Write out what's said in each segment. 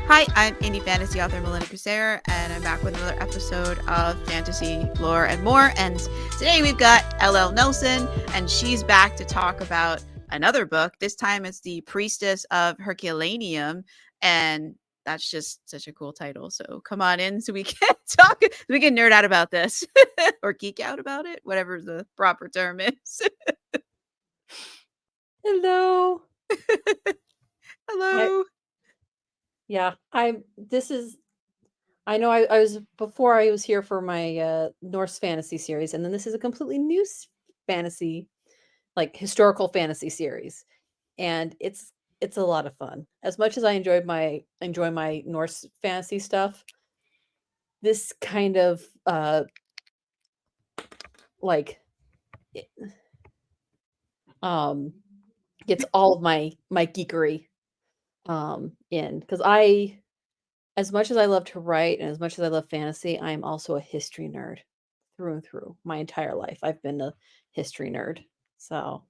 Hi, I'm indie fantasy author Melinda Kucsera, and I'm back with another episode of Fantasy Lore and More. And today we've got LL Nelson, and she's back to talk about another book. This time it's the Priestess of Herculaneum, and that's just such a cool title. So come on in so we can talk, we can nerd out about this or geek out about it, whatever the proper term is. Hello. I Hello. yeah, I know I was before I was here for my Norse fantasy series, and then this is a completely new fantasy, like historical fantasy series. And it's a lot of fun. As much as I enjoy my Norse fantasy stuff, this kind of like it, um gets all of my geekery in, because I as much as I love to write and as much as I love fantasy, I'm also a history nerd through and through. My entire life, I've been a history nerd. So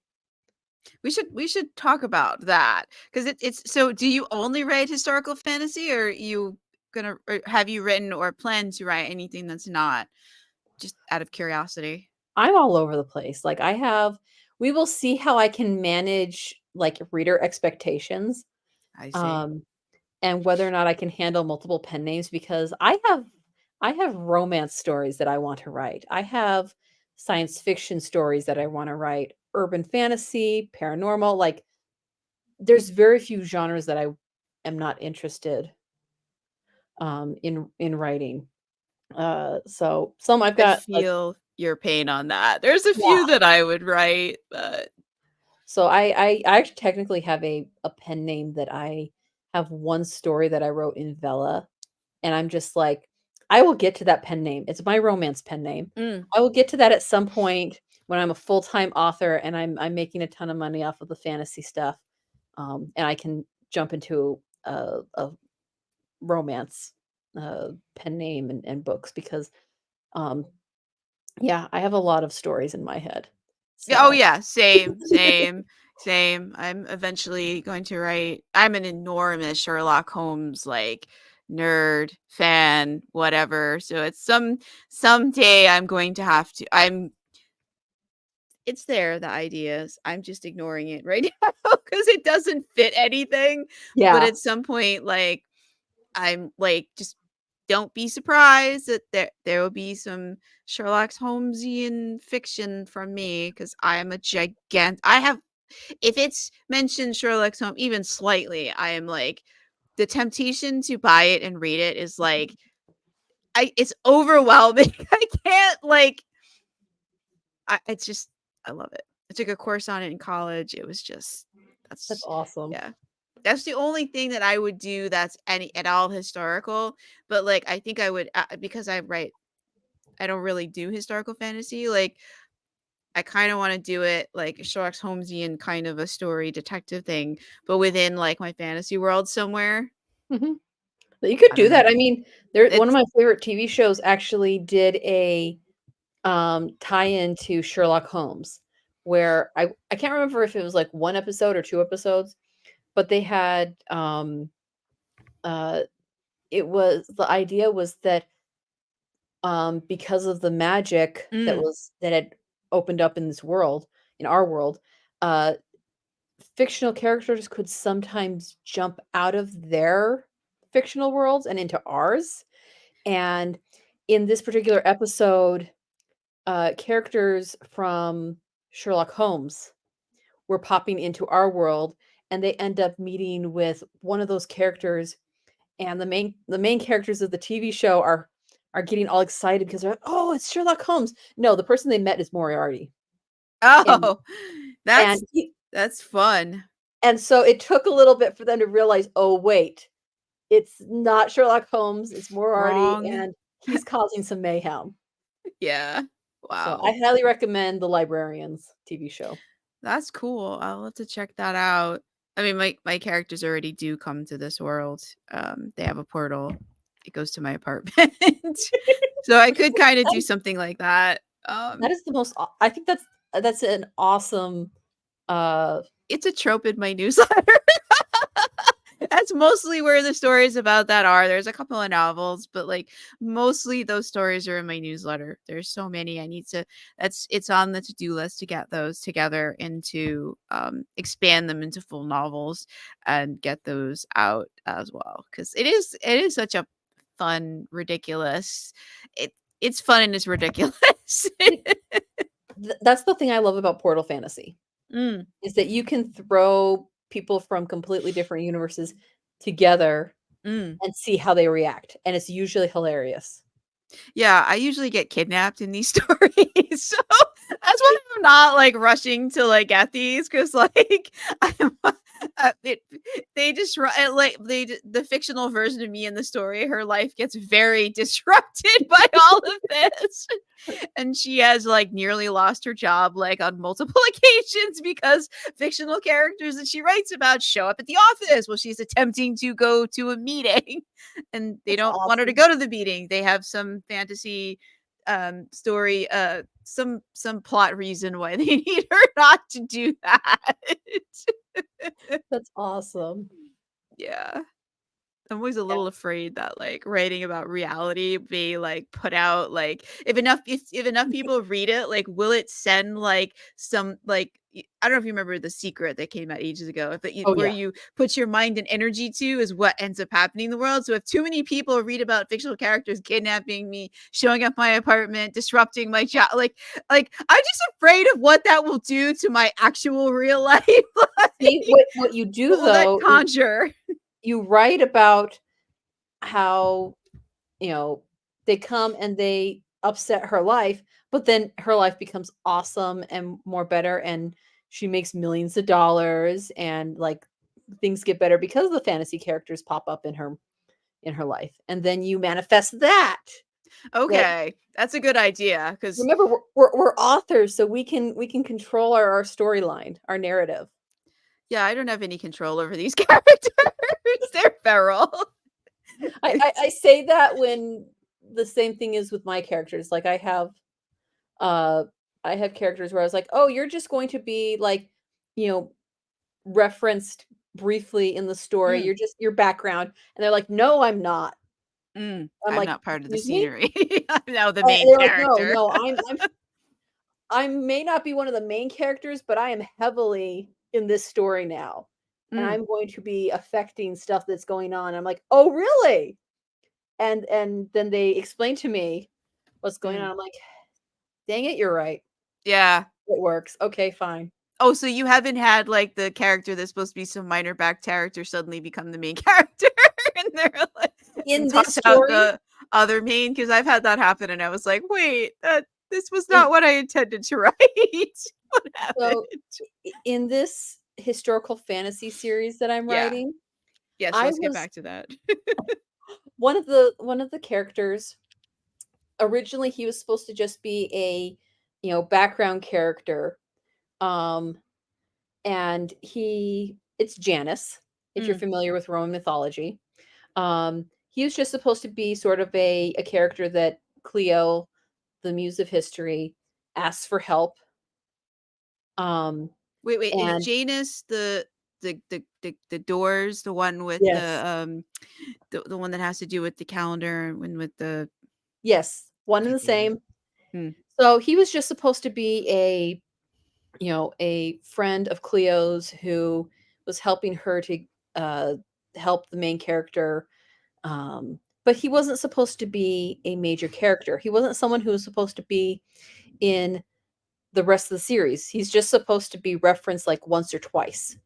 We should talk about that because it's so. Do you only write historical fantasy, or you gonna or have you written or plan to write anything that's not, just out of curiosity? I'm all over the place. We will see how I can manage like reader expectations, I see. um, and whether or not I can handle multiple pen names, because I have romance stories that I want to write. I have science fiction stories that I want to write, urban fantasy, paranormal. Like, there's very few genres that I am not interested in writing. So some I've I got like feel your pain on that. There's a yeah. few that I would write, but So I actually technically have a pen name that I have one story that I wrote in Vela, and I'm just like, I will get to that pen name. It's my romance pen name. mm, I will get to that at some point when I'm a full-time author and I'm making a ton of money off of the fantasy stuff. And I can jump into a romance pen name and books, because um yeah, I have a lot of stories in my head. yeah, oh So yeah, same. I'm eventually going to write. I'm an enormous Sherlock Holmes like nerd fan, whatever. So it's someday I'm going to have to. It's there, the ideas. I'm just ignoring it right now because it doesn't fit anything. But yeah. at some point, like, I'm like, just don't be surprised that there will be some Sherlock Holmesian fiction from me because I am a gigant. I have, if it's mentioned Sherlock Holmes even slightly, I am like, the temptation to buy it and read it is like, it's overwhelming. I can't like, it's just, I love it. I took a course on it in college. It was just, That's that's, awesome. yeah. That's the only thing that I would do that's any at all historical. But like, I think I would, because I don't really do historical fantasy. Like, I kind of want to do it like a Sherlock Holmesian kind of a story detective thing, but within like my fantasy world somewhere. Mhm. But you could I do don't know. that. I mean, there one of It's my favorite TV shows actually did a tie-in to Sherlock Holmes, where I can't remember if it was like one episode or two episodes, but they had uh it was the idea was that because of the magic mm, that had opened up in this world, in our world, uh fictional characters could sometimes jump out of their fictional worlds and into ours. And in this particular episode, characters from Sherlock Holmes were popping into our world, and they end up meeting with one of those characters. And the main characters of the TV show are getting all excited because they're like, "Oh, it's Sherlock Holmes." No, the person they met is Moriarty, and oh, and that's he, that's fun. and so it took a little bit for them to realize, oh wait, it's not Sherlock Holmes, it's Moriarty, Wrong. and he's causing some mayhem. Yeah. So I Wow. highly recommend The Librarians TV show. That's cool. I'll have to check that out. I mean, my characters already do come to this world. They have a portal. It goes to my apartment. So I could kind of That do something like that. that is the most I think that's an awesome, uh It's a trope in my newsletter. That's that's mostly where the stories about that are. There's a couple of novels, but like mostly those stories are in my newsletter. There's so many I need to. It's on the to-do list to get those together and to expand them into full novels and get those out as well, because it is such a fun, ridiculous. It's fun and it's ridiculous. That's the thing I love about Portal Fantasy, Mm, is that you can throw people from completely different universes together mm. and see how they react, and it's usually hilarious. Yeah, I usually get kidnapped in these stories, so that's why I'm not, like, rushing to, like, get these, because like, I'm it they just like, the fictional version of me in the story, her life gets very disrupted by all of this. And she has like nearly lost her job like on multiple occasions because fictional characters that she writes about show up at the office while she's attempting to go to a meeting and they That's don't want her to awesome. go to the meeting. They have some fantasy story some plot reason why they need her not to do that. That's awesome. Yeah. I'm always a Yeah. little afraid that, like, writing about reality may, like, put out, like if enough people read it, like, will it send, like, some, like I don't know if you remember The Secret that came out ages ago, if it Oh, where yeah. you put your mind and energy to is what ends up happening in the world, so if too many people read about fictional characters kidnapping me, showing up my apartment, disrupting my job, I'm just afraid of what that will do to my actual real life, like, See, what you do, what will that though, is conjure? you write about how, you know, they come and they upset her life, but then her life becomes awesome and more better, and she makes millions of dollars, and, like, things get better because the fantasy characters pop up in her life, and then you manifest that. That Okay, that's a good idea because remember, we're authors, so we can control our storyline, our narrative. yeah, I don't have any control over these characters. They're feral. I say that when the same thing is with my characters. Like, uh I have characters where I was like, "Oh, you're just going to be like, you know, referenced briefly in the story. Mm, You're just your background." And they're like, "No, I'm not." I'm I'm like, not part of the "Excuse me?" scenery. I'm now the And main they're like, "No, character. no, I may not be one of the main characters, but I am heavily in this story now. And Mm, I'm going to be affecting stuff that's going on." I'm like, "Oh, really?" And then they explain to me what's going mm. on. I'm like, "Dang it, you're right. Yeah. It works. Okay, fine." Oh, so you haven't had, like, the character that's supposed to be some minor back character suddenly become the main character, and they're like and In this toss out story, the other main? Because 'cause I've had that happen, and I was like, "Wait, this was in not what I intended to write. What happened?" so in this historical fantasy series that I'm Yeah. writing, Yes, I let's get was back to that. one of the characters. Originally, he was supposed to just be a, background character. Um, and it's Janus, if you're Mm. familiar with Roman mythology. He was just supposed to be sort of a character that Cleo, the muse of history, asks for help. Um, Wait, is and Janus the doors, the one with yes, the one that has to do with the calendar and with the yes, one and can't the think of it. same. Mm. So he was just supposed to be a friend of Cleo's who was helping her to uh, help the main character. But he wasn't supposed to be a major character. He wasn't someone who was supposed to be in the rest of the series. He's just supposed to be referenced like once or twice.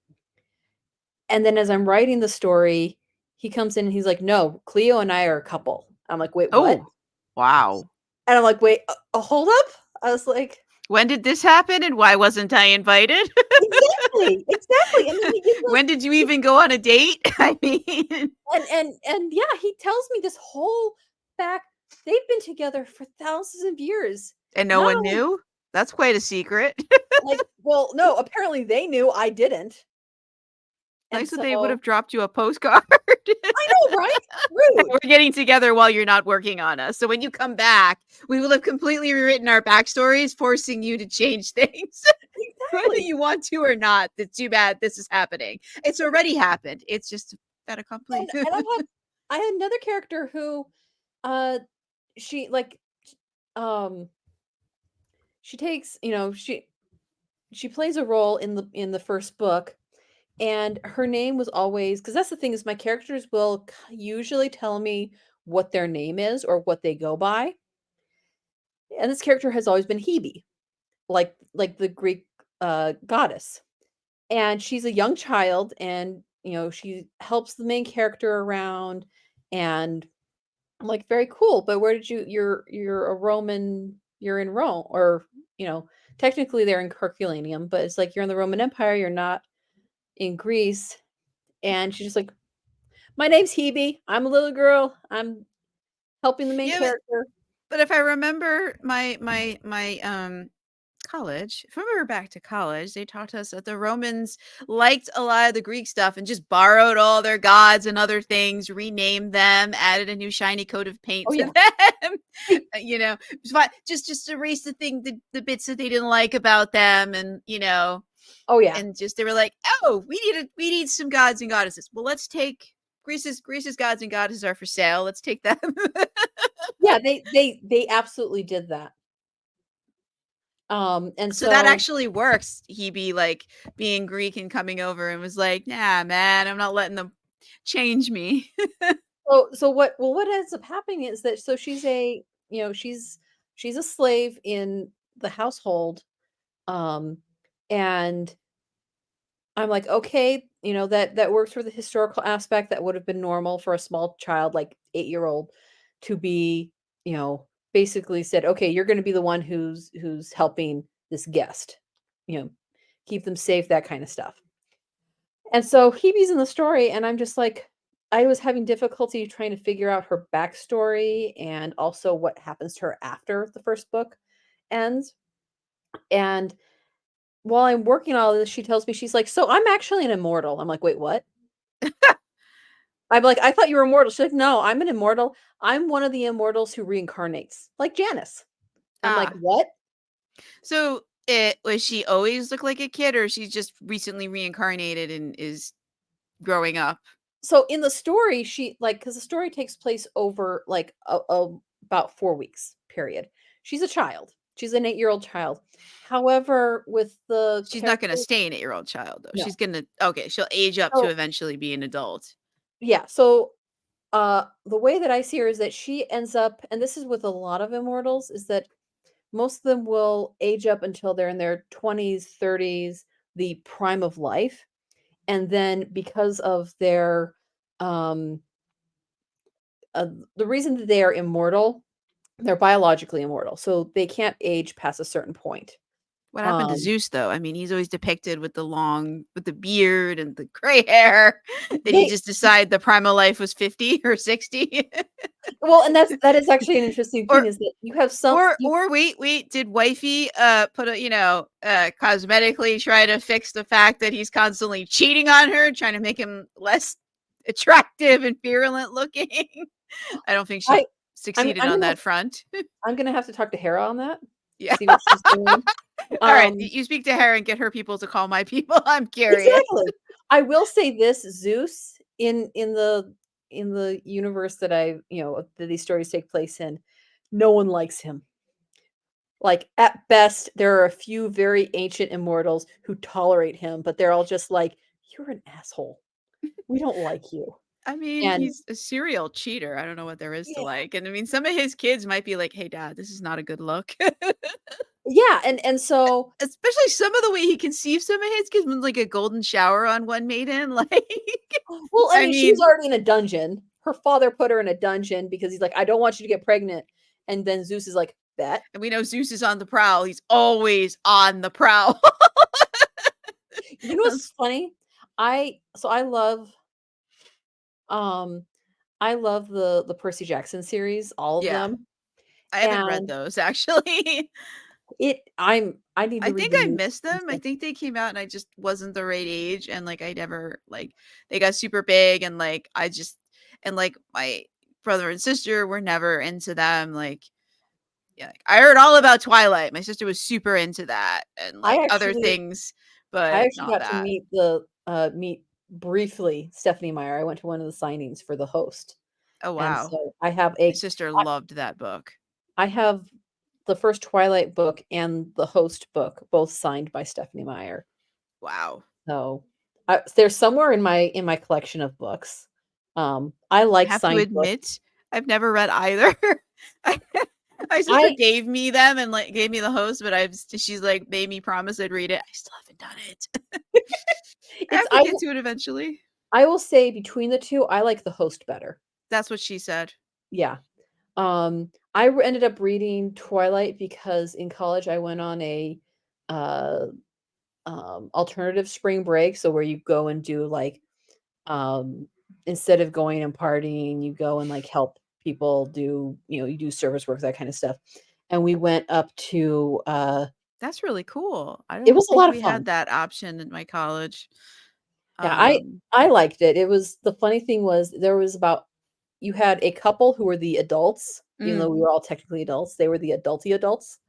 And then as I'm writing the story, he comes in and he's like, "No, Cleo and I are a couple." I'm like, "Wait, what?" Oh, wow. And I'm like, "Wait, hold up." I was like, When did this happen and why wasn't I invited? "Exactly, exactly." And then he gives us When did you even go on a date? I mean, and yeah, he tells me this whole back they've been together for thousands of years. and no Not one only knew? That's quite a secret. like, well, no, apparently they knew, I didn't. And Nice that they would so have dropped you a postcard. I know, right? Rude. We're getting together while you're not working on us. So when you come back, we will have completely rewritten our backstories, forcing you to change things. Whether Exactly. you want to or not, it's too bad this is happening. It's already happened. It's just Fait accompli. And I had another character who, uh, she like, um, she takes, she plays a role in the first book, and her name was always, because that's the thing is my characters will usually tell me what their name is or what they go by, and this character has always been Hebe, like the Greek goddess, and she's a young child, and she helps the main character around, and I'm like, very cool, but where did you're a Roman, you're in Rome, or you know technically they're in Herculaneum, but it's like you're in the Roman Empire, you're not in Greece. And she's just like, my name's Hebe, I'm a little girl, I'm helping the main Yeah, character. but if I remember college, if I remember back to college, they taught us that the Romans liked a lot of the Greek stuff and just borrowed all their gods and other things, renamed them, added a new shiny coat of paint Oh to yeah. them. Hey, Just erase the bits that they didn't like about them, and oh yeah. and just they were like, oh, we need some gods and goddesses. Well, let's take Greece's gods and goddesses are for sale. Let's take them. Yeah, they absolutely did that. And So that so actually works. He be like being Greek and coming over and was like, nah, man, I'm not letting them change me. what ends up happening is that, so she's a, she's a slave in the household, um and I'm like, okay, that works for the historical aspect. That would have been normal for a small child, like 8-year-old, to be, basically said, okay, you're going to be the one who's helping this guest, you know, keep them safe, that kind of stuff. And so Hebe's in the story, and I'm just like, I was having difficulty trying to figure out her backstory and also what happens to her after the first book ends. And while I'm working on all this, she tells me, she's like, so I'm actually an immortal. I'm like, wait, what? I'm like, I thought you were immortal. She's like, no, I'm an immortal. I'm one of the immortals who reincarnates, like Janice. I'm like, Ah. what? So it was she always looked like a kid, or she's just recently reincarnated and is growing up? So in the story, she like, because the story takes place over like about 4 weeks period. She's a child. She's an 8-year-old child. However, with the She's not gonna character, stay an 8-year-old child though. no. She's gonna okay, she'll age up to So eventually be an adult. yeah, so the way that I see her is that she ends up, and this is with a lot of immortals, is that most of them will age up until they're in their 20s, 30s, the prime of life. And then because of their um the reason that they are immortal, they're biologically immortal. So they can't age past a certain point. What happened to Um Zeus though? I mean, he's always depicted with the beard and the gray hair. Did he they just decide the primal life was 50 or 60? well, and that is actually an interesting thing, or is that you have some you or wait, did wifey put a cosmetically try to fix the fact that he's constantly cheating on her, trying to make him less attractive and virulent looking? I don't think she I succeeded I'm on gonna that front. I'm gonna have to talk to Hera on that. Yeah. See what she's doing. All right, Um you speak to her and get her people to call my people. I'm curious. Exactly. I will say this, Zeus in the universe that that these stories take place in, no one likes him. Like, at best, there are a few very ancient immortals who tolerate him, but they're all just like, "You're an asshole. We don't like you." I mean, And he's a serial cheater. I don't know what there is to yeah. like. And I mean, some of his kids might be like, "Hey, dad, this is not a good look." Yeah, and so Especially some of the way he conceives some of his kids, when like a golden shower on one maiden. Like, well, I I mean, she was mean, already in a dungeon. Her father put her in a dungeon because he's like, "I don't want you to get pregnant." And then Zeus is like, "Bet." and we know Zeus is on the prowl. He's always on the prowl. You know what's funny? I love um I love the Percy Jackson series, all of Yeah, them. I haven't read And those actually. I need I to read think the I new missed them. I season. think they came out and I just wasn't the right age, and like I never like they got super big, and like I just and like my brother and sister were never into them. Like, yeah, like, I heard all about Twilight. My sister was super into that and I like other actually things, I but actually not got to that. meet briefly Stephanie Meyer. I went to one of the signings for The Host. Oh, And wow. so I have My sister loved that book. I have the first Twilight book and the Host book, both signed by Stephanie Meyer. Wow. So they're somewhere in my collection of books. I I like have to signed books. admit, I've never read either. I my sister I gave me them and, like, gave me The Host, but she's, like, made me promise I'd read it. I still haven't done it. I it's have to get to it eventually. I will say between the two, I like the Host better. That's what she said. Yeah. Ended up reading Twilight because in college I went on a uh alternative spring break, so where you go and do like um instead of going and partying, you go and like help people do, you do service work, that kind of stuff. And we went up to That's really cool. I it don't was a think lot of we fun. had that option in my college. Yeah, Um, I liked it. It was the funny thing was there was about you had a couple who were the adults, even though mm, we were all technically adults, they were the adulty adults.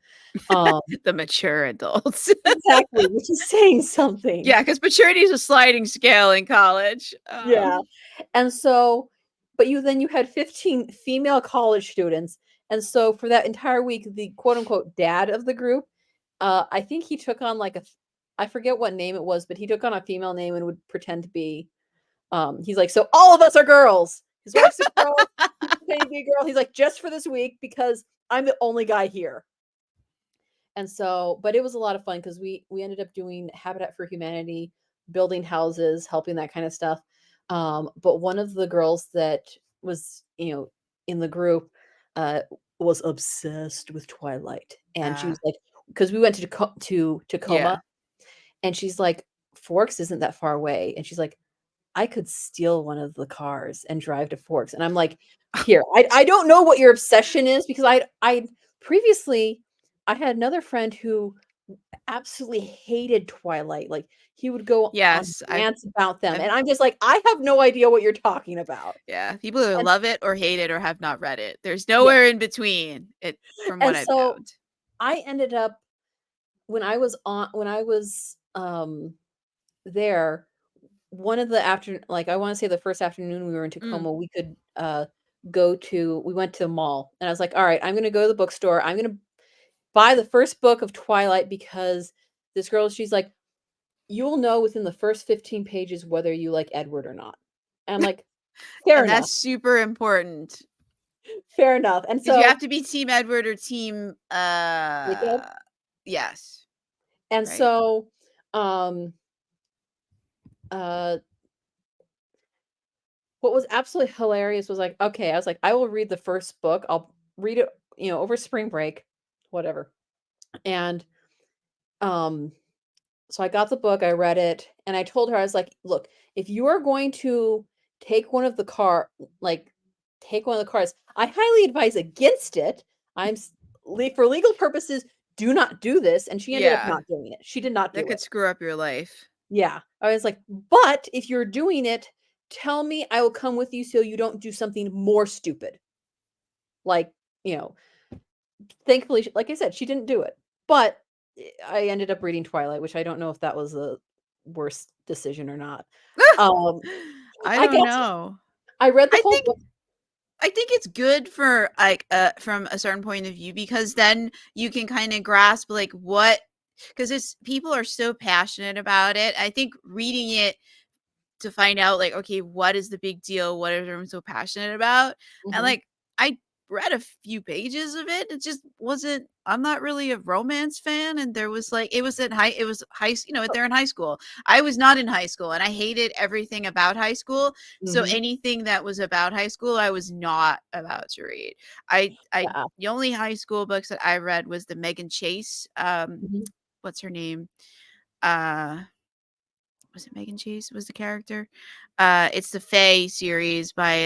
Um, the mature adults. exactly, which is saying something. Yeah, because maturity is a sliding scale in college. Yeah. And so but you had 15 female college students, and so for that entire week, the quote unquote "dad" of the group, I think he took on like I forget what name it was, but he took on a female name and would pretend to be, he's like, "So all of us are girls." His wife's a girl, he's pretending to be a girl. He's like, "Just for this week because I'm the only guy here." And so, but it was a lot of fun because we ended up doing Habitat for Humanity, building houses, helping that kind of stuff. But one of the girls that was, in the group, uh, was obsessed with Twilight, and she Uh, was like, because we went to Tacoma, yeah. and she's like, Forks isn't that far away, and she's like, I could steal one of the cars and drive to Forks. And I'm like, here, I don't know what your obsession is because I previously I had another friend who absolutely hated Twilight. Like he would go on Yes, rants about them. I've And I'm just like, I have no idea what you're talking about. yeah, people either And love it or hate it or have not read it. There's yeah. nowhere in between, it from what And I've so found. I ended up when I was there, one of the after like I want to say the first afternoon we were in Mm. Tacoma, we could we went to the mall, and I was like, all right, I'm gonna go to the bookstore. I'm gonna buy the first book of Twilight because this girl, she's like, you'll know within the first 15 pages whether you like Edward or not. And I'm like, fair And enough, that's super important fair enough. And because you have so to be team Edward or team, Jacob, yes, and right? so um uh what was absolutely hilarious was like, okay, I was like, I will read the first book. I'll read it, over spring break, whatever. And um so I got the book, I read it, and I told her, I was like, look, if you are going to take one of the car like take one of the cars, I highly advise against it. For legal purposes, do not do this. And she ended up Yeah, not doing it. She did not that do could it. screw up your life. Yeah. I was like, but if you're doing it, tell me, I will come with you so you don't do something more stupid. Like, you know, thankfully, like I said, she didn't do it. But I ended up reading Twilight, which I don't know if that was a worst decision or not. Um, I I don't got know. I read the I whole think book. I think it's good for like from a certain point of view because then you can kind of grasp like what because it's people are so passionate about it. I think reading it to find out like okay, what is the big deal? What is everyone so passionate about? And Mhm, like I read a few pages of it. It just wasn't I'm not really a romance fan and there was like it was high, they're in high school. I was not in high school and I hated everything about high school. So mhm, anything that was about high school I was not about to read. I yeah, the only high school books that I read was the Megan Chase mhm, what's her name? Uh was it Megan Chase was the character? It's the Fae series by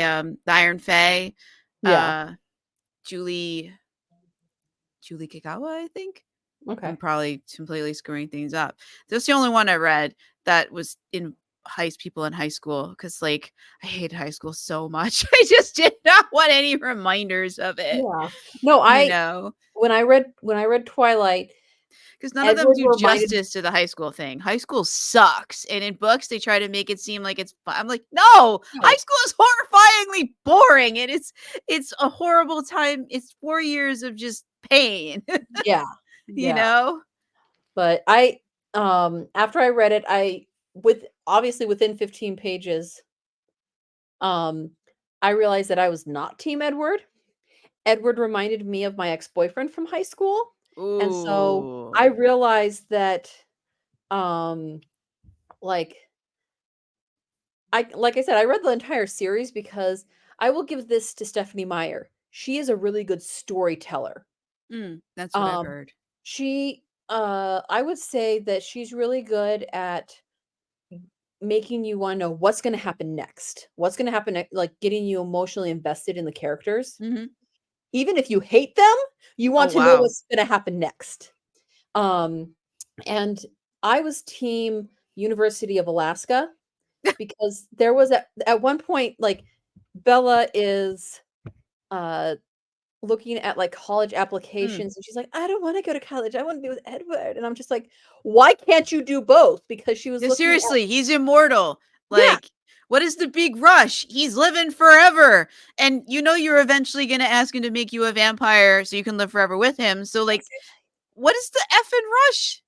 the Iron Fae. yeah, Uh Julie Kagawa, I think. I'm okay. probably completely screwing things up. That's the only one I read that was in people in high school because like I hate high school so much. I just did not want any reminders of it, Yeah. No, you know. when I read Twilight, 'Cause none of them Edward do reminded justice to the high school thing. High school sucks, and in books, they try to make it seem like it's I'm like, "No! High no, school is horrifyingly boring, and it's a horrible time. It's 4 years of just pain." yeah, You yeah. know? But after I read it, with obviously within 15 pages, um, I realized that I was not Team Edward. Edward reminded me of my ex-boyfriend from high school, and so I Ooh. realized that, um, like like I said, I read the entire series because I will give this to Stephanie Meyer. She is a really good storyteller. That's what I've Um, heard. I would say that she's really good at making you wanna know what's gonna happen next. What's gonna happen next, like, getting you emotionally invested in the characters. Mhm. Even if you hate them, you Oh, want to know wow. what's gonna happen next. Um, and I was team University of Alaska because there was at one point, like, Bella is, uh, looking at, like, college Mm. applications, and she's like, "I don't wanna go to college, I wanna be with Edward," and I'm just like, "Why can't you do both?" Because she was No, looking at seriously, he's immortal. yeah, Like, what is the big rush? He's living forever, and you know you're eventually gonna ask him to make you a vampire so you can live forever with him, so, like, exactly. what is the effing rush?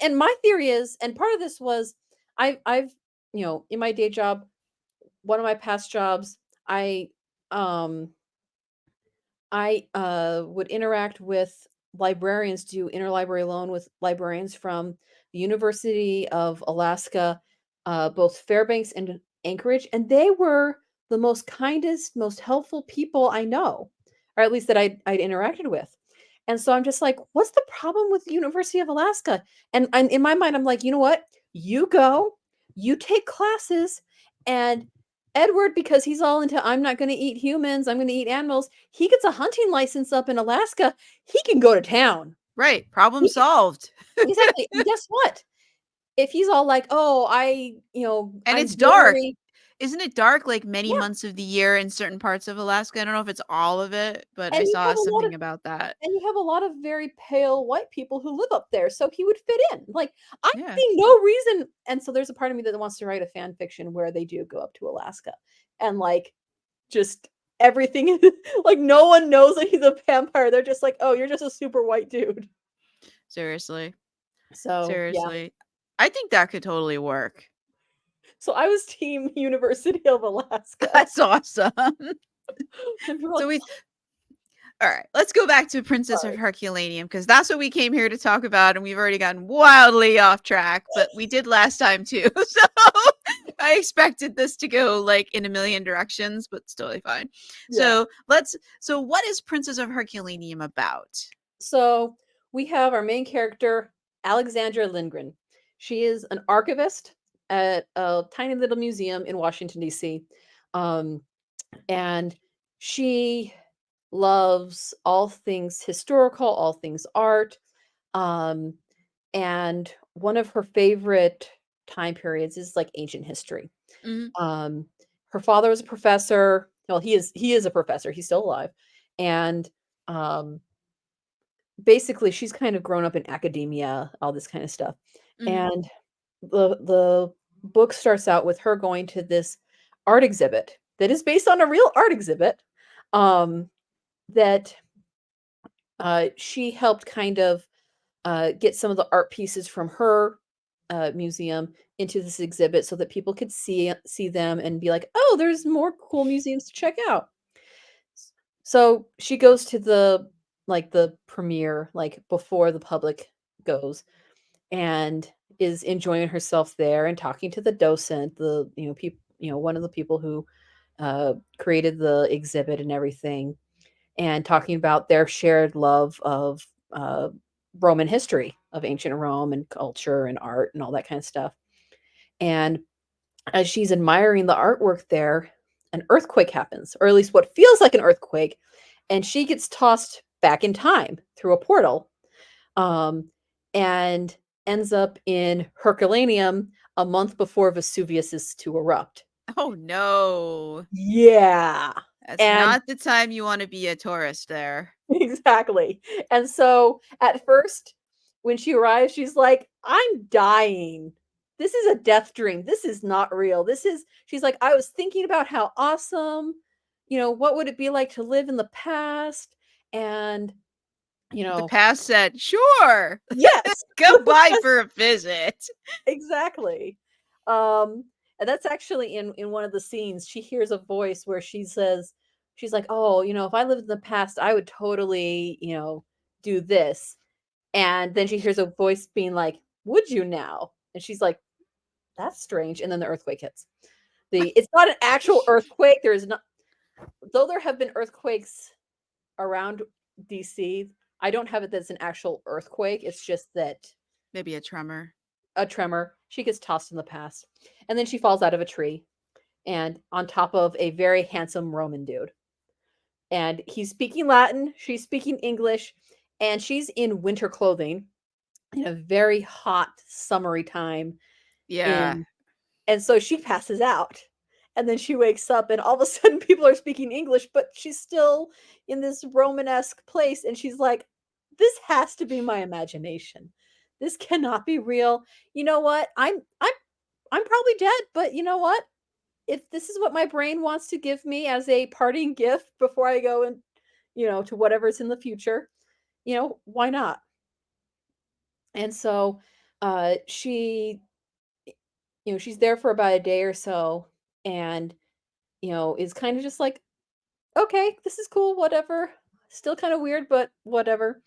And my theory is, and part of this was I've, in my day job, one of my past jobs, I, um would interact with librarians, do interlibrary loan with librarians from the University of Alaska, both Fairbanks and Anchorage, and they were the most kindest, most helpful people I know, or at least that I'd interacted with. And so I'm just like, what's the problem with the University of Alaska? And in my mind, I'm like, you know what? You go, you take classes, and Edward, because he's all into I'm not going to eat humans, I'm going to eat animals. He gets a hunting license up in Alaska. He can go to town. Right, problem He can, solved. exactly. And guess what? If he's all like, "Oh, And I'm it's dark. very." Isn't it dark, like, many Yeah, months of the year in certain parts of Alaska? I don't know if it's all of it, but I and you saw have a lot of something about that. very pale white people who live up there, so he would fit in. Like, I Yeah. see no reason, and so there's a part of me that wants to write a fan fiction where they do go up to Alaska and, like, just everything like, no one knows that he's a vampire. They're just like, "Oh, you're just a super white dude." Seriously. So, yeah. Seriously. I think that could totally work. So I was team University of Alaska. That's awesome. And we're So like, we Alright, let's go back to Princess of "Sorry." Herculaneum because that's what we came here to talk about, and we've already gotten wildly off track, but we did last time too, so I expected this to go, like, in a million directions, but it's totally fine. Yeah. So what is Princess of Herculaneum about? So we have our main character, Alexandra Lindgren. She is an archivist at a tiny little museum in Washington, D.C. Um, and she loves all things historical, all things art. Um, and one of her favorite time periods is like ancient history. Mhm, Um, Her father was a professor. Well, he is a professor. He's still alive, and um, basically, she's kind of grown up in academia, all this kind of stuff. mhm. And the book starts out with her going to this art exhibit that is based on a real art exhibit, um, that she helped kind of get some of the art pieces from her museum into this exhibit so that people could see them and be like, "Oh, there's more cool museums to check out." So she goes to the premiere, like, before the public goes, and is enjoying herself there and talking to the docent, one of the people who, created the exhibit and everything, and talking about their shared love of, Roman history, of ancient Rome and culture and art and all that kind of stuff. And as she's admiring the artwork there, an earthquake happens, or at least what feels like an earthquake, and she gets tossed back in time through a portal, um, and ends up in Herculaneum a month before Vesuvius is to erupt. Oh, no. Yeah. That's And not the time you wanna be a tourist there. exactly. And so at first when she arrives, she's like, "I'm dying. This is a death dream. This is not real. This is," she's like, "I was thinking about how awesome, what would it be like to live in the past?" And, you The know, past said, "Sure, yes, come by for a visit." exactly. Um, and that's actually in one of the scenes. She hears a voice where she's like, "Oh, if I lived in the past, I would totally, do this." And then she hears a voice being like, "Would you now?" And she's like, "That's strange." And then the earthquake hits. It's not an actual earthquake. There is not, though there have been earthquakes around DC. I don't have it that's an actual earthquake. It's just that Maybe a tremor. a tremor. She gets tossed in the past. And then she falls out of a tree and on top of a very handsome Roman dude. And he's speaking Latin, she's speaking English, and she's in winter clothing in a very hot summery time Yeah. in and so she passes out. And then she wakes up and all of a sudden people are speaking English, but she's still in this Romanesque place and she's like, "This has to be my imagination. This cannot be real. You know what? I'm probably dead, but you know what? If this is what my brain wants to give me as a parting gift before I go and, to whatever's in the future, why not?" And so she, she's there for about a day or so and, is kind of just like, "Okay, this is cool, whatever. Still kind of weird, but whatever."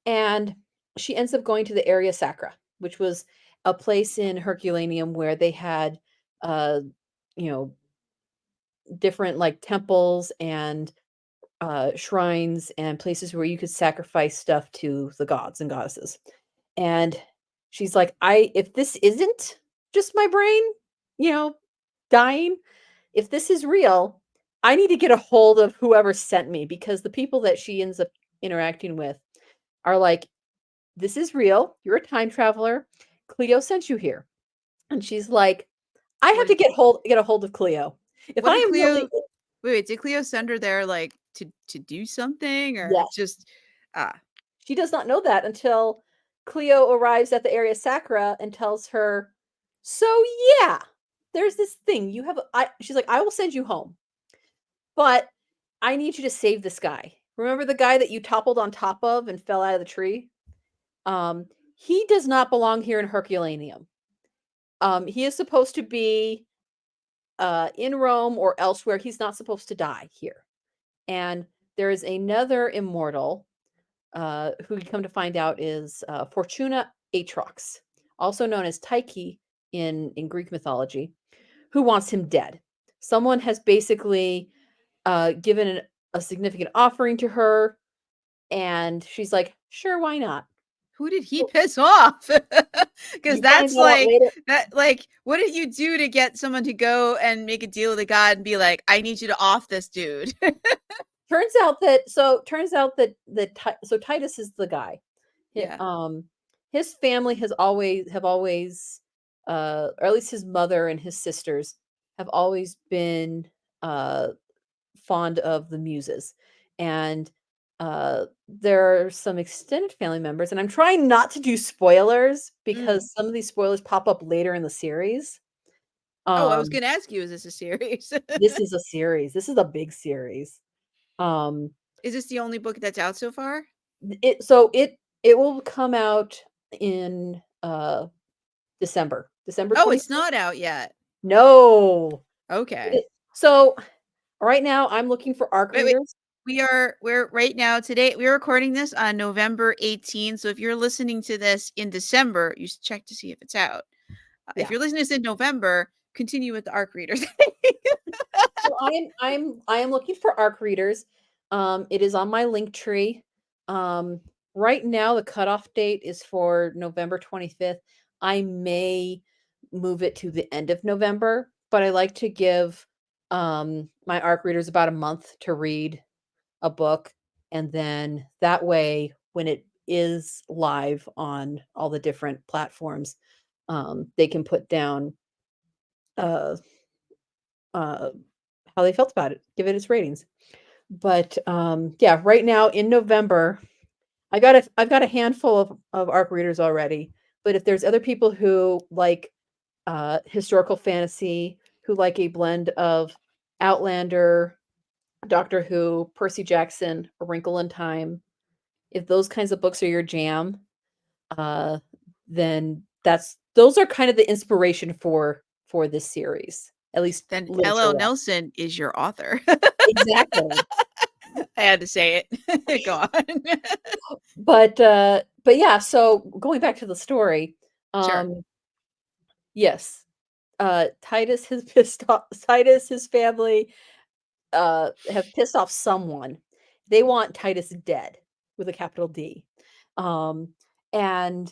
And she ends up going to the Area Sacra, which was a place in Herculaneum where they had, uh, you know, different like temples and shrines and places where you could sacrifice stuff to the gods and goddesses. And she's like, if this isn't just my brain, you know, dying, if this is real, I need to get a hold of whoever sent me because the people that she ends up interacting with are like, "This is real. You're a time traveler. Cleo sent you here." And she's like, "I have What to did get a hold of Cleo. If what I did am Cleo really." wait, did Cleo send her there, like, to do something or Yes. just ah, She does not know that until Cleo arrives at the Area Sacra and tells her, "So yeah, there's this thing. You have I she's like, "I will send you home, but I need you to save this guy. Remember the guy that you toppled on top of and fell out of the tree? Um, he does not belong here in Herculaneum. He is supposed to be in Rome or elsewhere. He's not supposed to die here." And there is another immortal who we come to find out is Fortuna Atrox, also known as Tyche in Greek mythology, who wants him dead. Someone has basically given a significant offering to her, and she's like, "Sure, why not?" who did he Well, piss off? Because you find that's that out later. like, what did you do to get someone to go and make a deal with a god and be like, "I need you to off this dude"? Turns out that Titus is the guy. Hi- Yeah. Um, his family have always, or at least his mother and his sisters have always been uh fond of the muses, and there are some extended family members, and I'm trying not to do spoilers Mm. because some of these spoilers pop up later in the series. Oh, I was Um, gonna ask you, is this a series? this is a series. This is a big series. Um, Is this the only book that's out so far? it will come out in December Oh, it's 25th. not out yet. No. Okay. It- so right now I'm looking for arc Wait, wait. readers. We're right now today we're recording this on November 18th. So if you're listening to this in December, you should check to see if it's out. If Yeah. you're listening to this in November, continue with the arc readers. So I am looking for arc readers. It is on my link tree. Um, right now the cutoff date is for November 25th. I may move it to the end of November, but I like to give my arc readers about a month to read a book, and then that way when it is live on all the different platforms, they can put down uh uh how they felt about it, give it its ratings. But yeah, right now in November, I've got a handful of ARC readers already, but if there's other people who like historical fantasy, who like a blend of Outlander, Doctor Who, Percy Jackson, A Wrinkle in Time, if those kinds of books are your jam, uh, then those are kind of the inspiration for this series, at least Then literature L.L. wise. Nelson is your author. Exactly. I had to say it. Go on. But yeah, so going back to the story, Sure. um, yes, Titus, his family, have pissed off someone. They want Titus dead with a capital D. Um, and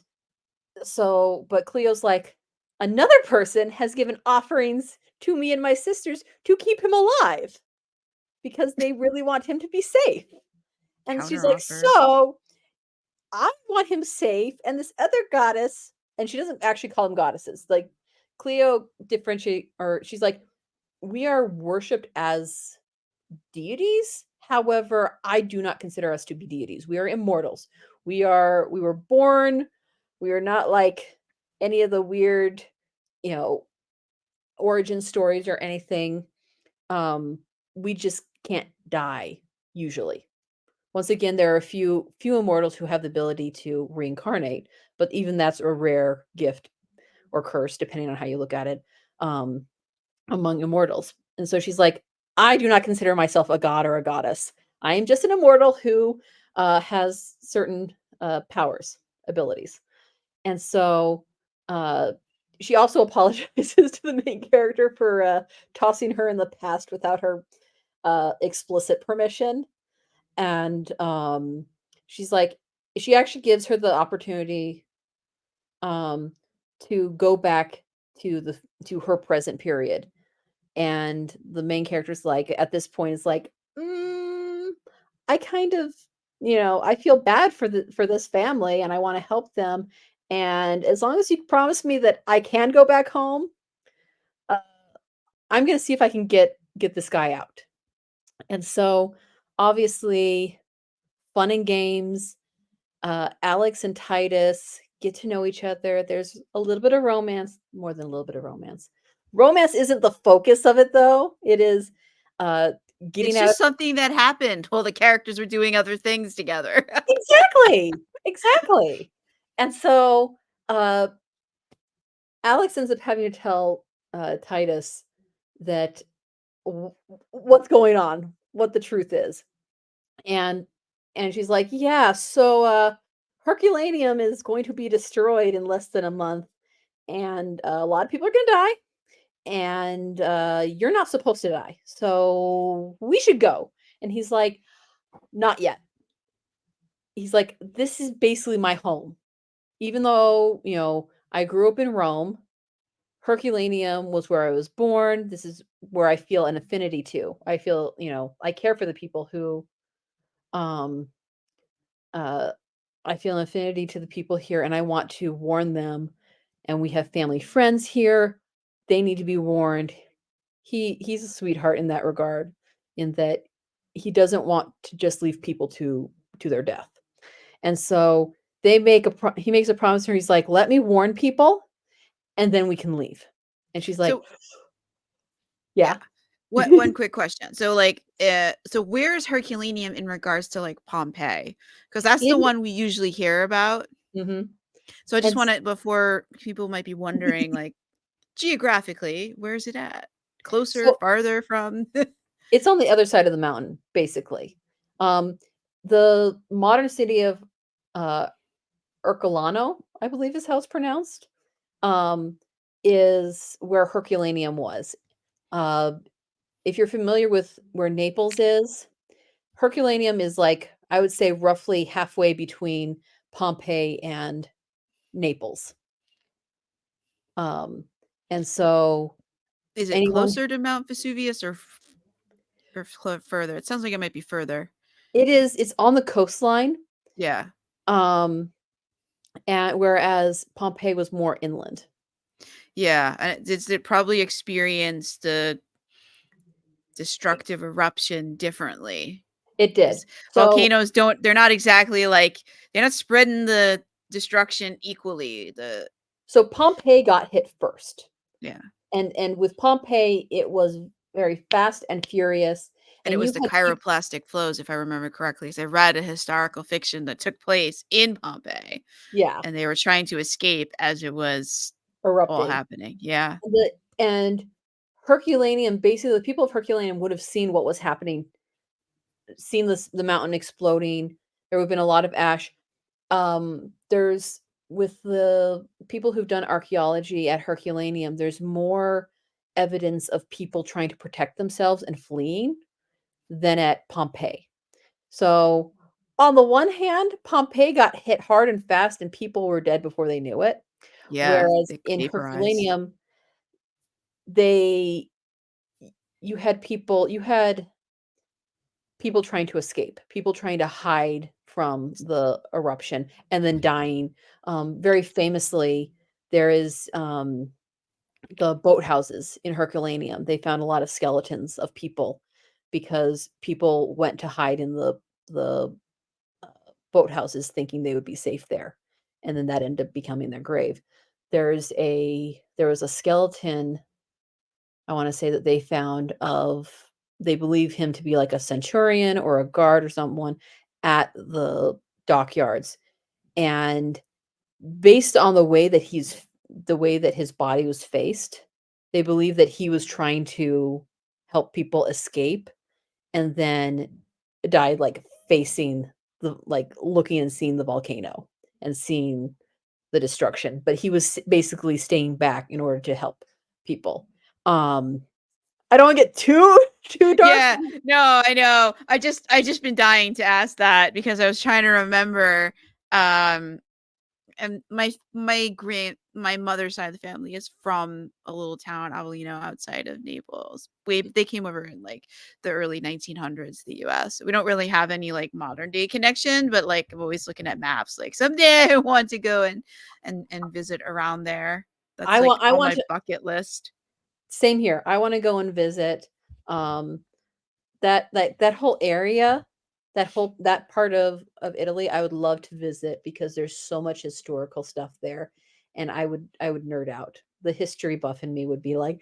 so, but Cleo's like, another person has given offerings to me and my sisters to keep him alive because they really want him to be safe. And she's Counter like, offer. so I want him safe, and this other goddess, and she doesn't actually call them goddesses. Like Cleo differentiate, or she's like, we are worshipped as deities. However, I do not consider us to be deities. We are immortals. We were born. We are not like any of the weird, you know, origin stories or anything. Um, we just can't die usually. Once again, there are a few immortals who have the ability to reincarnate, but even that's a rare gift or curse, depending on how you look at it, um, among immortals. And so she's like, I do not consider myself a god or a goddess. I am just an immortal who has certain powers, abilities. And so uh, she also apologizes to the main character for tossing her in the past without her explicit permission. And she's like, she actually gives her the opportunity um, to go back to her present period. And the main character's like, at this point, is like, I kind of, I feel bad for this family, and I want to help them. And as long as you promise me that I can go back home, uh, I'm gonna see if I can get this guy out. And so, obviously, fun and games. Alex and Titus get to know each other. There's a little bit of romance, more than a little bit of romance. Romance isn't the focus of it, though. It is uh, getting It's out of just something that happened while the characters were doing other things together. exactly, exactly. And so uh, Alex ends up having to tell Titus that what's going on, what the truth is, and she's like, yeah, so Herculaneum is going to be destroyed in less than a month, and a lot of people are gonna die, and you're not supposed to die, so we should go. And he's like, not yet. He's like, this is basically my home, even though I grew up in Rome. Herculaneum was where I was born. This is where I feel an affinity to. I feel, I care for the people who um uh I feel an affinity to the people here, and I want to warn them. And we have family friends here. They need to be warned. He's a sweetheart in that regard, in that he doesn't want to just leave people to their death. And so he makes a promise to her. He's like, "Let me warn people, and then we can leave." And she's like, So, yeah. "Yeah." What one quick question. So, like, so where is Herculaneum in regards to, like, Pompeii? Because that's the In one we usually hear about. Mhm. So I just And wanna before people might be wondering, like, geographically, where is it at? Closer, so farther from it's on the other side of the mountain, basically. Um, the modern city of uh, Ercolano, I believe is how it's pronounced, um, is where Herculaneum was. Uh, if you're familiar with where Naples is, Herculaneum is like, I would say, roughly halfway between Pompeii and Naples. Um, and so Is it anyone, closer to Mount Vesuvius or further? It sounds like it might be further. it's on the coastline. Yeah. Um, and whereas Pompeii was more inland. Yeah, does it probably experience the destructive eruption differently? It did. Because So volcanoes don't, they're not exactly like, they're not spreading the destruction equally. so Pompeii got hit first. Yeah. And with Pompeii, it was very fast and furious, And it and was you the had peop chiroplastic flows, if I remember correctly, 'cause I read a historical fiction that took place in Pompeii, yeah, and they were trying to escape as it was all erupting. happening. Yeah. And Herculaneum, basically, the people of Herculaneum would have seen what was happening, seen the mountain exploding. There would have been a lot of ash. There's with the people who've done archaeology at Herculaneum, there's more evidence of people trying to protect themselves and fleeing than at Pompeii. So, on the one hand, Pompeii got hit hard and fast, and people were dead before they knew it. Yeah, Whereas they in vaporize. Herculaneum, they you had people trying to escape, people trying to hide from the eruption and then dying. Very famously, there is the boathouses in Herculaneum. They found a lot of skeletons of people because people went to hide in the uh, boathouses thinking they would be safe there, and then that ended up becoming their grave. There was a skeleton, I wanna say, that they found of, they believe him to be like a centurion or a guard or someone at the dockyards, and based on the way that his body was faced, they believe that he was trying to help people escape and then died, like, facing looking and seeing the volcano and seeing the destruction, but he was basically staying back in order to help people. Um, I don't wanna get too too dark. Yeah, no, I know. I just been dying to ask that because I was trying to remember, um, and my mother's side of the family is from a little town, Avellino, outside of Naples. They came over in, like, the early 1900s to the US. We don't really have any, like, modern day connection, but, like, I'm always looking at maps, like, someday I want to go and visit around there. That's, like, I on want my to bucket list. Same here. I wanna go and visit, um, that whole area, that part of Italy, I would love to visit because there's so much historical stuff there, and I would nerd out. The history buff in me would be like,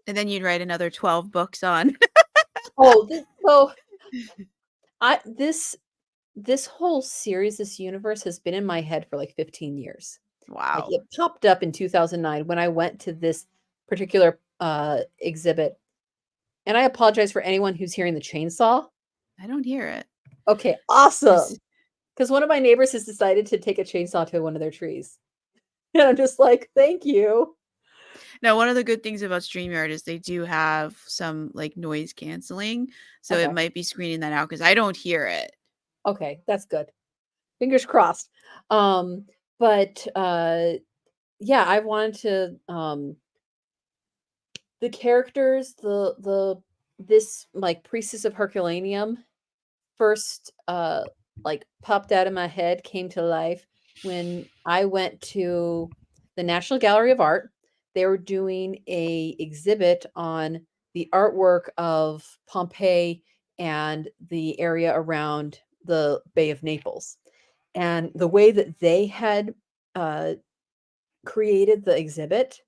And then you'd write another 12 books on. "Oh, this so I this whole series, this universe has been in my head for, like, 15 years." Like, Wow. it popped up in 2009 when I went to this particular, exhibit, and I apologize for anyone who's hearing the chainsaw. I don't hear it. Okay, This awesome. Because one of my neighbors has decided to take a chainsaw to one of their trees, and I'm just like, "Thank you." Now, one of the good things about StreamYard is they do have some, like, noise canceling, so it Okay, might be screening that out because I don't hear it. okay, that's good. Fingers crossed. Um, but, yeah, I wanted to, the characters, this, like, Priestess of Herculaneum first, like, popped out of my head, came to life when I went to the National Gallery of Art. They were doing a exhibit on the artwork of Pompeii and the area around the Bay of Naples. And the way that they had, uh, created the exhibit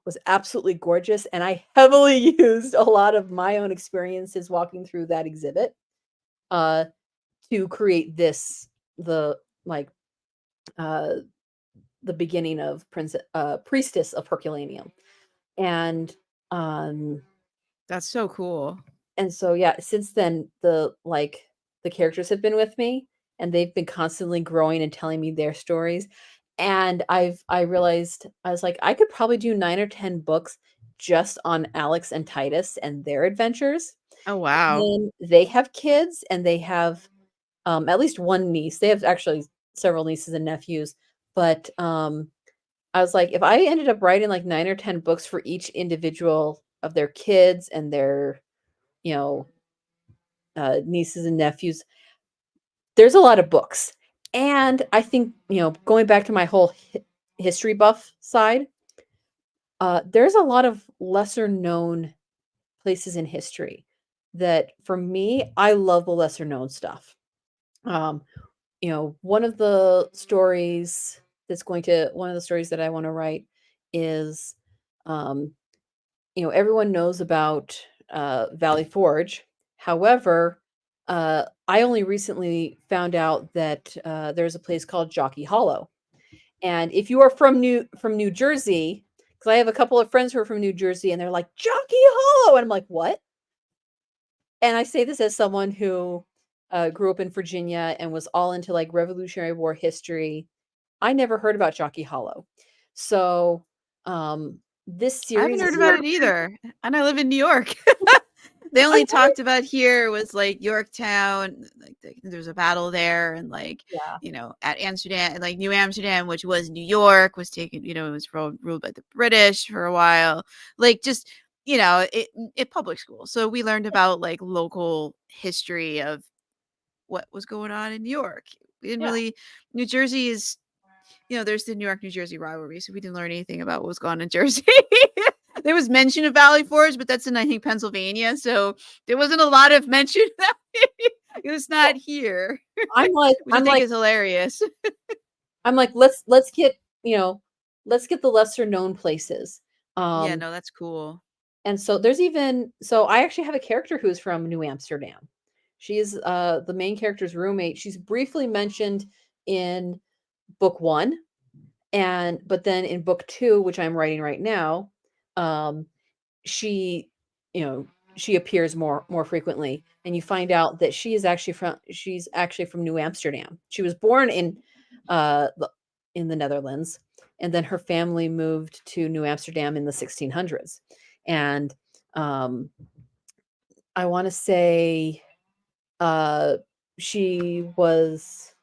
was absolutely gorgeous, and I heavily used a lot of my own experiences walking through that exhibit, uh, to create the, like, uh, the beginning of Priestess of Herculaneum, and, um, That's so cool. and so, yeah, since then, the characters have been with me, and they've been constantly growing and telling me their stories, and I realized, I was like, "I could probably do 9 or 10 books just on Alex and Titus and their adventures." Oh, wow. Then they have kids, and they have, at least one niece. They have actually several nieces and nephews, but, I was like, if I ended up writing, like, 9 or 10 books for each individual of their kids and their, you know, nieces and nephews, there's a lot of books. And I think, going back to my whole history buff side, there's a lot of lesser known places in history that for me, I love the lesser known stuff. Um, one of the stories one of the stories that I want to write is, um, everyone knows about Valley Forge. However, I only recently found out that there's a place called Jockey Hollow. And if you are from New Jersey, because I have a couple of friends who are from New Jersey, and they're like Jockey Hollow, and I'm like, what? And I say this as someone who grew up in Virginia and was all into like Revolutionary War history. I never heard about Jockey Hollow. So this I haven't series heard is about it either, and I live in New York. They I only haven't, talked about here was like Yorktown, like there was a battle there, and like yeah, at Amsterdam, like New Amsterdam, which was New York, was taken. It was ruled by the British for a while. Like just it public school, so we learned about like local history of what was going on in New York. We didn't yeah. really. New Jersey is there's the New York New Jersey rivalry, so we didn't learn anything about what was going on in Jersey. There was mention of Valley Forge, but that's in I think Pennsylvania, so there wasn't a lot of mention. It was not here, I'm like which I I'm think like is hilarious. I'm like let's get let's get the lesser known places. Yeah, Um no, that's cool. and so there's even so I actually have a character who's from New Amsterdam. She is the main character's roommate. She's briefly mentioned in book 1, and but then in book 2, which I'm writing right now, um she you know she appears more frequently, and you find out that she's actually from New Amsterdam. She was born in the Netherlands, and then her family moved to New Amsterdam in the 1600s. And um I want to say uh she was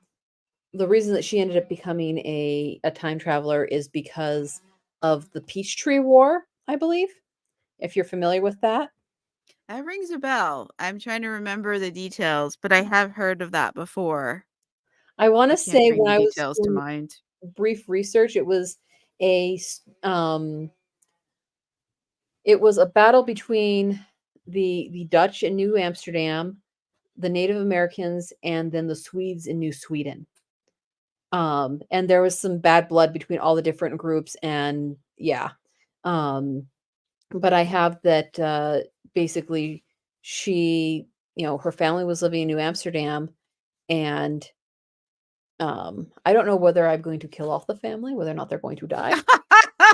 the reason that she ended up becoming a time traveler is because of the Peachtree War, I believe, if you're familiar with that. That rings a bell. I'm trying to remember the details, but I have heard of that before. I I wanna can't say bring when the I was details to doing mind. brief research, it was a battle between the Dutch in New Amsterdam, the Native Americans, and then the Swedes in New Sweden. And there was some bad blood between all the different groups, and yeah. Um, but I have that, basically she her family was living in New Amsterdam, and I don't know whether I'm going to kill off the family, whether or not they're going to die.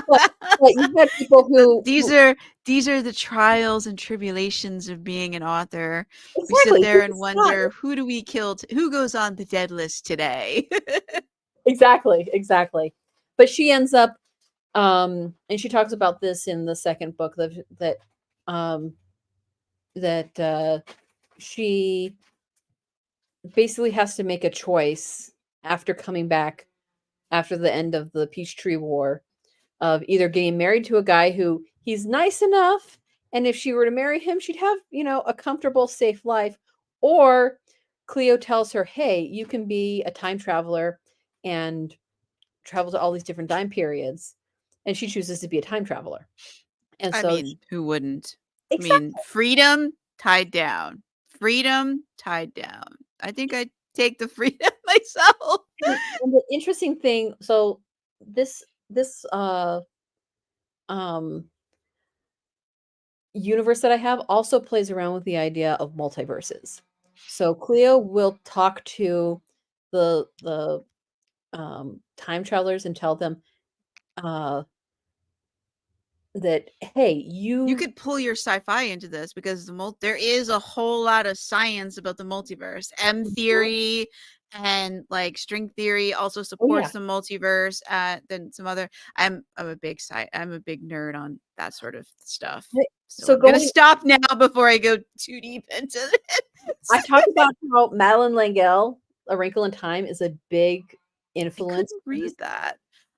But but you had people These who are these are the trials and tribulations of being an author. We sit exactly, there who and is not wonder, who do we kill? Who goes on the dead list today? exactly, exactly. But she ends up, and she talks about this in the second book um, that she basically has to make a choice after coming back after the end of the Peachtree War of either getting married to a guy who he's nice enough, and if she were to marry him, she'd have, a comfortable, safe life, or Cleo tells her, "Hey, you can be a time traveler and travel to all these different time periods," and she chooses to be a time traveler. And I so mean, who wouldn't? I mean, exactly. freedom tied down. Freedom tied down. I think I'd take the freedom myself. And the interesting thing, so this um universe that I have also plays around with the idea of multiverses. So Cleo will talk to the time travelers and tell them uh, that, hey, You you could pull your sci-fi into this because there is a whole lot of science about the multiverse. M Mhm. theory and like string theory also Oh yeah, supports the multiverse. Then some other. I'm a big nerd on that sort of stuff. right. So So I'm gonna going, stop now before I go too deep into it. I talk about how Madeline Langell, A Wrinkle in Time, is a big I influence couldn't for this. read that.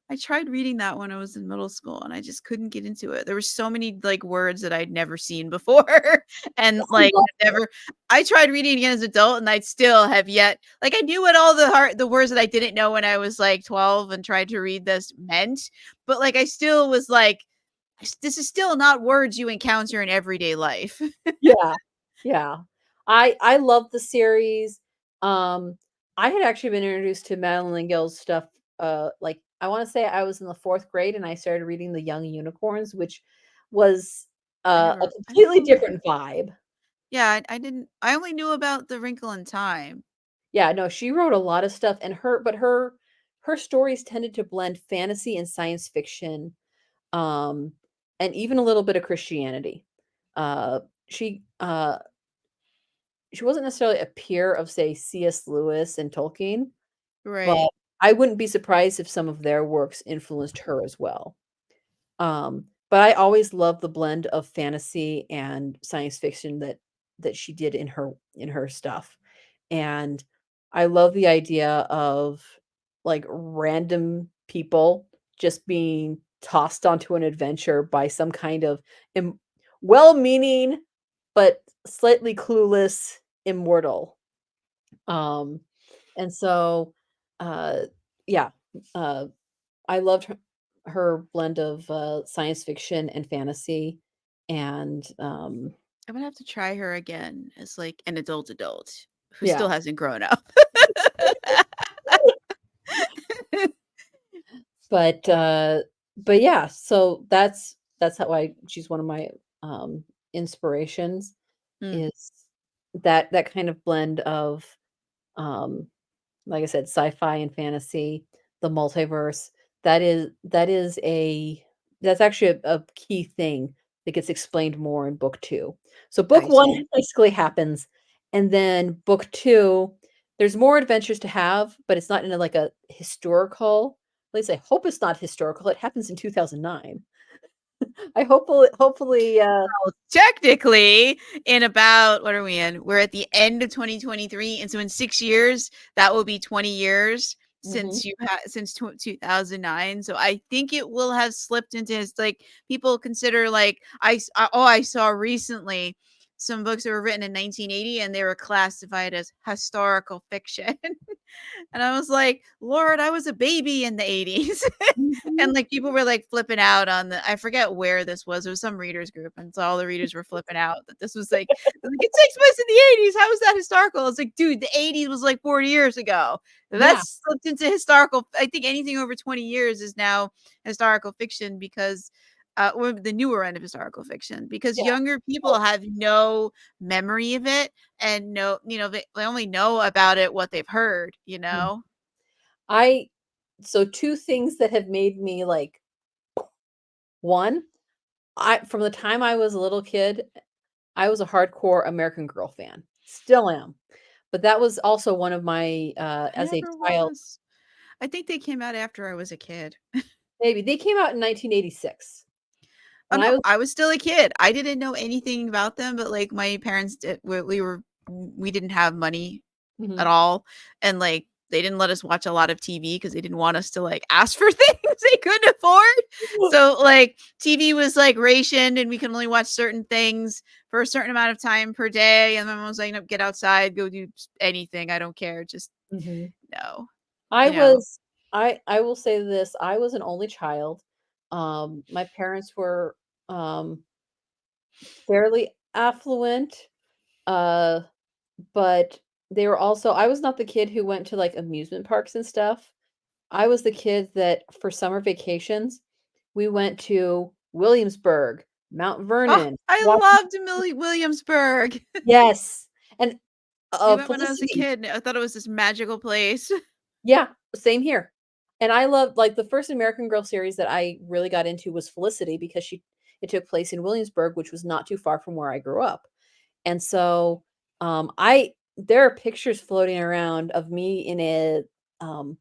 I tried reading that when I was in middle school and I just couldn't get into it. There were so many like words that I'd never seen before and I like love it. never I tried reading again as an adult and I still have yet like I knew what all the words that I didn't know when I was like 12 and tried to read this meant, but like I still was like this is still not words you encounter in everyday life. Yeah. Yeah. I love the series. Um, I had actually been introduced to Madeline Gill's stuff, like, I wanna say I was in the 4th grade and I started reading The Young Unicorns, which was, a I don't completely know that. different vibe. Yeah, I didn't I only knew about The Wrinkle in Time. Yeah, no, she wrote a lot of stuff, and her stories tended to blend fantasy and science fiction, um, and even a little bit of Christianity. Uh, she, uh she wasn't necessarily a peer of, say, C.S. Lewis and Tolkien, but Right. I wouldn't be surprised if some of their works influenced her as well. But I always loved the blend of fantasy and science fiction that she did in her stuff. And I love the idea of, like, random people just being tossed onto an adventure by some kind of im well-meaning, but slightly clueless immortal. Um, and so, uh, yeah, uh, I loved her blend of, science fiction and fantasy, and, I'm gonna have to try her again as, like, an adult who yeah. still hasn't grown up. But, but yeah, so that's how I she's one of my, inspirations, Mm, is that kind of blend of, um, like I said, sci-fi and fantasy, the multiverse. That is that's actually a key thing that gets explained more in book 2. So book I 1 see. basically happens, and then book 2, there's more adventures to have, but it's not in like a historical, at least I hope it's not historical, it happens in 2009. I hopefully, Well, technically, in about what are we in? We're at the end of 2023, and so in 6 years, that will be 20 years mhm, since 2009, so I think it will have slipped into his like, people consider, like, I saw recently some books that were written in 1980, and they were classified as historical fiction, and I was like, "Lord, I was a baby in the '80s." mhm, And, like, people were, like, flipping out on the I forget where this was, it was some readers group, and so all the readers were flipping out that this was, like, "It takes place in the '80s, how is that historical?" It's like, "Dude, the '80s was, like, 40 years ago." yeah, That's slipped into historical I think anything over 20 years is now historical fiction because, or the newer end of historical fiction, because yeah, younger people oh, have no memory of it and they only know about it what they've heard, you mm. know? I so 2 things that have made me, like, 1, I from the time I was a little kid, I was a hardcore American Girl fan, still am, but that was also one of my, I as a never child, was. I think they came out after I was a kid. maybe they came out in 1986. Oh, When I no, was I was still a kid. I didn't know anything about them, but, like, my parents did we didn't have money at mhm. all, and, like, they didn't let us watch a lot of TV because they didn't want us to, like, ask for things they couldn't afford. So, like, TV was, like, rationed, and we can only watch certain things for a certain amount of time per day, and my mom was like, "Nope, get outside, go do anything, I don't care, just Mhm. no." I You know? was I will say this, I was an only child. My parents were, fairly affluent, uh, but they were also I was not the kid who went to, like, amusement parks and stuff. I was the kid that for summer vacations, we went to Williamsburg, Mount Oh, Vernon, I Washington. loved Williamsburg. Yes, and, We went when I was a Felicity. kid, and I thought it was this magical place. Yeah, same here. And I loved like, the first American Girl series that I really got into was Felicity because she it took place in Williamsburg, which was not too far from where I grew up. And so, I there are pictures floating around of me in a, um,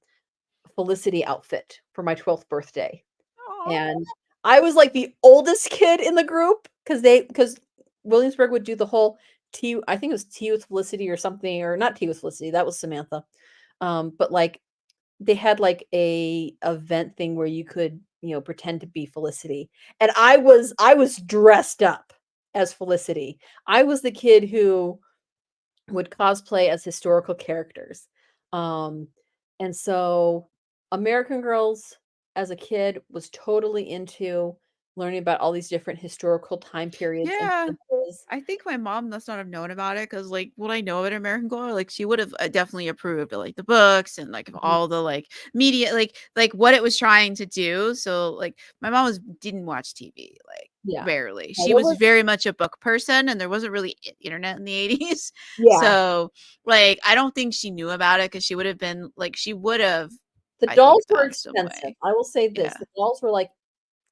Felicity outfit for my 12th birthday. Aw. And I was, like, the oldest kid in the group because Williamsburg would do the whole tea I think it was Tea with Felicity or something, or not Tea with Felicity, that was Samantha. But, like, they had, like, a event thing where you could, pretend to be Felicity, and I was dressed up as Felicity. I was the kid who would cosplay as historical characters. Um, and so American Girls as a kid was totally into. learning about all these different historical time periods and Yeah. places. I think my mom must not have known about it because, like, what I know about American Girl, like, she would have definitely approved of like the books and like of Mhm. all the like media, like what it was trying to do. So, like, my mom didn't watch TV, like, Yeah. rarely. No, She there was was very much a book person, and there wasn't really internet in the 80s. yeah. So, like, I don't think she knew about it because she would have been like, she would have, The I think, dolls were found some expensive. way. I will say this, Yeah. the dolls were like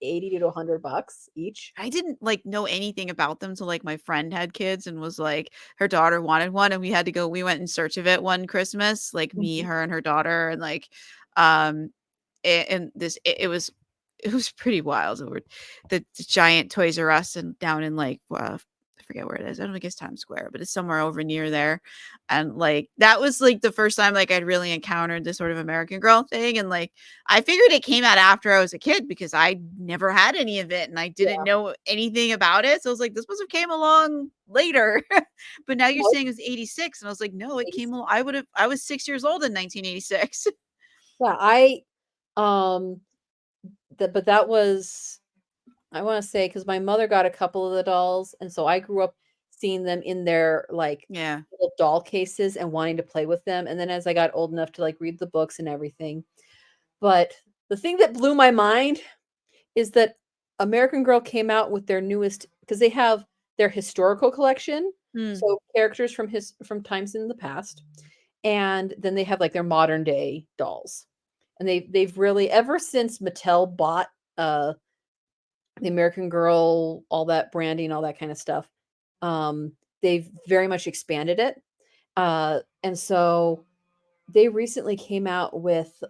80 to $100 each. I didn't, like, know anything about them till, like, my friend had kids and was like her daughter wanted one, and we went in search of it one Christmas, like, me, Mhm. her, and her daughter, and, like, um, and this it was pretty wild over the giant Toys R Us and down in, like, I forget where it is. I don't think it's Times Square, but it's somewhere over near there, and, like, that was, like, the first time, like, I'd really encountered this sort of American Girl thing, and, like, I figured it came out after I was a kid because I never had any of it and I didn't Yeah. know anything about it. So I was like, this must have came along later. But now you're No, saying it was 86. And I was like, no, it came it's along. I was 6 years old in 1986. yeah, um, but that was I wanna say because my mother got a couple of the dolls, and so I grew up seeing them in their, like, Yeah. little doll cases and wanting to play with them, and then as I got old enough to, like, read the books and everything, but the thing that blew my mind is that American Girl came out with their newest because they have their historical collection, Hmm. so characters from times in the past, and then they have, like, their modern day dolls, and they've really ever since Mattel bought, uh the American Girl, all that branding, all that kind of stuff. They've very much expanded it. And so they recently came out with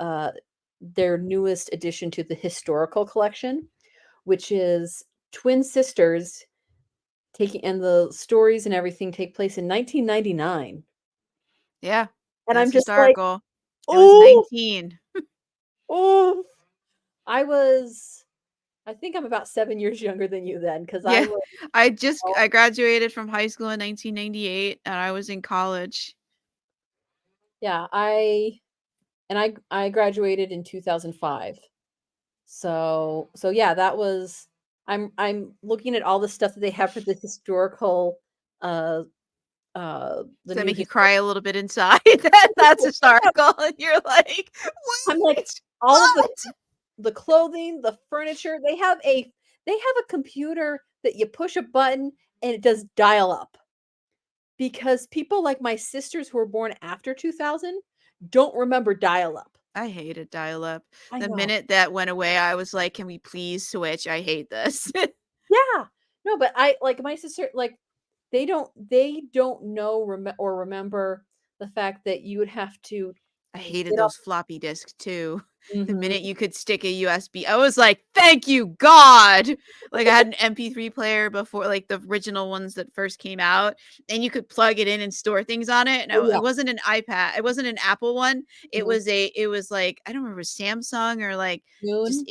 their newest addition to the historical collection, which is twin sisters taking and the stories and everything take place in 1999. Yeah. And I'm That's just like, historical. It was oh, 19. oh, I was, I think I'm about 7 years younger than you then, because I Yeah. was, I graduated from high school in 1998 and I was in college. yeah, I graduated in 2005. So yeah, that was I'm looking at all the stuff that they have for the historical uh the Does that new make you historical cry a little bit inside? That's historical. And you're like, I'm like wait, all of what? the clothing, the furniture, they have a computer that you push a button and it does dial up because people like my sisters who were born after 2000 don't remember dial up. I hated dial-up. I The know. minute that went away, I was like, "Can we please switch? I hate this." Yeah. No, but I like my sister like they don't know or remember the fact that you would have to I hated get up. those floppy disks too. The Mhm. minute you could stick a USB, I was like, "Thank you, God!" Like, I had an MP3 player before, like, the original ones that first came out, and you could plug it in and store things on it, and Oh, yeah. it wasn't an iPad, it wasn't an Apple one, Mhm. it was, like, I don't remember, Samsung or, like, just Noon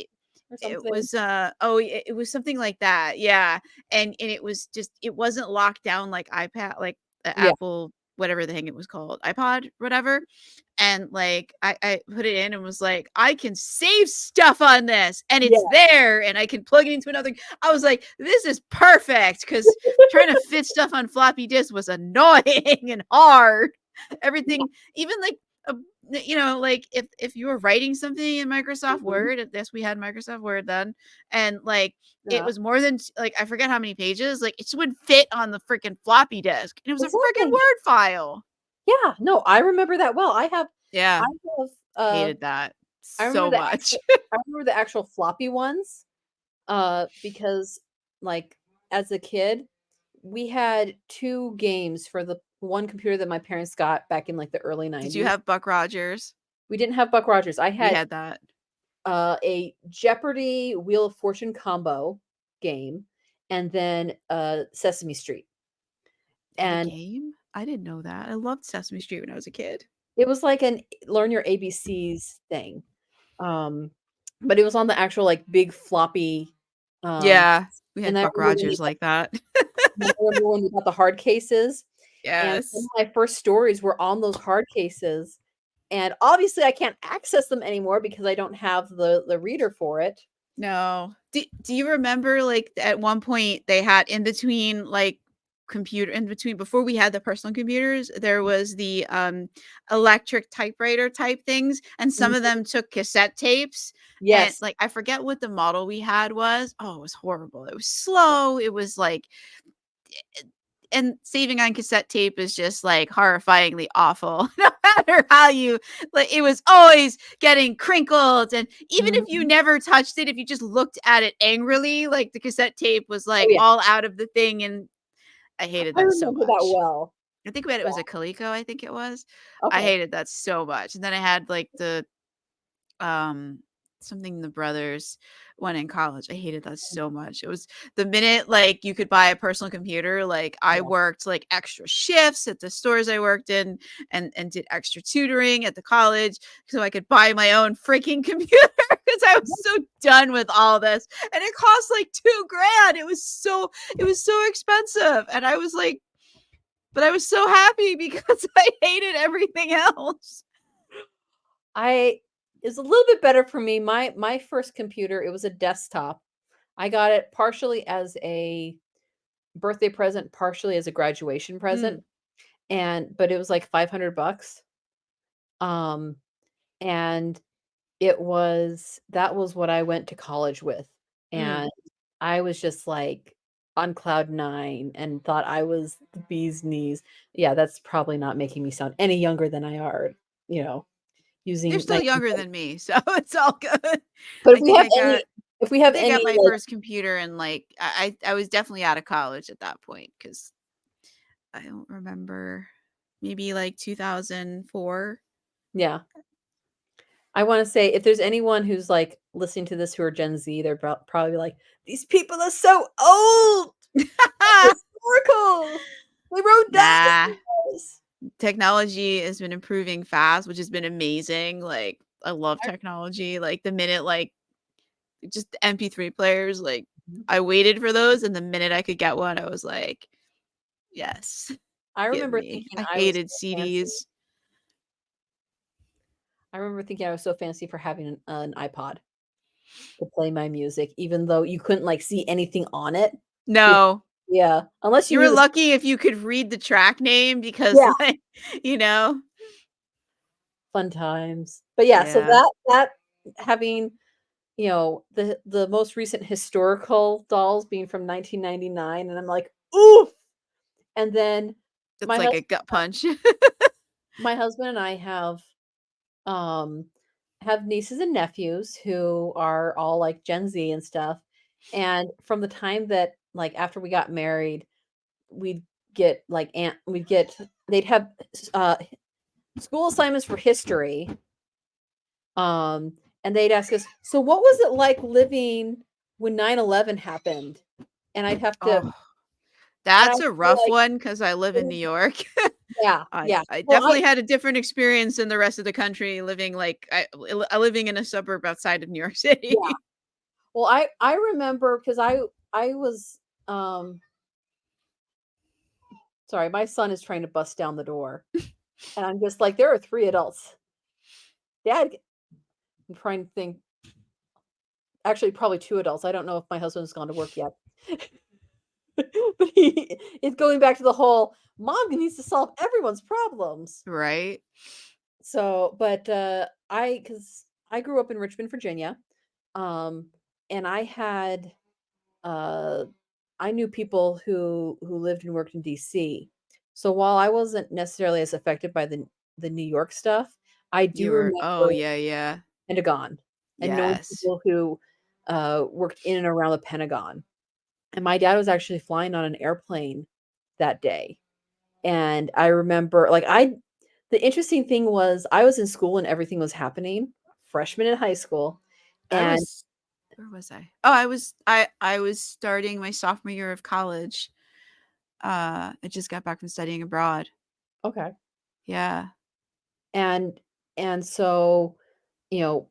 or it something. was, it was something like that, yeah, and it was just it wasn't locked down like iPad, like, the Yeah. Apple whatever the heck it was called, iPod, whatever, and, like, I put it in and was like, "I can save stuff on this, and Yeah. it's there, and I can plug it into another." I was like, "This is perfect because trying to fit stuff on floppy disk was annoying and hard." Yeah. Everything even, like, uh, like, if you were writing something in Microsoft Mhm. Word, I guess we had Microsoft Word then, and, like, it Yeah. was more than like, I forget how many pages, like, it just wouldn't fit on the freaking floppy disk, and it was a freaking Exactly. Word file. Yeah. No, I remember that well. Yeah, I have, hated that I remember so much. I remember the actual floppy ones, because, like, as a kid, we had 2 games for the one computer that my parents got back in, like, the early Did you '90s. have Buck Rogers? We didn't have Buck Rogers. I We had, had that. a Jeopardy! Wheel of Fortune combo game, and then, Sesame Street, They had a and game? I didn't know that. I loved Sesame Street when I was a kid. it was like an learn your ABCs thing, um, but it was on the actual, like, big floppy, um, Yeah, we and had I Buck remember when you Rogers like that. got the hard cases, and some of Yes. my first stories were on those hard cases, and obviously I can't access them anymore because I don't have the reader for it, No. Do you remember, like, at one point they had in between, like, before we had the personal computers, there was the, electric typewriter type things, and some of Mhm. them took cassette tapes, and, Yes. like, I forget what the model we had was. Oh, it was horrible. It was slow, it was, like, and saving on cassette tape is just, like, horrifyingly awful no matter how you, like, it was always getting crinkled, and even if you Mhm. never touched it, if you just looked at it angrily, like, the cassette tape was, Oh, like, yeah. all out of the thing, and I hated I that so remember that much. well. I think about it Yeah. was a Coleco, I think it was. I Okay. hated that so much, and then I had, like, the um something the brothers when in college. I hated that so much. It was the minute like you could buy a personal computer, like I Yeah. worked like extra shifts at the stores I worked in, and did extra tutoring at the college so I could buy my own freaking computer because I was so done with all this. And it cost like 2 grand. It was so expensive. And I was like, but I was so happy because I hated everything else. I It's a little bit better for me. My first computer, it was a desktop. I got it partially as a birthday present, partially as a graduation Mm, present, and but it was like 500 bucks. Um, and that was what I went to college with, mm. and I was just, like, on cloud 9 and thought I was the bee's knees. Yeah, that's probably not making me sound any younger than I are, you know, You're using still younger 1940. than me, so it's all good. But I think I got if we I have think I got any, my like, first computer and, like, I was definitely out of college at that point because I don't remember, maybe, like, 2004? yeah, I wanna say if there's anyone who's, like, listening to this who are Gen Z, they're probably like, "These people are so old! Historical! They rode Nah. dinosaurs!" Technology has been improving fast, which has been amazing, like, I love technology, like, the minute, like, just the MP3 players, like, I waited for those, and the minute I could get one, I was like, "Yes, I give remember me." thinking I I was hated so fancy. CDs. I remember thinking I was so fancy for having an iPod to play my music, even though you couldn't, like, see anything on it. Be No. Yeah, unless you You knew were the lucky if you could read the track name because, Yeah, like, you know? fun times. But, yeah, so Yeah. that having, the most recent historical dolls being from 1999, and I'm like, "Oof!" And then It's my like hus a gut punch. my husband and I um, have nieces and nephews who are all, like, Gen Z and stuff, and from the time that, like, after we got married, we'd get, like, aunt we'd get they'd have, school assignments for history, um, and they'd ask us, "So what was it like living when 9/11 happened?" And I'd have to Oh, and I'd that's a be rough like, one because I live "It in New was" York. Yeah, I yeah. I Well, definitely had a different experience than the rest of the country living, like, living in a suburb outside of New York yeah. City. Well, I remember because I was, um sorry, my son is trying to bust down the door, and I'm just like, "There are 3 adults. Dad" I'm trying to think. Actually, probably 2 adults. I don't know if my husband's gone to work yet. But he is going back to the whole, "Mom needs to solve everyone's problems." Right? So, but, because I grew up in Richmond, Virginia, um, and uh I knew people who lived and worked in DC. So while I wasn't necessarily as affected by the New York stuff, I do You were oh, remember yeah, yeah. Pentagon and knowing Yes. people who, worked in and around the Pentagon. And my dad was actually flying on an airplane that day. And I remember, like, the interesting thing was I was in school and everything was happening, freshman in high school, I and was where was I? Oh, I was starting my sophomore year of college. I just got back from studying abroad. okay. Yeah. And so, you know,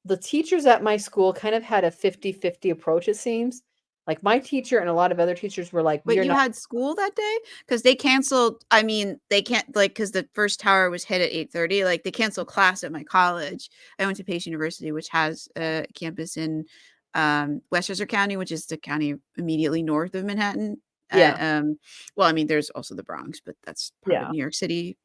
the teachers at my school kind of had a 50-50 approach, it seems. Like, my teacher and a lot of other teachers were like, "We Wait, are you not." had school that day? Because they canceled, I mean, they can't, like, because the first tower was hit at 8:30, like, they canceled class at my college. I went to Pace University, which has a campus in, Westchester County, which is the county immediately north of Manhattan. Yeah. Well, I mean, there's also the Bronx, but that's part of Yeah. New York City,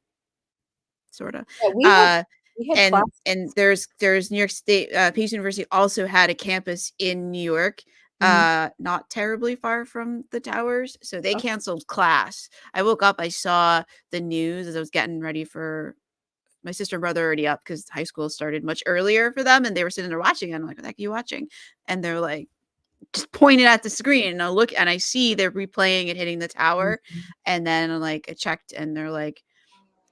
sorta. Yeah, Uh, we had and classes. there's New York State, Pace University also had a campus in New York, Mhm. not terribly far from the towers, so they Okay. canceled class. I woke up, I saw the news as I was getting ready for my sister and brother already up because high school started much earlier for them, and they were sitting there watching it. I'm like, "What the heck are you watching?" And they're like, just pointed at the screen, and I look and I see they're replaying it hitting the tower, Mhm. and then, like, I checked, and they're like,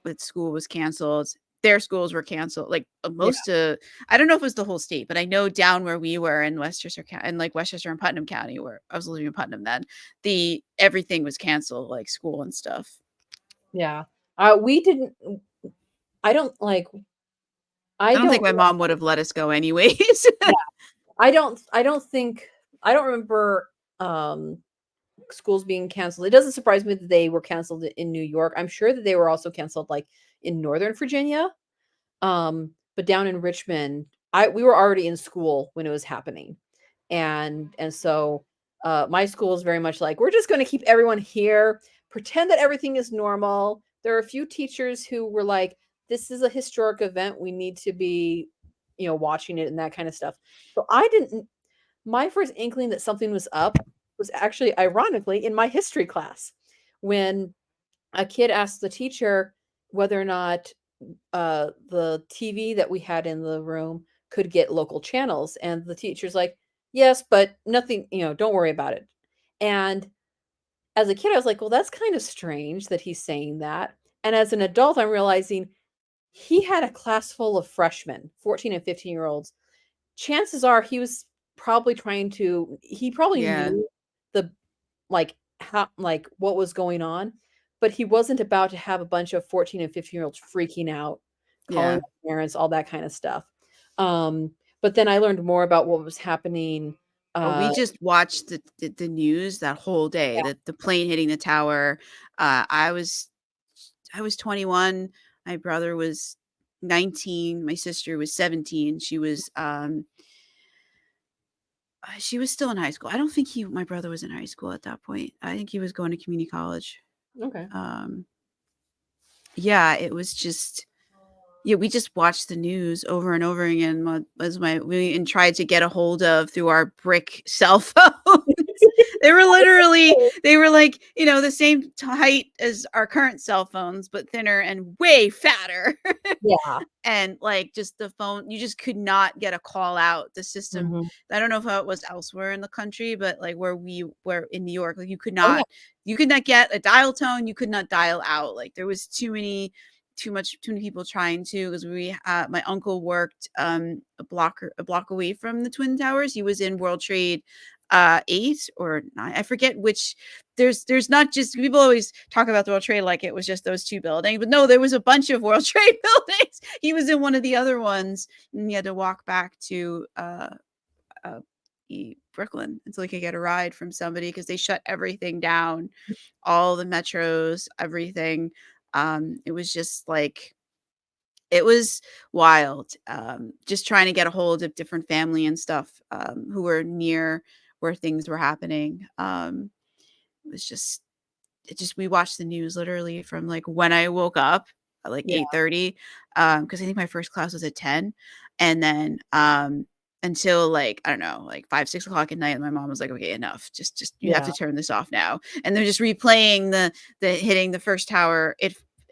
"That school was canceled." Their schools were canceled, like, Yeah. most of I don't know if it was the whole state, but I know down where we were in Westchester County, in, like, Westchester and Putnam County, where I was living in Putnam then, the everything was canceled, like, school and stuff. Yeah. We didn't I don't like I I don't think don't my mom would have let us go anyways. yeah, I don't think I don't remember, um, schools being canceled. It doesn't surprise me that they were canceled in New York. I'm sure that they were also canceled, like, in Northern Virginia, but down in Richmond, I we were already in school when it was happening. And so, my school is very much like, "We're just gonna keep everyone here, pretend that everything is normal." There are a few teachers who were like, "This is a historic event, we need to be, watching it," and that kinda stuff. So I didn't my first inkling that something was up was actually, ironically, in my history class, when a kid asked the teacher whether or not the TV that we had in the room could get local channels. And the teacher's like, yes, but nothing, don't worry about it. And as a kid, I was like, well, that's kind of strange that he's saying that. And as an adult, I'm realizing he had a class full of freshmen, 14 and 15-year-olds. Chances are he probably Yeah, knew the like what was going on, but he wasn't about to have a bunch of 14 and 15-year-olds freaking out, calling yeah. their parents, all that kind of stuff. Um, but then I learned more about what was happening. Oh, we Uh, just watched the news that whole day, yeah, the plane hitting the tower. I was 21, my brother was 19, my sister was 17. She was still in high school. I don't think he my brother was in high school at that point. I think he was going to community college. okay. Um, yeah, it was just yeah, we just watched the news over and over again as my we and tried to get a hold of through our brick cell phones. They were like, the same height as our current cell phones, but thinner and way fatter. Yeah. And like just the phone, you just could not get a call out. The system, Mhm. I don't know how it was elsewhere in the country, but like where we were in New York, like Oh, yeah. you could not get a dial tone, you could not dial out. Like there was too many people trying to because my uncle worked a block away from the Twin Towers. He was in World Trade 8 or 9. I forget which. There's not just people always talk about the World Trade like it was just those two buildings, but no, there was a bunch of World Trade buildings. He was in one of the other ones, and he had to walk back to uh Brooklyn until he could get a ride from somebody because they shut everything down, all the metros, everything. It was just like it was wild. Just trying to get a hold of different family and stuff who were near where things were happening. It was just we watched the news literally from like when I woke up at like Yeah. 8:30, because I think my first class was at 10, and then until like I don't know, like 5, 6 o'clock at night. My mom was like, "Okay, enough. Just you have Yeah. to turn this off now." And they're just replaying the hitting the first tower,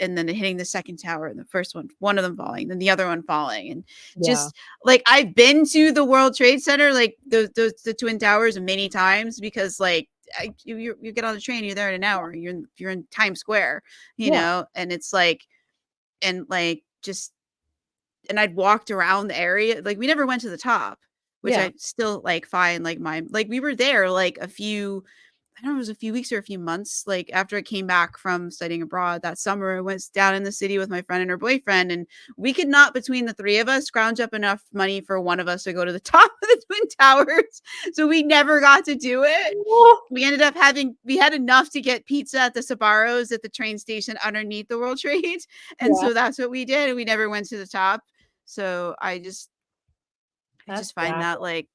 and then hitting the second tower, and the first one of them falling, then the other one falling, and Yeah. just like I've been to the World Trade Center, like the Twin Towers, many times because like you get on the train, you're there in an hour, you're in Times Square, Yeah. and it's like and like just and I'd walked around the area. Like we never went to the top, which Yeah. I still like find like we were there like a few I don't know, it was a few weeks or a few months, like, after I came back from studying abroad that summer. I went down in the city with my friend and her boyfriend, and we could not, between the 3 of us, scrounge up enough money for one of us to go to the top of the Twin Towers, so we never got to do it. Oh, We had enough to get pizza at the Sbarro's at the train station underneath the World Trade, and yeah. so that's what we did, and we never went to the top. So I That's just find sad. that, like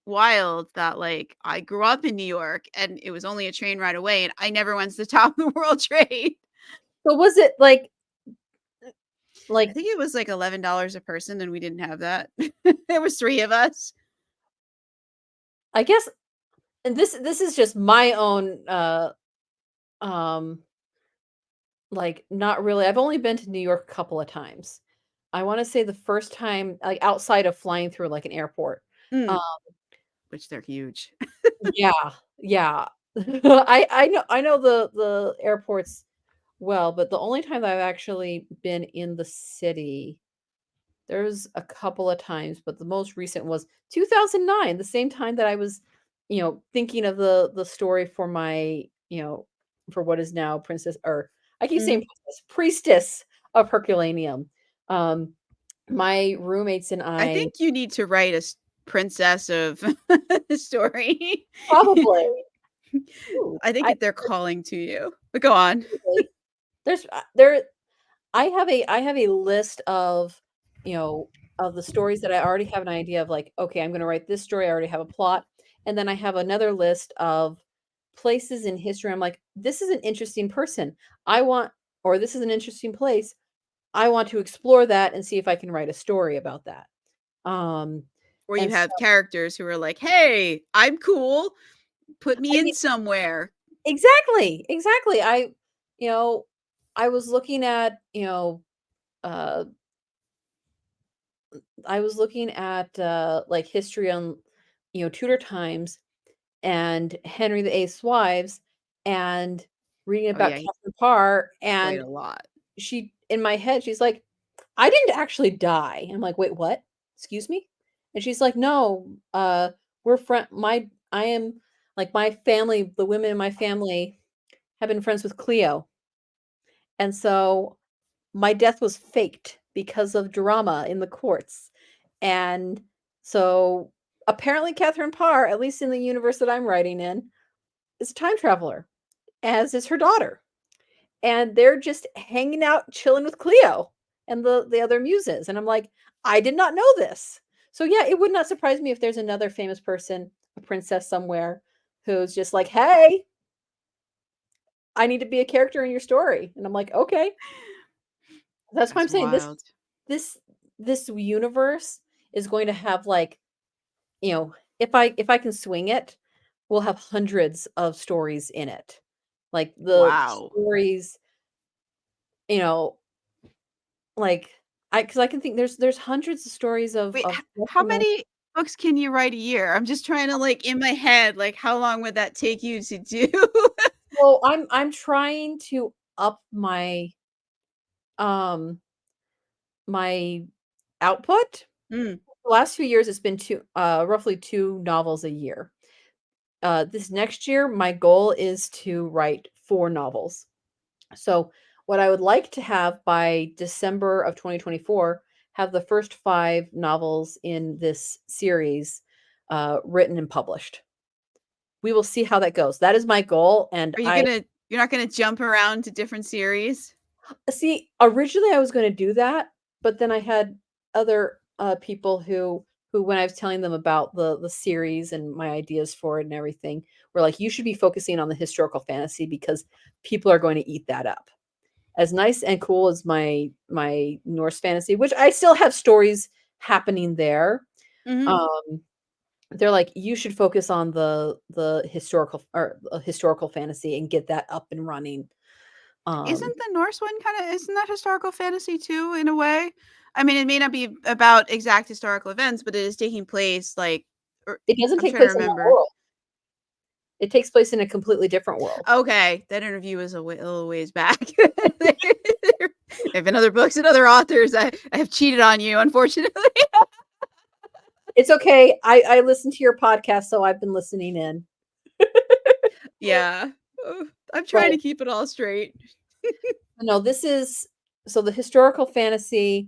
wild that, like, I grew up in New York, and it was only a train ride away, and I never went to the top of the World Trade. So was it like I like think it was, like, $11 a person, and we didn't have that. There was 3 of us. I guess, and this is just my own um like not really. I've only been to New York a couple of times. I want to say the first time, like outside of flying through like an airport. Um, Mm, which they're huge. yeah, yeah. I know the airports well, but the only time that I've actually been in the city, there's a couple of times, but the most recent was 2009, the same time that I was, thinking of the story for my, for what is now Princess, or I keep saying Mhm. Princess, Priestess of Herculaneum. Um, my roommates and I I think you need to write a princess of story. probably, ooh, I think I that they're calling to you. But go on. really, there I have a list of, you know, of the stories that I already have an idea of, like, okay, I'm gonna write this story, I already have a plot, and then I have another list of places in history. I'm like, this is an interesting person. I want, or this is an interesting place. I want to explore that and see if I can write a story about that. Um, Or you and so have characters who are like, "Hey, I'm cool. Put me I in mean, somewhere." exactly, exactly. You know, I was looking at, uh I was looking at, like, history on, Tudor times and Henry VIII's wives, and reading Oh, about yeah, he Catherine Parr, played and a lot. she in my head, she's like, "I didn't actually die." I'm like, "Wait, what? Excuse me?" And she's like, "No, we're friend my I am like, my family, the women in my family have been friends with Cleo, and so my death was faked because of drama in the courts." And so apparently Catherine Parr, at least in the universe that I'm writing in, is a time traveler, as is her daughter. And they're just hanging out, chilling with Cleo and the other muses. And I'm like, I did not know this. So yeah, it would not surprise me if there's another famous person, a princess somewhere, who's just like, hey, I need to be a character in your story. And I'm like, okay. That's why I'm That's saying wild. this this universe is going to have, like, if I can swing it, we'll have hundreds of stories in it. Like the Wow. stories, you know, like because I can think there's hundreds of stories Wait, of how lesser known. many books can you write a year? I'm just trying to, like, in my head, like, how long would that take you to do? Well, I'm trying to up um my output. Mm. The last few years it's been roughly 2 novels a year. This next year my goal is to write 4 novels. So, what I would like to have by December of 2024, have the first 5 novels in this series, written and published. We will see how that goes. That is my goal, and Are you I gonna you're not gonna jump around to different series? see, originally I was gonna do that, but then I had other, people who when I was telling them about the series and my ideas for it and everything, were like, "You should be focusing on the historical fantasy because people are going to eat that up." As nice and cool as my Norse fantasy, which I still have stories happening there, Mhm. um, they're like, "You should focus on the historical fantasy and get that up and running." Um, Isn't the Norse one kinda isn't that historical fantasy too, in a way? I mean, it may not be about exact historical events, but it is taking place, like or it doesn't I'm take trying to place in that remember. world. It takes place in a completely different world. Okay, that interview was a little ways back. There have been other books and other authors. I have cheated on you, unfortunately. It's okay. I listen to your podcast, so I've been listening in. Yeah. I'm trying But to keep it all straight. no, this is so the fantasy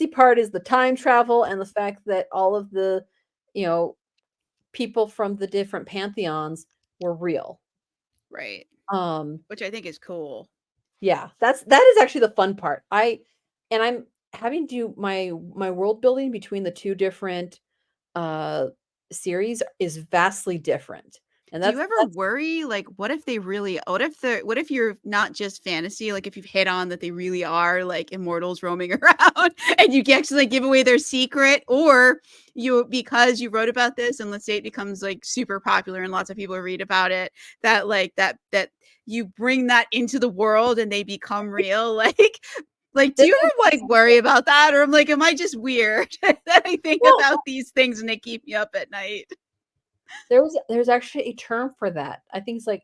part is the time travel and the fact that all of the, you know, people from the different pantheons were real. Right. Um, Which I think is cool. yeah, that is actually the fun part. I'm having to do my world building between the two different uh series is vastly different. And Do you that's ever worry, like, what if what if you're not just fantasy, like, if you've hit on that they really are, like, immortals roaming around and you can actually give away their secret, or because you wrote about this and let's say it becomes, like, super popular and lots of people read about it, that, like, that you bring that into the world and they become real, like, do that's you an ever, like, worry about that? Or I'm like, am I just weird that I think well, about these things and they keep me up at night? there's actually a term for that. I think it's like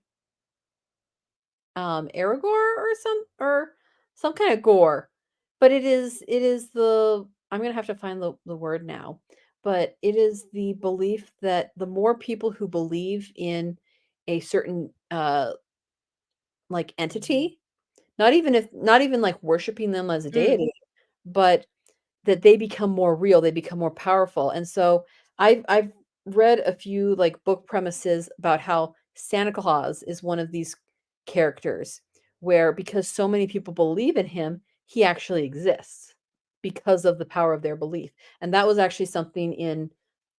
Aragor or some kind of gore. But it is the I'm gonna have to find the word now. But it is the belief that the more people who believe in a certain like entity, not even like worshiping them as a Mm, deity, but that they become more real, they become more powerful. And so I've read a few like book premises about how Santa Claus is one of these characters where because so many people believe in him, he actually exists because of the power of their belief. And that was actually something in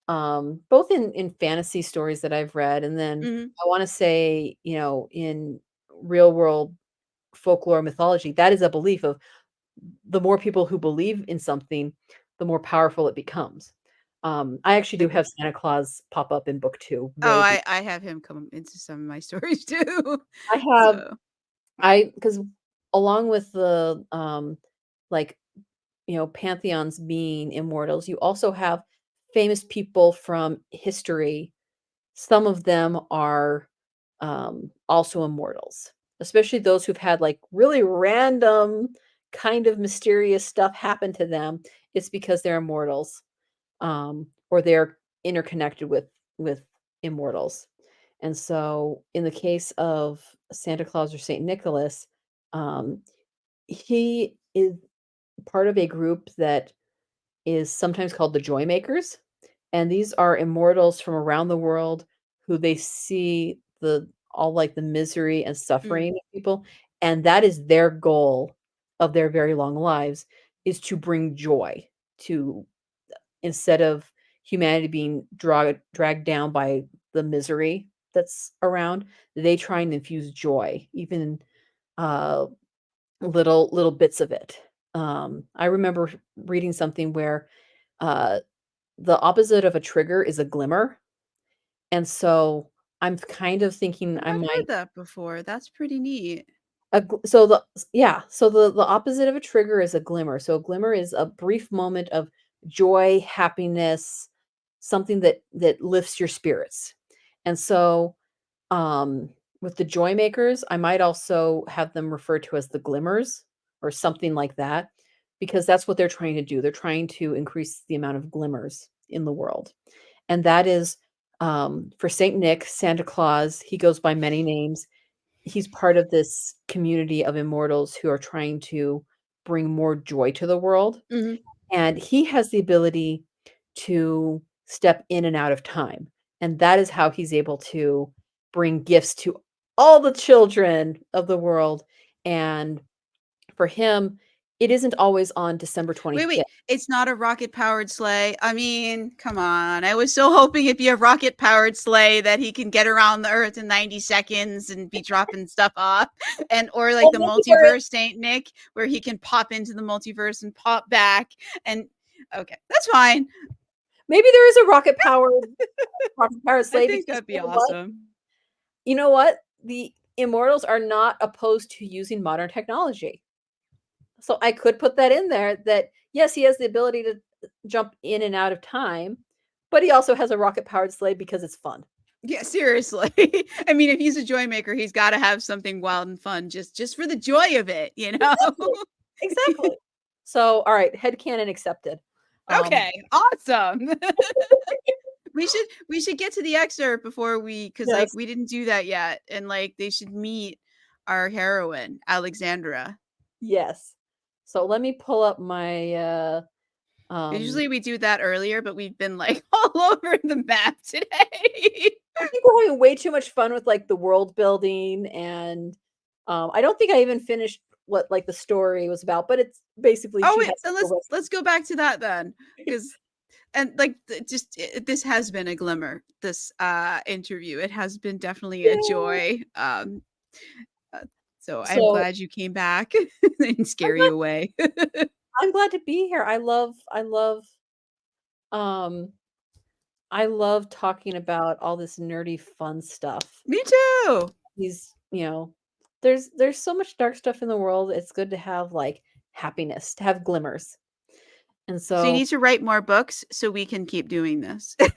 both in fantasy stories that I've read and then mhm. I want to say, in real world folklore mythology, that is a belief of the more people who believe in something, the more powerful it becomes. I actually do Like, have Santa Claus pop up in book 2 oh, very briefly. I have him come into some of my stories too. I have So, I because along with the, like, pantheons being immortals, you also have famous people from history. Some of them are, also immortals, especially those who've had, like, really random, kind of mysterious stuff happen to them. It's because they're immortals, or they're interconnected with immortals. And so, in the case of Santa Claus or Saint Nicholas, um, he is part of a group that is sometimes called the Joy Makers, and these are immortals from around the world who they see like the misery and mm. suffering of people, and that is their goal of their very long lives is to bring joy to instead of humanity being dragged down by the misery that's around, they try and infuse joy, even uh, little bits of it. I remember reading something where uh, the opposite of a trigger is a glimmer, and so I'm kind of thinking I I've heard might that before. That's pretty neat. so the opposite of a trigger is a glimmer. So a glimmer is a brief moment of joy, happiness, something that lifts your spirits. And so um with the joy makers, I might also have them referred to as the glimmers or something like that because that's what they're trying to do. They're trying to increase the amount of glimmers in the world. And that is for Saint Nick, Santa Claus, he goes by many names. He's part of this community of immortals who are trying to bring more joy to the world, Mhm. and he has the ability to step in and out of time, and that is how he's able to bring gifts to all the children of the world, and for him, it isn't always on December Wait, 25th. it's not a rocket-powered sleigh? I mean, come on. I was so hoping it'd be a rocket-powered sleigh that he can get around the Earth in 90 seconds and be dropping stuff off, and or like Well, the maybe there is multiverse Saint Nick, where he can pop into the multiverse and pop back, and okay, that's fine. a rocket-powered I sleigh think because that'd be awesome. you know what? The immortals are not opposed to using modern technology. So I could put that in there that yes, he has the ability to jump in and out of time, but he also has a rocket powered sleigh because it's fun. Yeah, seriously. I mean, if he's a joy maker, he's gotta have something wild and fun just for the joy of it, you know? Exactly. Exactly. So, all right, headcanon accepted. Um, Okay, awesome. We should get to the excerpt before because like, yes, we didn't do that yet, and, like, they should meet our heroine, Alexandra. yes. So let me pull up my um Usually we do that earlier, but we've been, like, all over the map today. I think we're having way too much fun with like the world building and I don't think I even finished what like the story was about, but it's basically Oh, she wait, has then to go let's go back to that then, because. And like this has been a glimmer, this interview. It has been definitely a Yeah. joy. Uh, so I'm So glad you came back and I'm scare glad you away. I'm glad to be here. Um I love talking about all this nerdy fun stuff. Me too. These, there's so much dark stuff in the world. It's good to have like happiness, to have glimmers. And So you so, need to write more books so we can keep doing this. and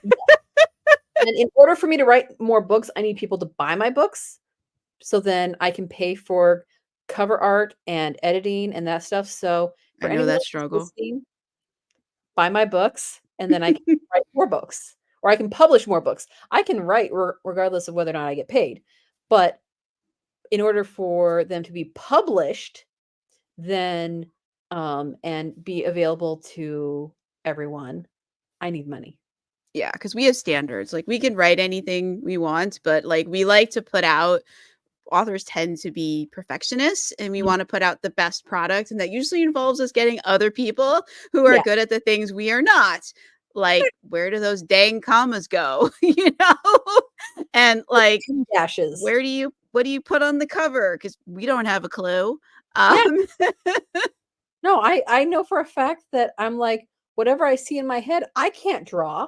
in order for me to write more books, I need people to buy my books. So then I can pay for cover art and editing and that stuff. So I for know anyone that who's struggle. listening, buy my books and then I can write more books or I can publish more books. I can write regardless of whether or not I get paid. But in order for them to be published, then and be available to everyone, I need money. Yeah, because we have standards. Like we can write anything we want, but like we like to put out authors tend to be perfectionists and we Mm. want to put out the best product and that usually involves us getting other people who are Yeah. good at the things we are not. Like where do those dang commas go? And like Two dashes. what do you put on the cover cuz we don't have a clue. Yeah. Um No, I know for a fact that I'm like, whatever I see in my head, I can't draw.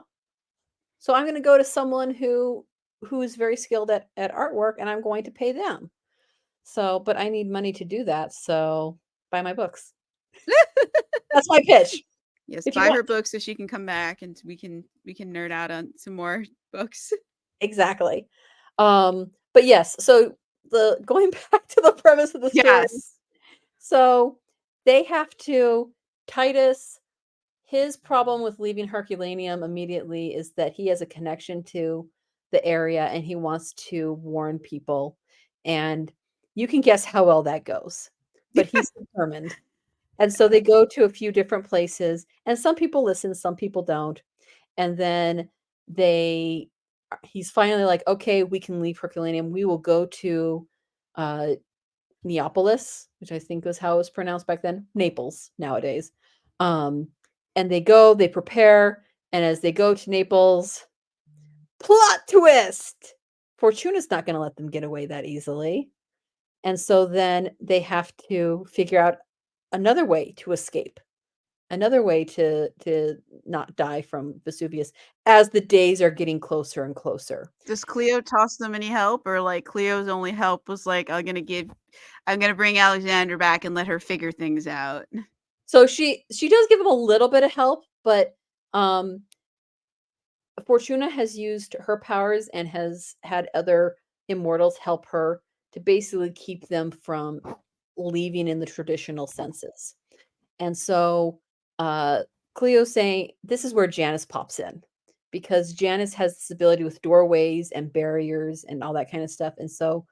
So I'm going to go to someone who is very skilled at artwork and I'm going to pay them. So, but I need money to do that. So buy my books. That's my pitch. yes, If you buy want her books so she can come back and we can nerd out on some more books. exactly. But yes, so the going back to the premise of the story. Yes. So they have to Titus, his problem with leaving Herculaneum immediately is that he has a connection to the area and he wants to warn people. And you can guess how well that goes. But he's determined. And so they go to a few different places and some people listen, some people don't. And then they he's finally like, okay, we can leave Herculaneum. We will go to uh Neapolis, which I think was how it was pronounced back then, Naples nowadays. Um, and they go, they prepare, and as they go to Naples, plot twist! Fortuna's not going to let them get away that easily. And so then they have to figure out another way to escape, another way to not die from Vesuvius as the days are getting closer and closer. Does Cleo toss them any help or like Cleo's only help was like I'm going to bring Alexander back and let her figure things out. So she does give him a little bit of help, but Fortuna has used her powers and has had other immortals help her to basically keep them from leaving in the traditional senses. And so Cleo's saying this is where Janice pops in because Janice has this ability with doorways and barriers and all that kind of stuff. And so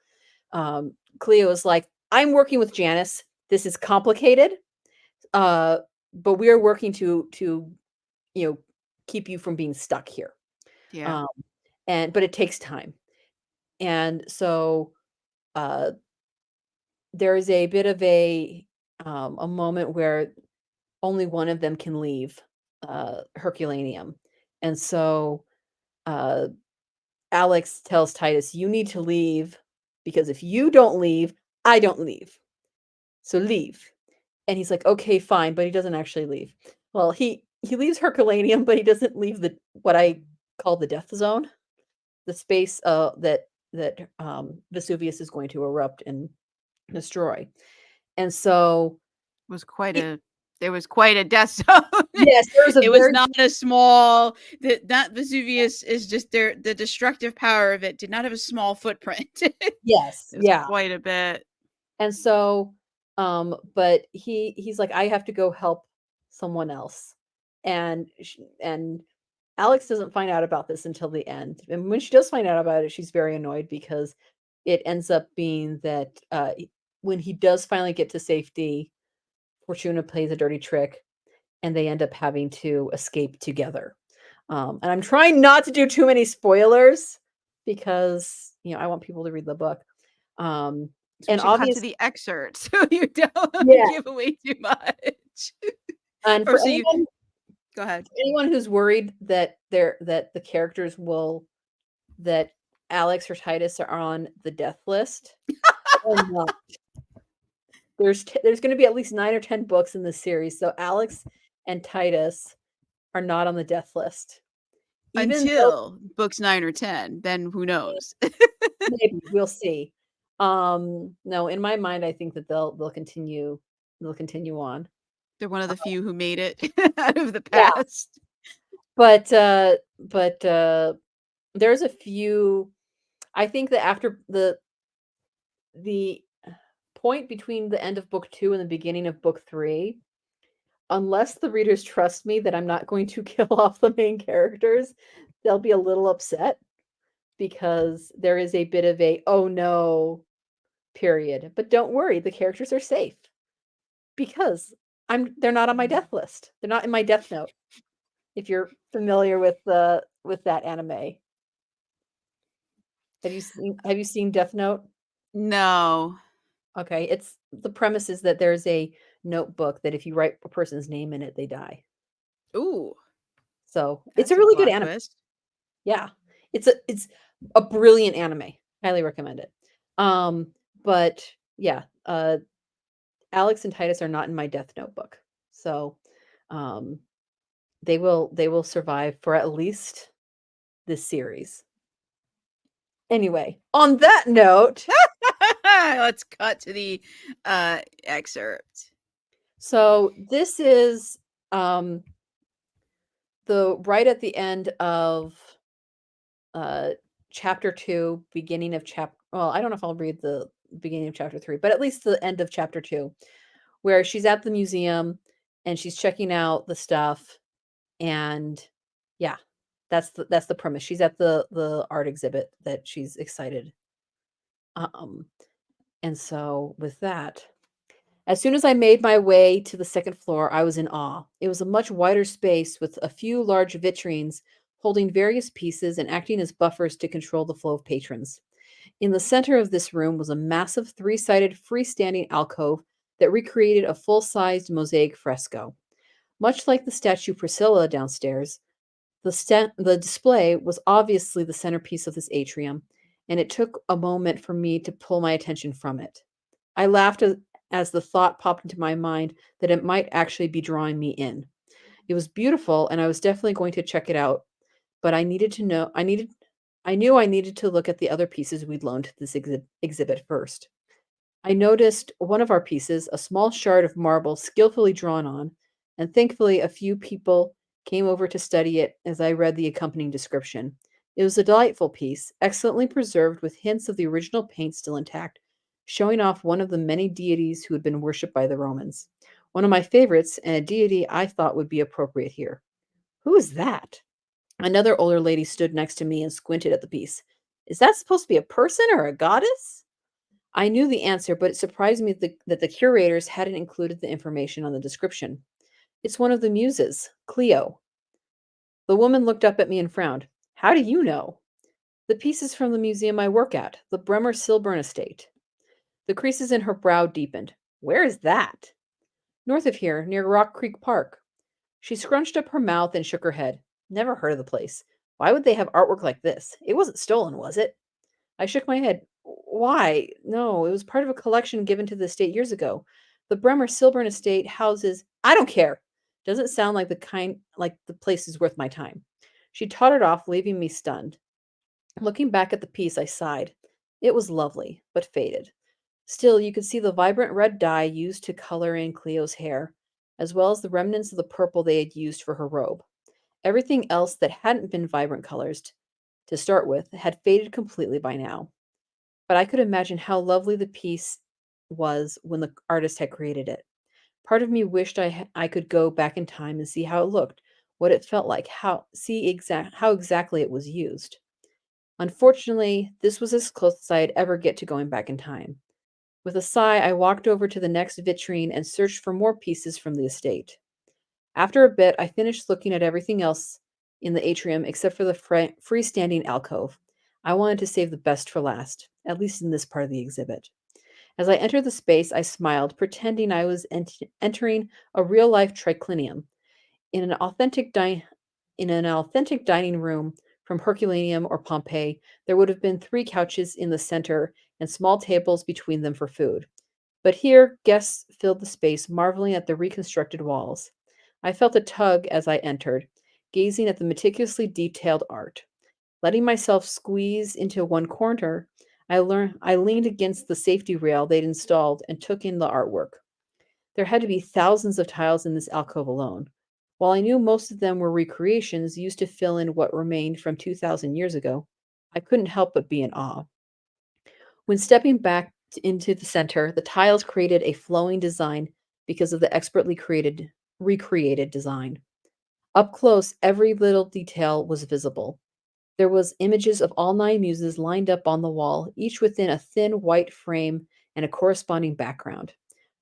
Cleo is like, I'm working with Janice. This is complicated, uh, but we are working to you know keep you from being stuck here. Yeah. Um, and but it takes time. And so uh, there is a bit of a moment where only one of them can leave Herculaneum, and so uh, Alex tells Titus, "You need to leave because if you don't leave, I don't leave. So leave." And he's like, "Okay, fine," but he doesn't actually leave. Well, he leaves Herculaneum, but he doesn't leave the what I call the death zone, the space that Vesuvius is going to erupt and destroy. And so Was quite it, a there was quite a death zone. yes, there was a It was very not a small that Vesuvius is just there the destructive power of it did not have a small footprint. It yes, was yeah. quite a bit. And so but he's like, I have to go help someone else. And Alex doesn't find out about this until the end. And when she does find out about it, she's very annoyed because it ends up being that when he does finally get to safety, Fortuna plays a dirty trick and they end up having to escape together. And I'm trying not to do too many spoilers because, I want people to read the book. So we And should cut to obvious, the excerpt so you don't yeah. give away too much. And Or for so you anyone Go ahead. Anyone who's worried that the characters will that Alex or Titus are on the death list, they're not. There's going to be at least 9 or 10 books in this series, so Alex and Titus are not on the death list. Even though Until books 9 or 10, then who knows? maybe we'll see. No, in my mind, I think that they'll continue on. They're one of the few who made it out of the Yeah, past. but there's a few. I think that after the point between the end of book 2 and the beginning of book 3, unless the readers trust me that I'm not going to kill off the main characters, they'll be a little upset because there is a bit of a oh no period. But don't worry, the characters are safe because they're not on my death list. They're not in my death note. If you're familiar with that anime. Have you seen Death Note? No. Okay, it's the premise is that there's a notebook that if you write a person's name in it, they die. Ooh, So, it's a that's a really good plot anime. twist. Yeah. It's a brilliant anime. Highly recommend it. But yeah, Alex and Titus are not in my Death Notebook. So, um, they will survive for at least this series. Anyway, on that note, Let's cut to the excerpt. so this is the right at the end of chapter 2, beginning of I don't know if I'll read the beginning of chapter 3, but at least the end of chapter 2, where she's at the museum and she's checking out the stuff. And yeah, that's the premise. She's at the art exhibit that she's excited. Um, and so with that, as soon as I made my way to the second floor, I was in awe. It was a much wider space with a few large vitrines holding various pieces and acting as buffers to control the flow of patrons. In the center of this room was a massive 3-sided freestanding alcove that recreated a full-sized mosaic fresco. Much like the statue Priscilla downstairs, the display was obviously the centerpiece of this atrium, and it took a moment for me to pull my attention from it. I laughed as the thought popped into my mind that it might actually be drawing me in. It was beautiful, and I was definitely going to check it out, but I knew I needed to look at the other pieces we'd loaned to this exhibit first. I noticed one of our pieces, a small shard of marble skillfully drawn on, and thankfully a few people came over to study it as I read the accompanying description. It was a delightful piece, excellently preserved with hints of the original paint still intact, showing off one of the many deities who had been worshipped by the Romans. One of my favorites, and a deity I thought would be appropriate here. Who is that? Another older lady stood next to me and squinted at the piece. Is that supposed to be a person or a goddess? I knew the answer, but it surprised me that the curators hadn't included the information on the description. It's one of the muses, Cleo. The woman looked up at me and frowned. How do you know? The piece is from the museum I work at, the Bremer Silburn estate. The creases in her brow deepened. Where is that? North of here, near Rock Creek Park. She scrunched up her mouth and shook her head. Never heard of the place. Why would they have artwork like this? It wasn't stolen, was it? I shook my head. Why? No, it was part of a collection given to the estate years ago. The Bremer Silburn estate houses. I don't care. Doesn't sound like the place is worth my time. She tottered off, leaving me stunned. Looking back at the piece, I sighed. It was lovely, but faded. Still, you could see the vibrant red dye used to color in Cleo's hair, as well as the remnants of the purple they had used for her robe. Everything else that hadn't been vibrant colors to start with had faded completely by now. But I could imagine how lovely the piece was when the artist had created it. Part of me wished I could go back in time and see how it looked, what it felt like, how exactly it was used. Unfortunately, this was as close as I'd ever get to going back in time. With a sigh, I walked over to the next vitrine and searched for more pieces from the estate. After a bit, I finished looking at everything else in the atrium except for the freestanding alcove. I wanted to save the best for last, at least in this part of the exhibit. As I entered the space, I smiled, pretending I was entering a real life triclinium. In an authentic di- in an authentic dining room from Herculaneum or Pompeii, there would have been 3 couches in the center and small tables between them for food. But here, guests filled the space, marveling at the reconstructed walls. I felt a tug as I entered, gazing at the meticulously detailed art. Letting myself squeeze into one corner, I leaned against the safety rail they'd installed and took in the artwork. There had to be thousands of tiles in this alcove alone. While I knew most of them were recreations used to fill in what remained from 2,000 years ago, I couldn't help but be in awe. When stepping back into the center, the tiles created a flowing design because of the expertly recreated design. Up close, every little detail was visible. There was images of all 9 muses lined up on the wall, each within a thin white frame and a corresponding background.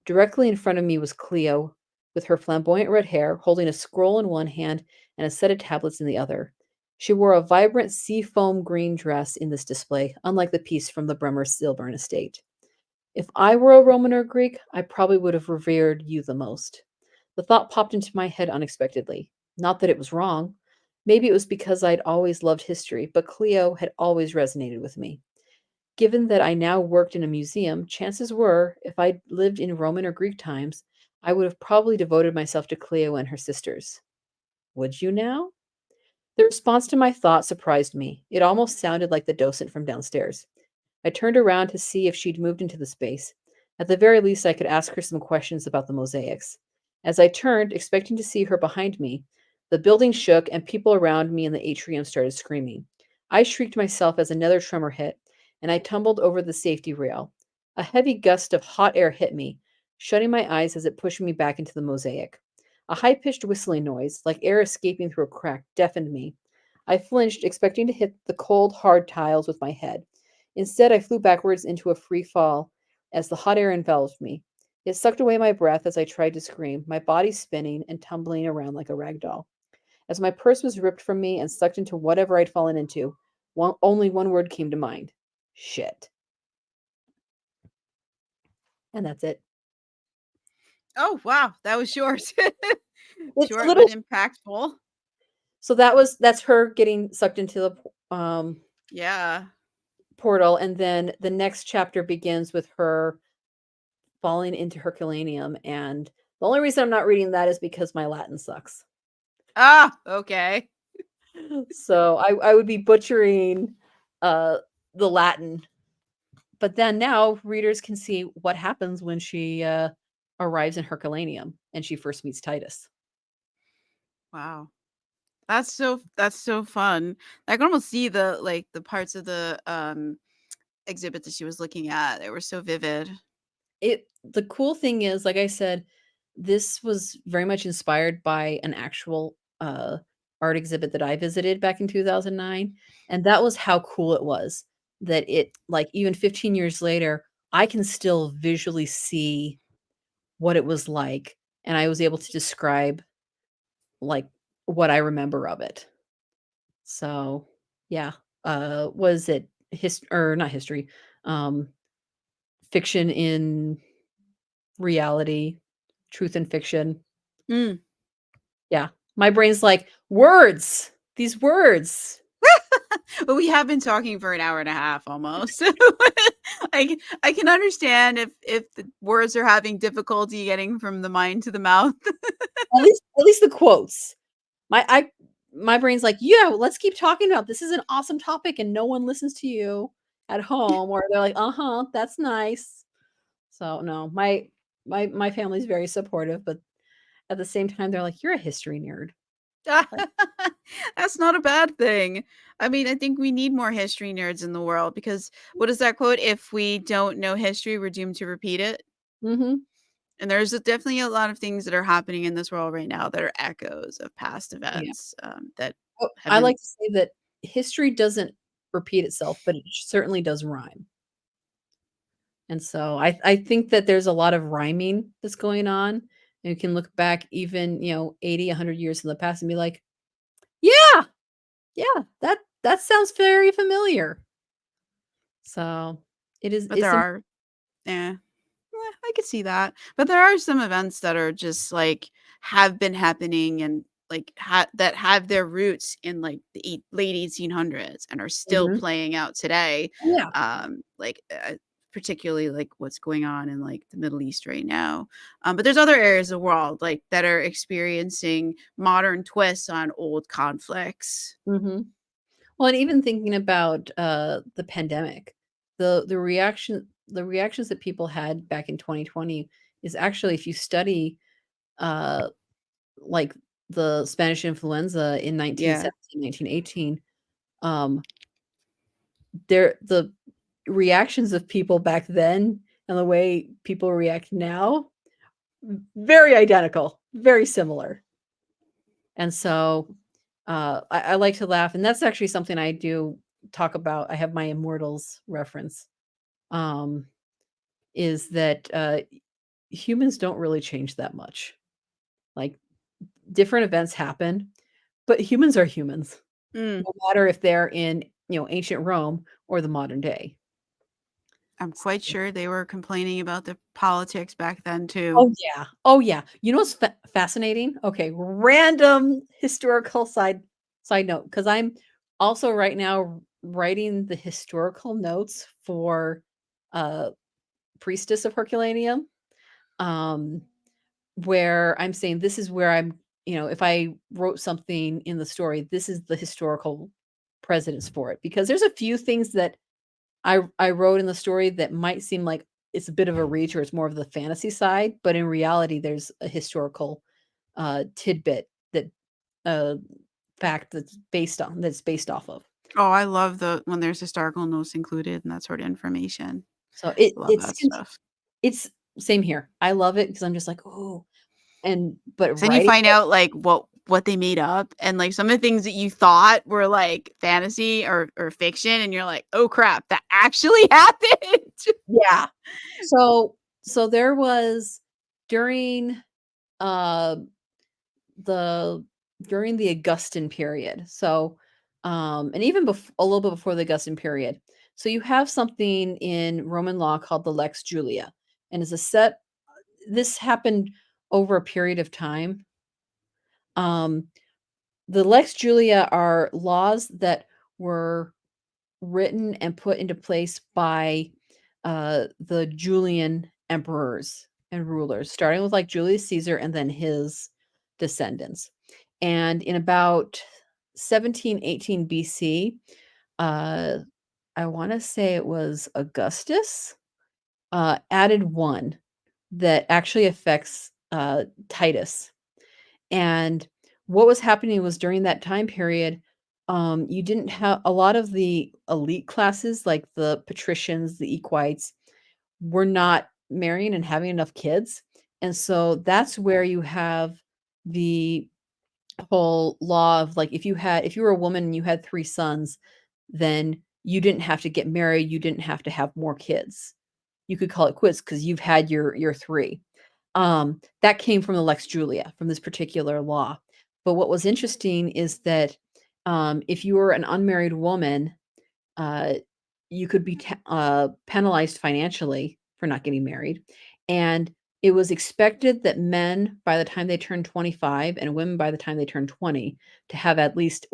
Directly in front of me was Cleo, with her flamboyant red hair, holding a scroll in one hand and a set of tablets in the other. She wore a vibrant seafoam green dress in this display, unlike the piece from the Bremer Silburn estate. If I were a Roman or Greek, I probably would have revered you the most. The thought popped into my head unexpectedly. Not that it was wrong. Maybe it was because I'd always loved history, but Cleo had always resonated with me. Given that I now worked in a museum, chances were, if I'd lived in Roman or Greek times, I would have probably devoted myself to Cleo and her sisters. Would you now? The response to my thought surprised me. It almost sounded like the docent from downstairs. I turned around to see if she'd moved into the space. At the very least, I could ask her some questions about the mosaics. As I turned, expecting to see her behind me, the building shook and people around me in the atrium started screaming. I shrieked myself as another tremor hit, and I tumbled over the safety rail. A heavy gust of hot air hit me, shutting my eyes as it pushed me back into the mosaic. A high pitched whistling noise, like air escaping through a crack, deafened me. I flinched, expecting to hit the cold, hard tiles with my head. Instead, I flew backwards into a free fall as the hot air enveloped me. It sucked away my breath as I tried to scream, my body spinning and tumbling around like a rag doll. As my purse was ripped from me and sucked into whatever I'd fallen into, only one word came to mind: shit. And that's it. Oh, wow, that was short. It's a Short little. but impactful. So that's her getting sucked into the Yeah. portal, and then the next chapter begins with her falling into Herculaneum. And the only reason I'm not reading that is because my Latin sucks. Ah, okay. So I would be butchering uh, the Latin. But then now readers can see what happens when she arrives in Herculaneum and she first meets Titus. Wow. That's so fun. I can almost see the parts of the exhibit that she was looking at. They were so vivid. The cool thing is, like I said, this was very much inspired by an actual art exhibit that I visited back in 2009, and that was how cool it was. That it, like, even 15 years later, I can still visually see what it was like, and I was able to describe, like, what I remember of it. So, yeah. Was it or not history, um, fiction in reality, truth and fiction. Mm. Yeah. My brain's like, words, these words. But we have been talking for an hour and a half almost. I can understand if the words are having difficulty getting from the mind to the mouth. At least the quotes. My brain's like, yeah, let's keep talking about this. Is an awesome topic, and no one listens to you at home, or they're like, uh-huh, that's nice. So no, my family's very supportive, but at the same time, they're like, you're a history nerd. Like, That's not a bad thing. I mean, I think we need more history nerds in the world because what is that quote? If we don't know history, we're doomed to repeat it. mm-hmm. And there's definitely a lot of things that are happening in this world right now that are echoes of past Yeah. events that Oh, have I been. like to say that history doesn't repeat itself, but it certainly does rhyme. And so I think that there's a lot of rhyming that's going on. And you can look back even, 80, 100 years in the past and be like, yeah, yeah, that sounds very familiar. So But it's there are, yeah, I could see that. But there are some events that are just like have been happening and that have their roots in like the late 1800s and are still Mhm. playing out today. Yeah. Like particularly like what's going on in like the Middle East right now. But there's other areas of the world like that are experiencing modern twists on old conflicts. Mhm. Well, and even thinking about, the pandemic, the reactions that people had back in 2020 is actually if you study, uh, like, the Spanish influenza in Yeah. 1917, 1918, um, the reactions of people back then and the way people react now, very identical, very similar. And so, I like to laugh, and that's actually something I do talk about. I have my Immortals reference, um, is that, humans don't really change that much. Like, different events happen, but humans are humans, Mm, no matter if they're in, ancient Rome or the modern day. I'm quite sure they were complaining about the politics back then too. Oh, yeah. Oh, yeah. You know what's fascinating? Okay, random historical side note, because 'cause I'm also right now writing the historical notes for, uh, Priestess of Herculaneum, um, where I'm saying this is where if I wrote something in the story, this is the historical precedence for it, because there's a few things that I wrote in the story that might seem like it's a bit of a reach or it's more of the fantasy side, but in reality, there's a historical, tidbit that uh, fact that's based off of. Oh, I love the when there's historical notes included and that sort of information. So Love that stuff. it's same here. I love it because 'cause I'm just like, oh, and but 'Cause then you writing find it, out, like, what they made up, and, like, some of the things that you thought were, like, fantasy or fiction, and you're like, "Oh, crap, that actually happened." yeah. So there was during, uh, the during the Augustan period. So, and even a little bit before the Augustan period. So you have something in Roman law called the Lex Julia, and is a set. This happened over a period of time. Um, the Lex Julia are laws that were written and put into place by the Julian emperors and rulers, starting with like Julius Caesar and then his descendants. And in about 1718 BC, uh, I want to say it was Augustus, added one that actually affects Titus. And what was happening was during that time period, you didn't have a lot of the elite classes, like the patricians, the equites, were not marrying and having enough kids. And so that's where you have the whole law of like if you were a woman and you had 3 sons, then you didn't have to get married, you didn't have to have more kids. You could call it quits because you've had your 3. That came from the Lex Julia, from this particular law. But what was interesting is that, if you were an unmarried woman, uh, you could be penalized financially for not getting married, and it was expected that men, by the time they turned 25, and women by the time they turned 20, to have at least,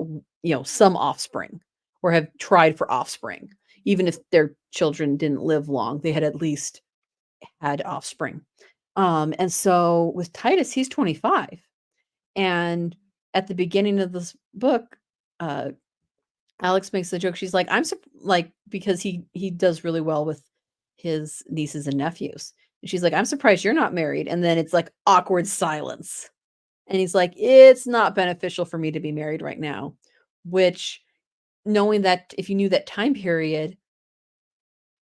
some offspring or have tried for offspring. Even if their children didn't live long, they had at least had offspring. And so with Titus, he's 25. And at the beginning of this book, uh, Alex makes the joke. She's like, like, because he does really well with his nieces and nephews. And she's like, I'm surprised you're not married. And then it's like awkward silence. And he's like, it's not beneficial for me to be married right now. Which, knowing that if you knew that time period,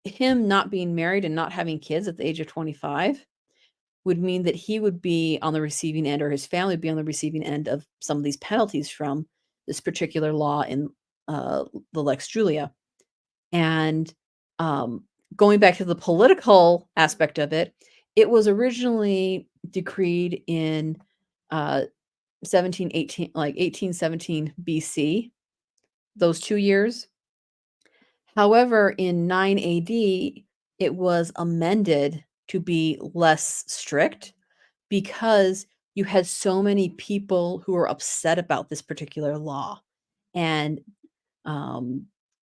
him not being married and not having kids at the age of 25 would mean that he would be on the receiving end, or his family would be on the receiving end of some of these penalties from this particular law in the Lex Julia. And um, going back to the political aspect of it, it was originally decreed in 1718, like 1817 BC, those 2 years. However, in 9 AD, it was amended to be less strict because you had so many people who were upset about this particular law and um,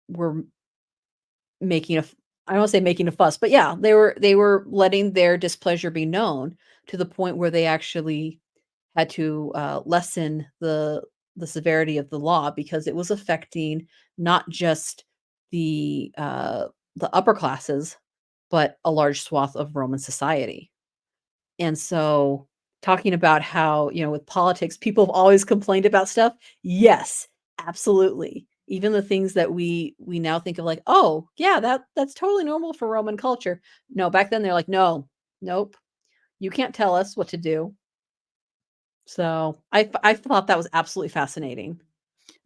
were making I don't want to say making a fuss, but yeah, they were letting their displeasure be known to the point where they actually had to lessen the severity of the law because it was affecting not just the upper classes, but a large swath of Roman society. And so talking about how, with politics, people have always complained about stuff. Yes, absolutely. Even the things that we now think of like, oh, yeah, that's totally normal for Roman culture. No, back then they're like, no, nope, you can't tell us what to do. So I thought that was absolutely fascinating.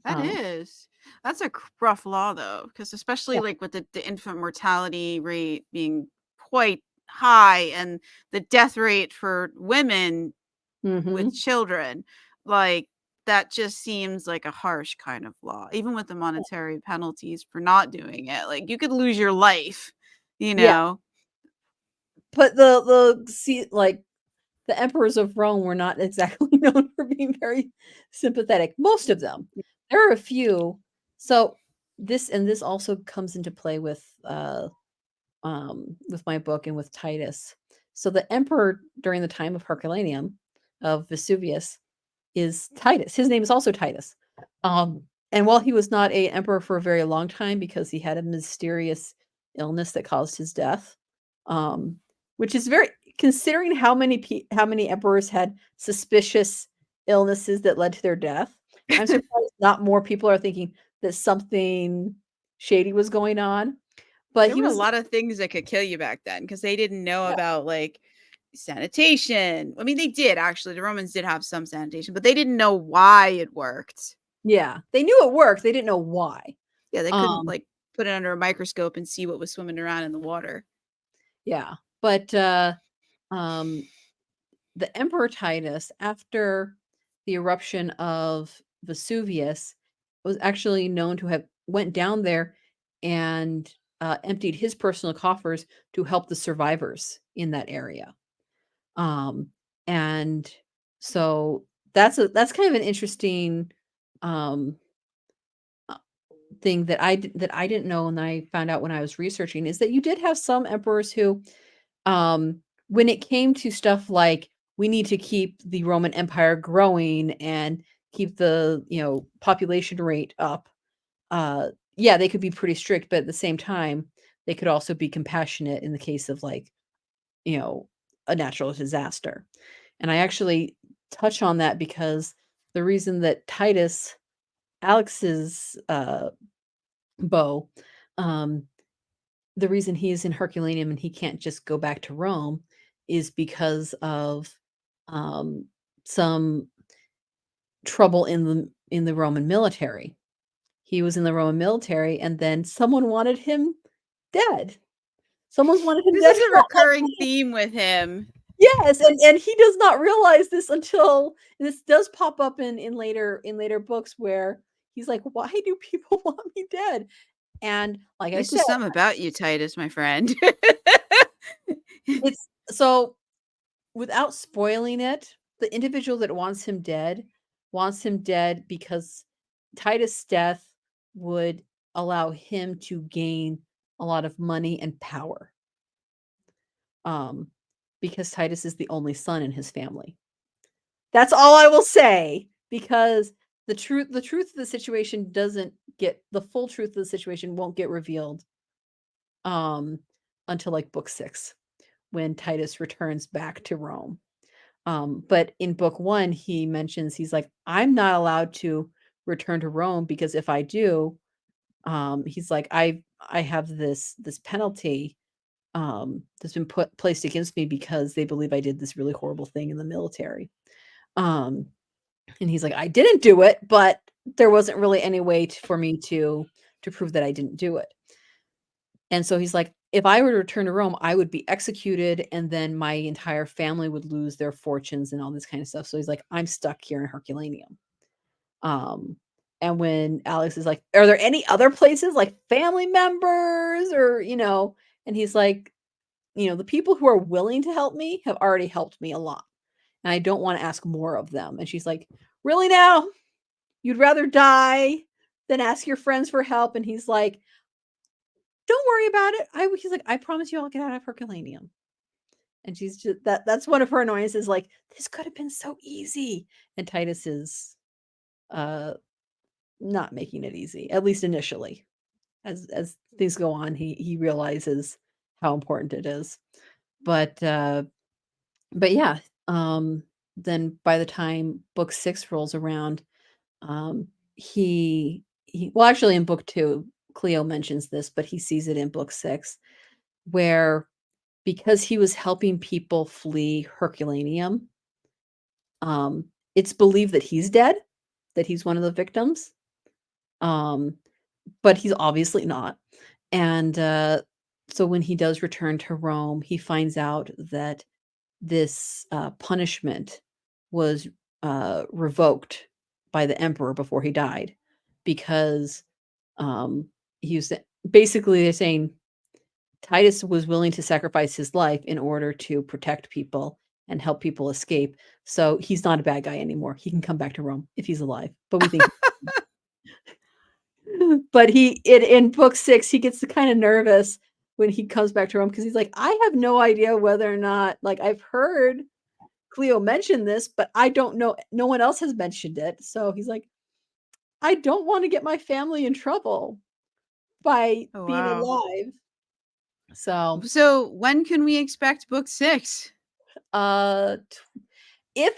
That Um, is. That's a rough law though, because especially yeah. like with the infant mortality rate being quite high and the death rate for women with Hmm. children, like that just seems like a harsh kind of law, even with the monetary penalties for not doing it. Like you could lose your life, you Yeah. know? But the see like the emperors of Rome were not exactly known for being very sympathetic. Most of them. There are a few. So this also comes into play with my book and with Titus. So the emperor during the time of Herculaneum of Vesuvius is Titus. His name is also Titus. Um, and while he was not a emperor for a very long time because he had a mysterious illness that caused his death, um, which is very considering how many emperors had suspicious illnesses that led to their death. I'm surprised not more people are thinking that something shady was going on. But There he were a was lot of things that could kill you back then because they didn't know yeah, about like sanitation. I mean, they did actually. The Romans did have some sanitation, but they didn't know why it worked. yeah. They knew it worked. They didn't know why. Yeah, they couldn't Um, like put it under a microscope and see what was swimming around in the water. yeah. But um the Emperor Titus, after the eruption of Vesuvius, was actually known to have went down there and emptied his personal coffers to help the survivors in that area. Um, and so that's kind of an interesting um, uh, thing that that I didn't know, and I found out when I was researching is that you did have some emperors who um, when it came to stuff like we need to keep the Roman Empire growing and keep the population rate up, uh, yeah, they could be pretty strict, but at the same time, they could also be compassionate in the case of like you know a natural disaster. And I actually touch on that because the reason that Titus, Alex's beau, um, the reason he is in Herculaneum and he can't just go back to Rome is because of um, some trouble in the Roman military. He was in the Roman military, and then someone wanted him dead. Someone's wanted him This dead is a for a long recurring time. theme with him. Yes, and he does not realize this until this does pop up in later books where he's like, "Why do people want me dead?" And like I There's said, just something about you, Titus, my friend. it's so without spoiling it, the individual that wants him dead because Titus' death would allow him to gain a lot of money and power. Um, because Titus is the only son in his family. That's all I will say because the truth of the situation doesn't get the full truth of the situation won't get revealed um until like book 6 when Titus returns back to Rome. But in book 1, he mentions he's like, I'm not allowed to return to Rome because if I do, he's like, I have this penalty that's been placed against me because they believe I did this really horrible thing in the military. Um, and he's like, I didn't do it, but there wasn't really any way for me to prove that I didn't do it. And so he's like, if I were to return to Rome, I would be executed, and then my entire family would lose their fortunes and all this kind of stuff. So he's like, I'm stuck here in Herculaneum. Um, and when Alex is like, are there any other places like family members or, and he's like, the people who are willing to help me have already helped me a lot. and I don't want to ask more of them. And she's like, really now? You'd rather die than ask your friends for help? And he's like, don't worry about it. He's like, I promise you I'll get out of Herculaneum. And she's just that's one of her annoyances, like, this could have been so easy. And Titus is uh not making it easy, at least initially. As things go on, he realizes how important it is. But yeah, then by the time book 6 rolls around, um, he well, actually in book 2, Cleo mentions this, but he sees it in book 6, where because he was helping people flee Herculaneum, it's believed that he's dead, that he's one of the victims. Um, but he's obviously not. And so when he does return to Rome, he finds out that this punishment was revoked by the emperor before he died, because um, he was basically, they're saying Titus was willing to sacrifice his life in order to protect people and help people escape. So he's not a bad guy anymore. He can come back to Rome if he's alive. But we think but in book 6, he gets kind of nervous when he comes back to Rome, because he's like, I have no idea whether or not, like, I've heard Cleo mention this, but I don't know, no one else has mentioned it. So he's like, I don't want to get my family in trouble by Oh, being wow. alive. So So when can we expect book 6? uh if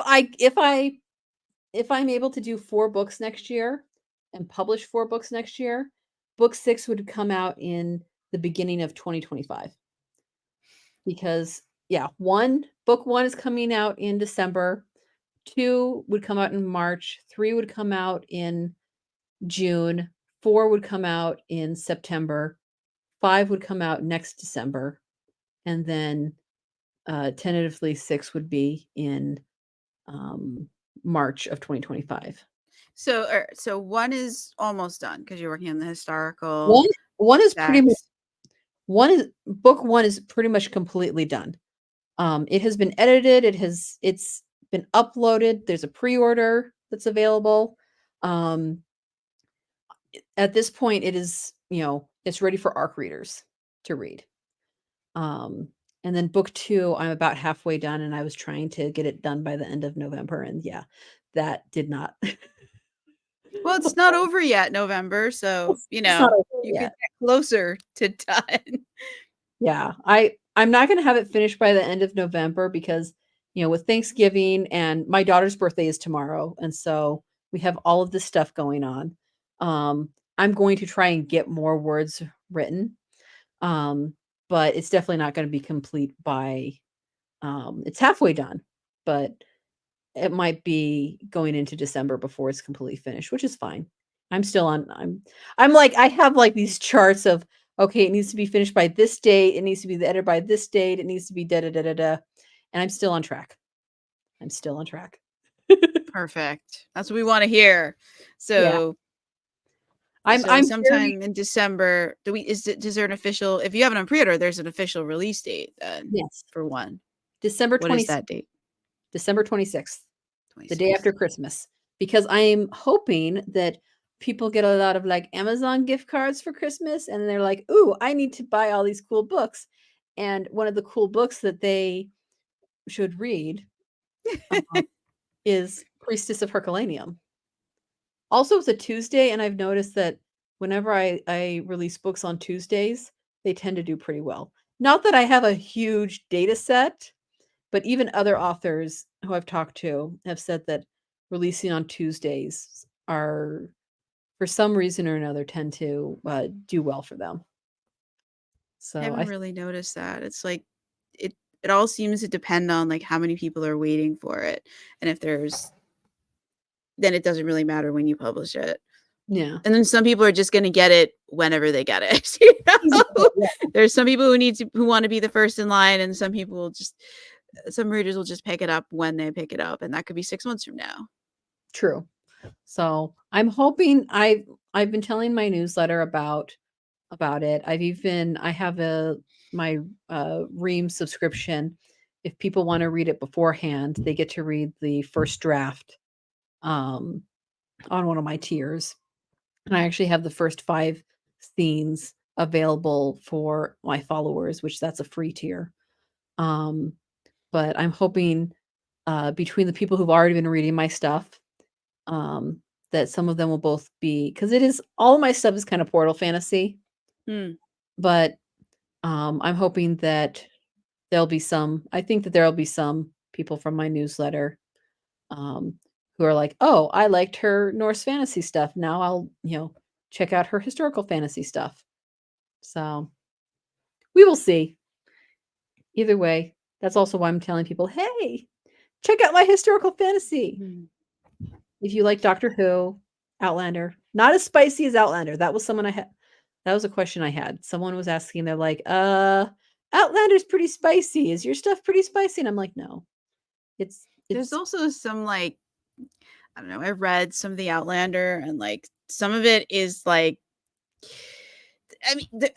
I'm able to do 4 books next year and publish 4 books next year, book 6 would come out in the beginning of 2025. Because yeah, book 1 is coming out in December, 2 would come out in March, 3 would come out in June, 4 would come out in September, 5 would come out next December, and then tentatively 6 would be in March of 2025. So one is almost done because you're working on the historical One one is pretty much text. one is book 1 is pretty much completely done. It has been edited, it's been uploaded, there's a pre-order that's available. Um, at this point, it is, it's ready for ARC readers to read. Um, and then book 2, I'm about halfway done, and I was trying to get it done by the end of November, and yeah, that did not. Well, it's not over yet, November, so, It's not over you could yet. get closer to done. Yeah, I'm not gonna have it finished by the end of November because, with Thanksgiving, and my daughter's birthday is tomorrow, and so we have all of this stuff going on. I'm going to try and get more words written, um, but it's definitely not gonna be complete by, it's halfway done, but it might be going into December before it's completely finished, which is fine. I'm still on I'm like, I have, like, these charts of, okay, it needs to be finished by this date, it needs to be edited by this date, it needs to be da da da da da, and I'm still on track. I'm still on track. Perfect. That's what we wanna hear. Yeah. So I'm very sometime in December, is there an official, if you have it on pre-order, there's an official release date then Yes. for one. December What is 20 that date? December 26th, the day 26th. after Christmas, because I'm hoping that people get a lot of, like, Amazon gift cards for Christmas, and they're like, "Ooh, I need to buy all these cool books." And one of the cool books that they should read, um, is Priestess of Herculaneum. Also, it's a Tuesday, and I've noticed that whenever I release books on Tuesdays, they tend to do pretty well. Not that I have a huge data set, but even other authors who I've talked to have said that releasing on Tuesdays are, for some reason or another, tend to do well for them. I So haven't really noticed that. It's like it it all seems to depend on, like, how many people are waiting for it, and if there's then it doesn't really matter when you publish it. yeah, And then some people are just gonna get it whenever they get it, exactly, yeah, There's some people who wanna be the first in line, and some people will just some readers will just pick it up when they pick it up, and that could be 6 months from now. true. So I'm hoping I've been telling my newsletter about it. I have a my Ream subscription, if people want to read it beforehand, they get to read the first draft um, on one of my tiers. And I actually have the first 5 scenes available for my followers, which that's a free tier. Um, but I'm hoping between the people who've already been reading my stuff, um, that some of them will both be because it is all of my stuff is kind of portal fantasy, Hmm. but I'm hoping that there'll be some. I think that there'll be some people from my newsletter um, who are like, "Oh, I liked her Norse fantasy stuff. Now I'll, check out her historical fantasy stuff." So we will see. Either way, that's also why I'm telling people, "Hey, check out my historical fantasy." Hmm. If you like Doctor Who, Outlander, not as spicy as Outlander. That was someone I had. That was a question I had. Someone was asking. They're like, Outlander's pretty spicy. Is your stuff pretty spicy?" And I'm like, "No, There's it's also some like, I don't know, I read some of the Outlander, and like some of it is like,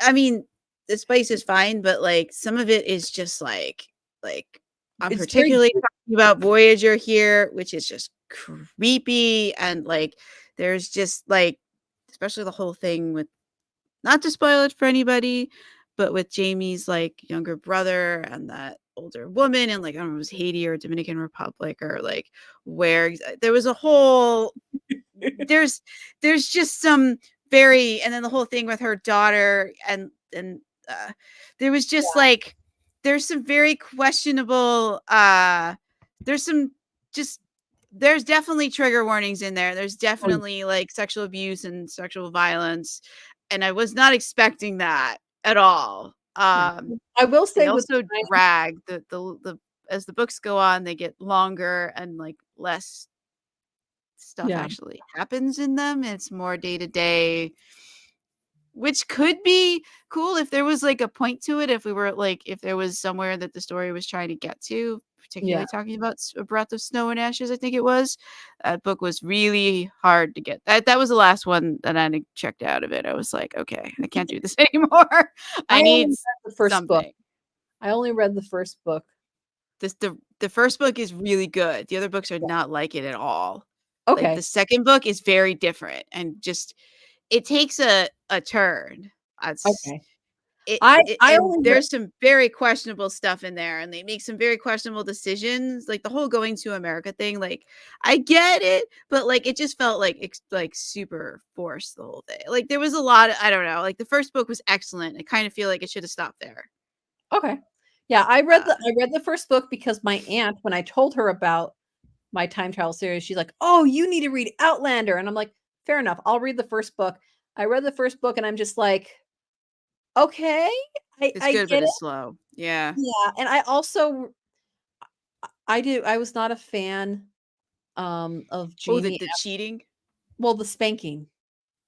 I mean, the spice is fine, but like some of it is just like I'm it's very particularly talking about Voyager here, which is just creepy, and like there's just like, especially the whole thing with, not to spoil it for anybody, but with Jamie's like younger brother and that older woman, and like I don't know, it was Haiti or Dominican Republic, or like where there was a whole, there's there's just some very, and then the whole thing with her daughter, and uh, there was just like, there's some very questionable, there's some, just, there's definitely trigger warnings in there. There's oh, definitely like sexual abuse and sexual violence, and I was not expecting that at all. yeah. I will They say with also time, drag the as the books go on, they get longer, and like less stuff yeah, actually happens in them. It's more day to day, which could be cool if there was like a point to it. If we were like, if there was somewhere that the story was trying to get to, yeah. particularly talking about A Breath of Snow and Ashes, I think it was. That book was really hard to get. That was the last one that I checked out of it. I was like, okay, I can't do this anymore. I I only need read the first book. something. I only read the first book. The first book is really good. The other books are Yeah. not like it at all. Like Okay. the second book is very different, and just it takes a turn. It's Okay. it, I and only read there's some very questionable stuff in there, and they make some very questionable decisions. Like the whole going to America thing, like I get it, but like it just felt like like super forced, the whole thing. Like there was a lot of, I don't know. Like the first book was excellent. I kind of feel like it should have stopped there. okay. Yeah, Uh, I read the first book because my aunt, when I told her about my time travel series, she's like, "Oh, you need to read Outlander." And I'm like, "Fair enough. I'll read the first book." I read the first book and I'm just like, "Okay, it's I good, get but it." it's slow. Yeah. Yeah, and I was not a fan of Oh, Jamie the cheating. well, the spanking.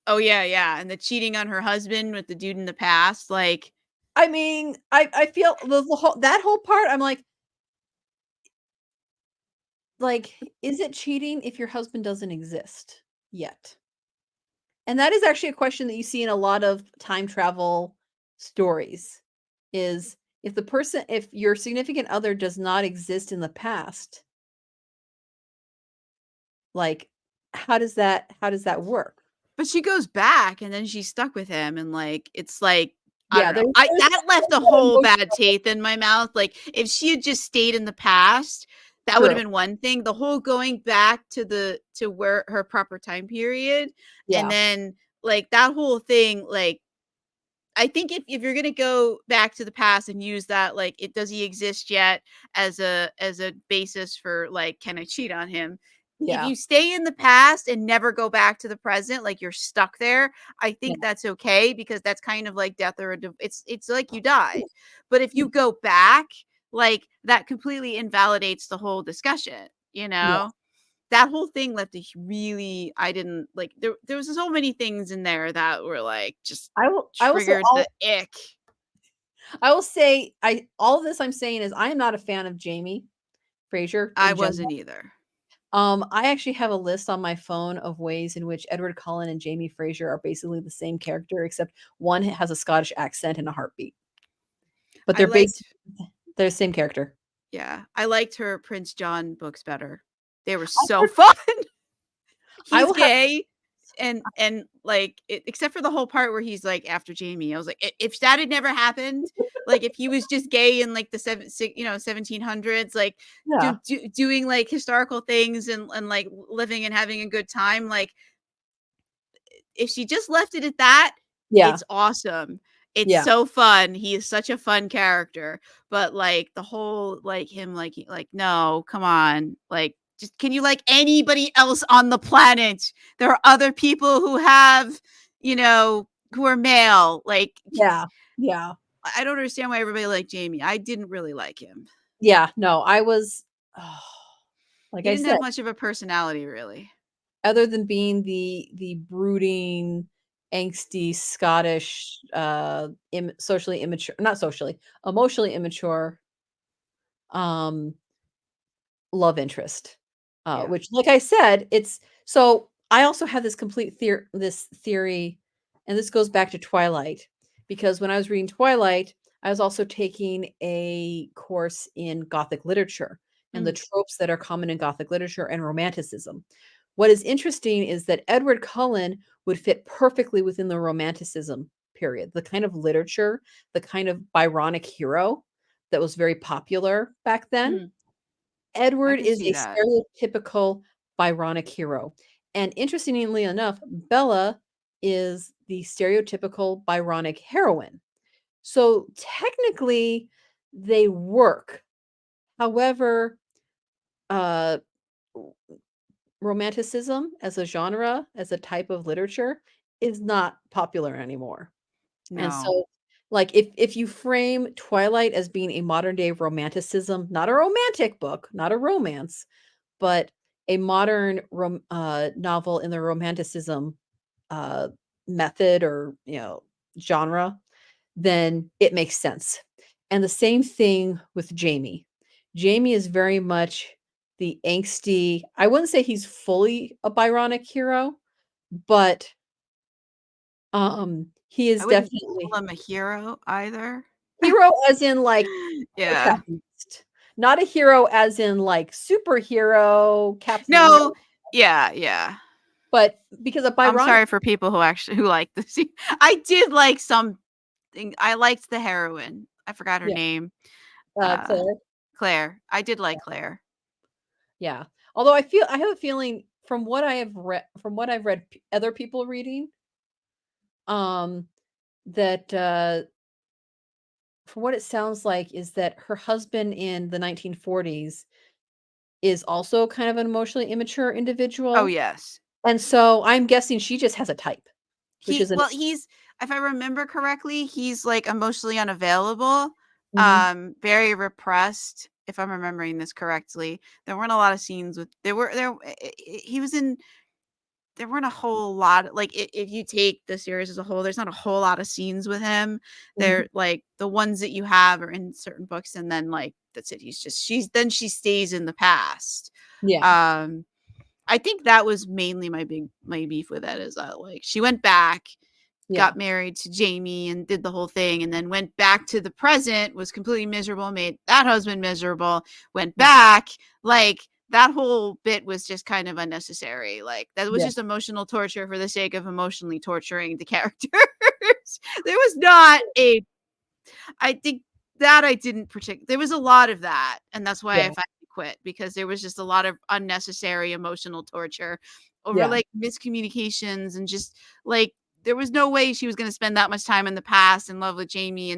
Oh yeah, yeah, and the cheating on her husband with the dude in the past, like, I mean, I feel the whole that whole part, I'm like, is it cheating if your husband doesn't exist yet? And that is actually a question that you see in a lot of time travel stories, is if your significant other does not exist in the past, like, how does that work? but she goes back and then she's stuck with him, and like it's like, I Yeah, don't know. I there's That left a that whole bad emotional taste in my mouth. Like if she had just stayed in the past, that would have true. been one thing. The whole going back to where her proper time period, and Yeah, then like that whole thing, like I think if you're gonna go back to the past and use that, like, it does he exist yet, as a basis for like, can I cheat on him? If yeah, you stay in the past and never go back to the present, like you're stuck there, I yeah, think that's okay, because that's kind of like death or it's like you died. But if you go back, like that completely invalidates the whole discussion, you yeah. know? That whole thing left a really, I didn't like, there was so many things in there that were like just I will say triggered the ick. I will say I all of this I'm saying is I am not a fan of Jamie Fraser I in general. wasn't either. I actually have a list on my phone of ways in which Edward Cullen and Jamie Fraser are basically the same character, except one has a Scottish accent and a heartbeat. But I they're liked basically they're the same character. Yeah, I liked her Prince John books better. They were I've so heard fun. I He's will have gay, and, like, except for the whole part where he's, like, after Jamie, I was like, "I if that had never happened, like, if he was just gay in, like, the 1700s, like, yeah, doing, like, historical things and, like, living and having a good time, like, if she just left it at that, yeah, it's awesome. It's yeah, so fun. He is such a fun character, but, like, the whole, like, him, like, "No, come on, like, just can you like anybody else on the planet? There are other people who have, you know, who are male, like, yeah, yeah, I don't understand why everybody liked Jamie. I didn't really like him. yeah, no, I was like He I didn't said, have much of a personality, really." other than being the brooding, angsty Scottish, socially immature, not socially, emotionally immature, um, love interest, Yeah. which, like I said, it's so I also have this theory, and this goes back to Twilight, because when I was reading Twilight, I was also taking a course in Gothic literature and the Mm, tropes that are common in Gothic literature and Romanticism. What is interesting is that Edward Cullen would fit perfectly within the Romanticism period, the kind of literature, the kind of Byronic hero that was very popular back then. mm, I Edward can is see a that. stereotypical Byronic hero, and interestingly enough, Bella is the stereotypical Byronic heroine. So technically, they work. However, uh, Romanticism as a genre, as a type of literature, is not popular anymore. And No. so, like, if you frame Twilight as being a modern day romanticism, not a romantic book, not a romance, but a modern novel in the romanticism uh, method or genre, then it makes sense. And the same thing with Jamie. Jamie is very much the angsty. I wouldn't say he's fully a Byronic hero, but he I is wouldn't definitely call him a hero either. hero as in like Yeah. protagonist, not a hero as in like superhero Captain America, No, yeah, yeah. but because a I'm Byronic sorry for people who actually who like the scene. I did like something. I liked the heroine. I forgot her yeah, name. Uh, Claire. Claire. I did like Claire. Yeah. Although I have a feeling from what I've read other people reading, um, that from what it sounds like is that her husband in the 1940s is also kind of an emotionally immature Oh, individual. yes. And so I'm guessing she just has a type, which He is an well, he's if I remember correctly, he's, like, emotionally unavailable, mhm, very repressed, if I'm remembering this correctly. There weren't a lot of scenes with there he was in there weren't a whole lot like, if you take the series as a whole, there's not a whole lot of scenes with him. mhm, They're, like, the ones that you have are in certain books, and then, like, that's it. She stays in the past. yeah, Um, I think that was mainly my beef with it is that, like, she went back, yeah, got married to Jamie and did the whole thing, and then went back to the present, was completely miserable, made that husband miserable, went mm, back, like, that whole bit was just kind of unnecessary, like, that was yeah, just emotional torture for the sake of emotionally torturing the characters. There was not a I think that I didn't there was a lot of that, and that's why I yeah, finally quit because there was just a lot of unnecessary emotional torture over, yeah, like, miscommunications and just, like, there was no way she was gonna spend that much time in the past in love with Jamie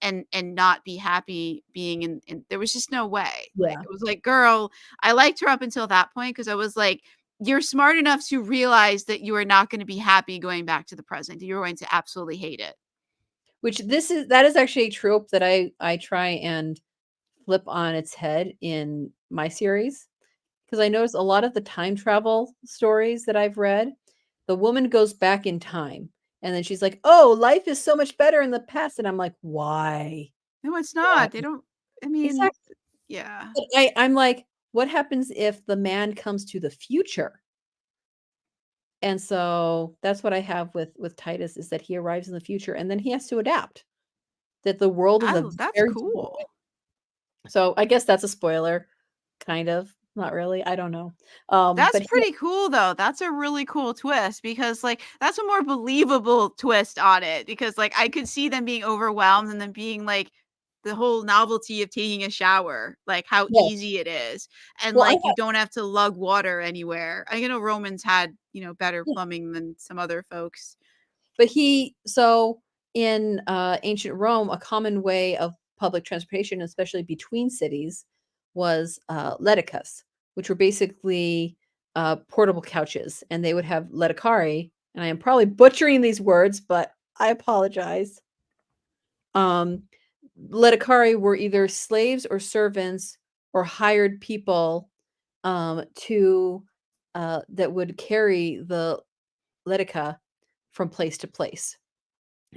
and not be happy being in there was just no way, like, yeah. it was like, "Girl, I liked her up until that point because I was like, you're smart enough to realize that you are not gonna be happy going back to the present, you're going to absolutely hate it." Which that is actually a trope that I try and flip on its head in my series, because I notice a lot of the time travel stories that I've read, the woman goes back in time, and then she's like, "Oh, life is so much better in the past," and I'm like, "Why? No, it's Why?" not, they don't I mean, Exactly. yeah. But I'm like, "What happens if the man comes to the future?" And so that's what I have with Titus is that he arrives in the future and then he has to adapt. That the world is a Oh, that's very different cool. So I guess that's a spoiler, kind of. Not really. I don't know. That's But he pretty cool though. That's a really cool twist because like that's a more believable twist on it because like I could see them being overwhelmed and then being like the whole novelty of taking a shower, like how yes. easy it is. And Well, I like you have don't have to lug water anywhere. I know Romans had, better yeah. plumbing than some other folks. But he so in ancient Rome, a common way of public transportation, especially between cities, was ledicas, which were basically portable couches, and they would have ledicari. And I am probably butchering these words, but I apologize. Um, Ledicari were either slaves or servants or hired people to that would carry the Ledica from place to place.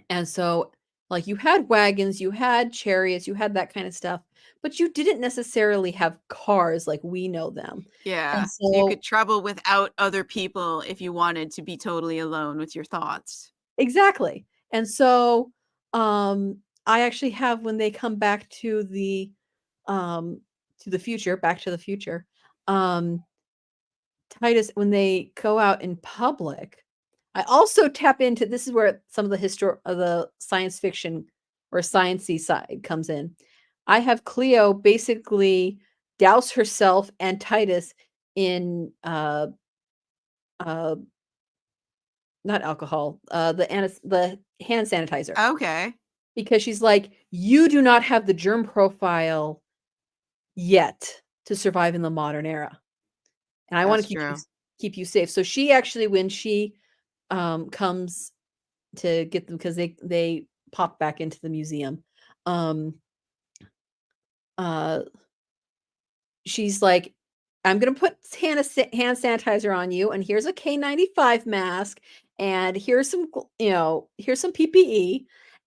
And so, like, you had wagons, you had chariots, you had that kind of stuff, but you didn't necessarily have cars like we know them. And Yeah. So you so, could travel without other people if you wanted to be totally alone with your thoughts. exactly. And so, I actually have when they come back um, to the future, Back to the Future, um, Titus, when they go out in public, I also tap into this is where some of the science fiction or sciency side comes in. I have Cleo basically douse herself and Titus in uh not alcohol, the hand sanitizer Okay. because she's like, you do not have the germ profile yet to survive in the modern era. And I want That's to true. keep you safe. So she actually when she comes to get them because they pop back into the museum. Um, uh, she's like, "I'm gonna put hand sanitizer on you, and here's a K95 mask, and here's here's some PPE,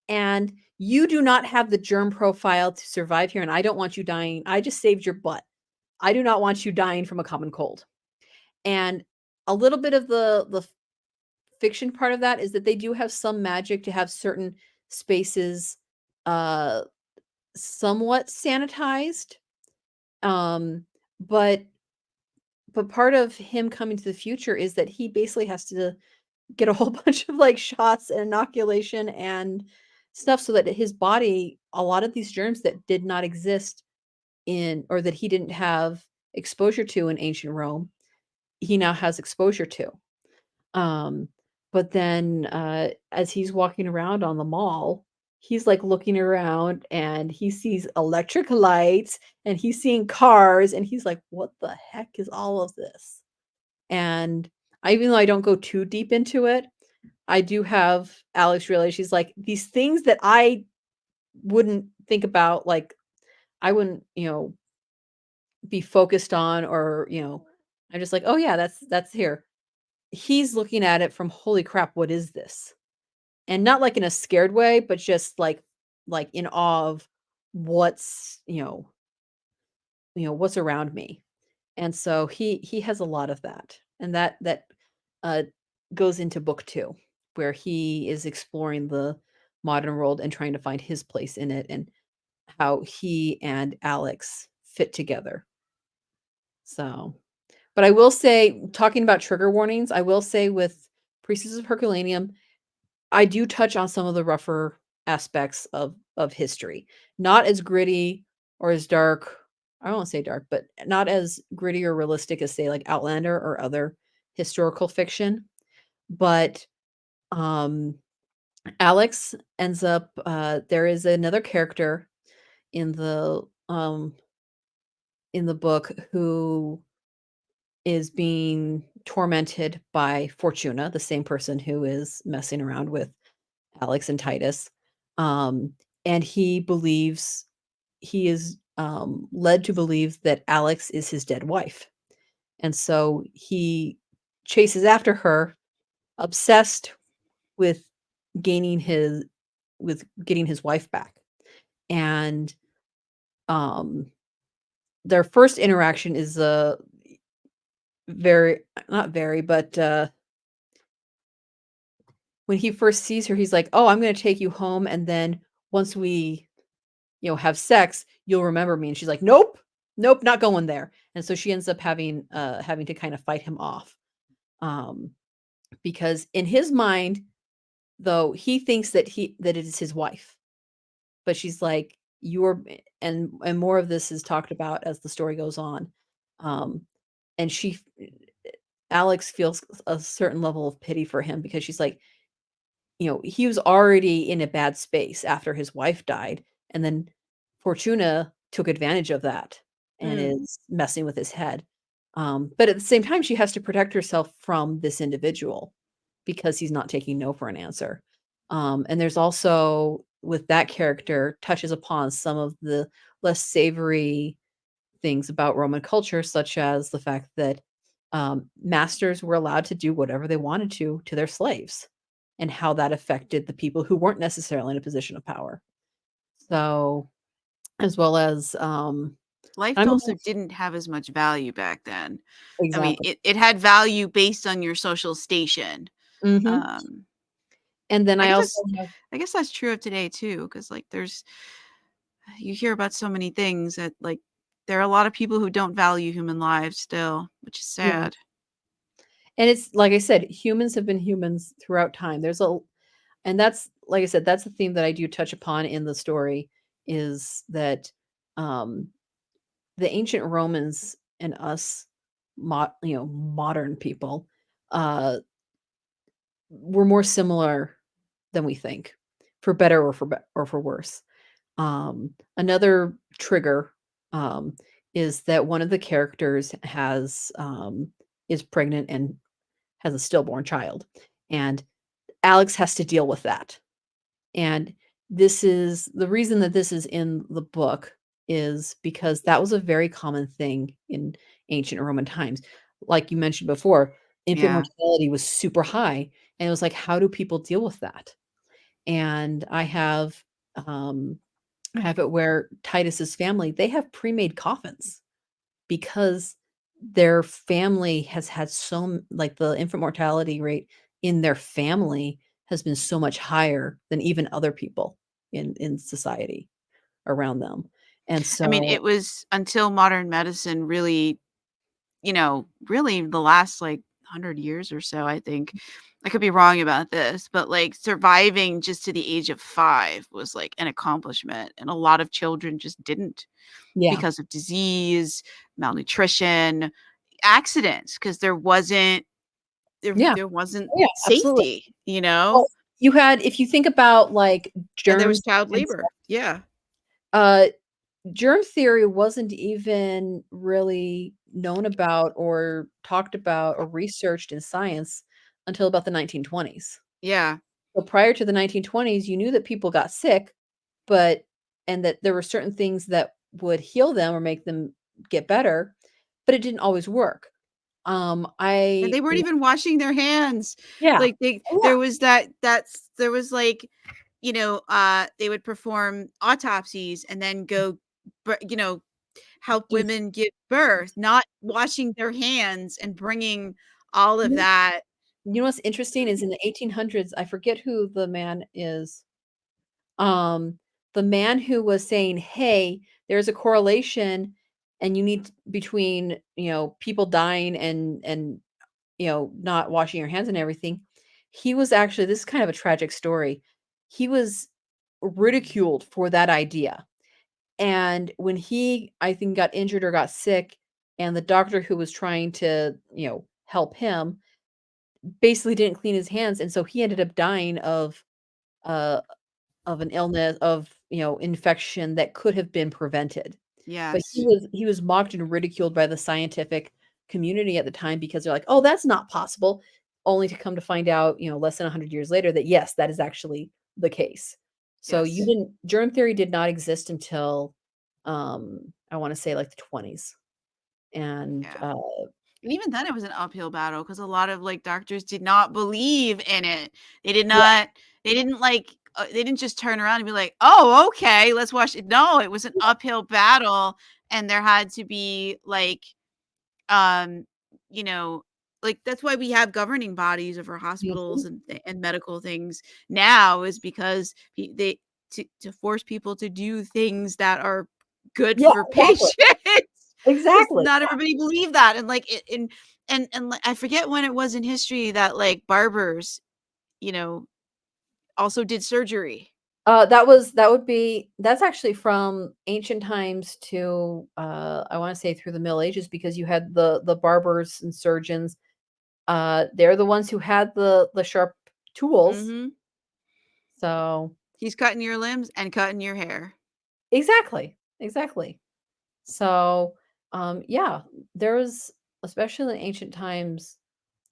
and you do not have the germ profile to survive here, and I don't want you dying. I just saved your butt. I do not want you dying from a common cold." And a little bit of the fiction part of that is that they do have some magic to have certain spaces uh somewhat sanitized. Um but part of him coming to the future is that he basically has to get a whole bunch of like shots and inoculation and stuff so that his body a lot of these germs that did not exist in or that he didn't have exposure to in ancient Rome, he now has exposure to. Um, but then, as he's walking around on the mall, he's, like, looking around and he sees electric lights and he's seeing cars and he's like, "What the heck is all of this?" And even though I don't go too deep into it, I do have Alex realize she's like, "These things that I wouldn't think about, like, I wouldn't, be focused on or, I'm just like, "Oh, yeah, that's here." He's looking at it from, "Holy crap, what is this?" And not like in a scared way, but just like in awe of what's, what's around me. And so he has a lot of that. And that uh goes into book 2 where he is exploring the modern world and trying to find his place in it and how he and Alex fit together. So, but I will say talking about trigger warnings, I will say with Priestess of Herculaneum, I do touch on some of the rougher aspects of history. Not as gritty or as dark. I won't say dark, but not as gritty or realistic as say like Outlander or other historical fiction. But um Alex ends up there is another character in the book who is being tormented by Fortuna, the same person who is messing around with Alex and Titus. Um, and he is led to believe that Alex is his dead wife. And so he chases after her, obsessed with gaining his getting his wife back. And um their first interaction is very not very, but when he first sees her, he's like, "Oh, I'm gonna take you home, and then once we have sex, you'll remember me." And she's like, "Nope, nope, not going there." And so she ends up having to kind of fight him off, um, because in his mind, though, he thinks that it is his wife, but she's like, "You're," and more of this is talked about as the story goes on, um, and Alex feels a certain level of pity for him because she's like, he was already in a bad space after his wife died, and then Fortuna took advantage of that and Mm. is messing with his head. But at the same time, she has to protect herself from this individual because he's not taking no for an answer. And there's also, with that character, touches upon some of the less savory things about Roman culture, such as the fact that masters were allowed to do whatever they wanted to their slaves, and how that affected the people who weren't necessarily in a position of power. So, as well as, Life I'm also almost didn't have as much value back then. I mean, exactly. it had value based on your social station. Mhm. Um, And then I I guess also that's have I guess that's true of today too, because like there's you hear about so many things that like there are a lot of people who don't value human lives still, which is yeah. sad. And it's like I said, humans have been humans throughout time. And that's, like I said, that's the theme that I do touch upon in the story, is that, um the ancient Romans and us, modern people, uh, were more similar than we think, for better or for worse. Another trigger, um, is that one of the characters is pregnant and has a stillborn child, and Alex has to deal with that. And this is the reason that this is in the book, is because that was a very common thing in ancient Roman times. Like you mentioned before, infant Yeah. mortality was super high, and it was like, how do people deal with that? And um, I have it where Titus's family, they have pre-made coffins because their family has had like, the infant mortality rate in their family has been so much higher than even other people in society around them. And I mean, so it was until modern medicine really, really the last like 100 years or so, I think. I could be wrong about this, but like surviving just to the age of 5 was like an accomplishment. And a lot of children just didn't yeah. because of disease, malnutrition, accidents, because Yeah. there wasn't Oh, yeah, absolutely. safety, you know? Well, if you think about, like, And there was germs child and labor. stuff, Yeah. uh, germ theory wasn't even really known about or talked about or researched in science until about the 1920s. Yeah. So prior to the 1920s, you knew that people got sick, but and that there were certain things that would heal them or make them get better, but it didn't always work. And I they weren't you know even washing their hands. Yeah. Like, they Oh, yeah. there was there was, like, they would perform autopsies and then go, help Do women give birth, not washing their hands and bringing all of you that. you know what's interesting is in the 1800s, I forget who the man is. Um, the man who was saying, "Hey, there's a correlation and you need between, people dying and not washing your hands and everything." He was actually, this is kind of a tragic story. He was ridiculed for that idea. And when he, I think, got injured or got sick, and the doctor who was trying to, help him basically didn't clean his hands, and so he ended up dying uh of an illness, of, infection that could have been prevented. But Yes. he was mocked and ridiculed by the scientific community at the time because they're like, "Oh, that's not possible," only to come to find out, less than 100 years later, that yes, that is actually the case. So you Yes. didn't germ theory did not exist until, I wanna say, like, the 20s, and, Yeah. And even then, it was an uphill battle because a lot of, like, doctors did not believe in it. They did yeah, not they didn't, like, they didn't just turn around and be like, "Oh, okay, let's wash it." No, it was an uphill battle, and there had to be, like, um, you know, like, that's why we have governing bodies over mhm, hospitals and medical things now, is because they to force people to do things that are good Yeah, for exactly. patients. Because Exactly. not everybody believed that, and like and like, I forget when it was in history that like barbers, you know, also did surgery. That's actually from ancient times to, I wanna say through the Middle Ages because you had the barbers and surgeons, they're the ones who had the sharp tools. Mm-hmm. So He's cutting your limbs and cutting your hair. exactly, exactly. So, yeah, there was especially in ancient times,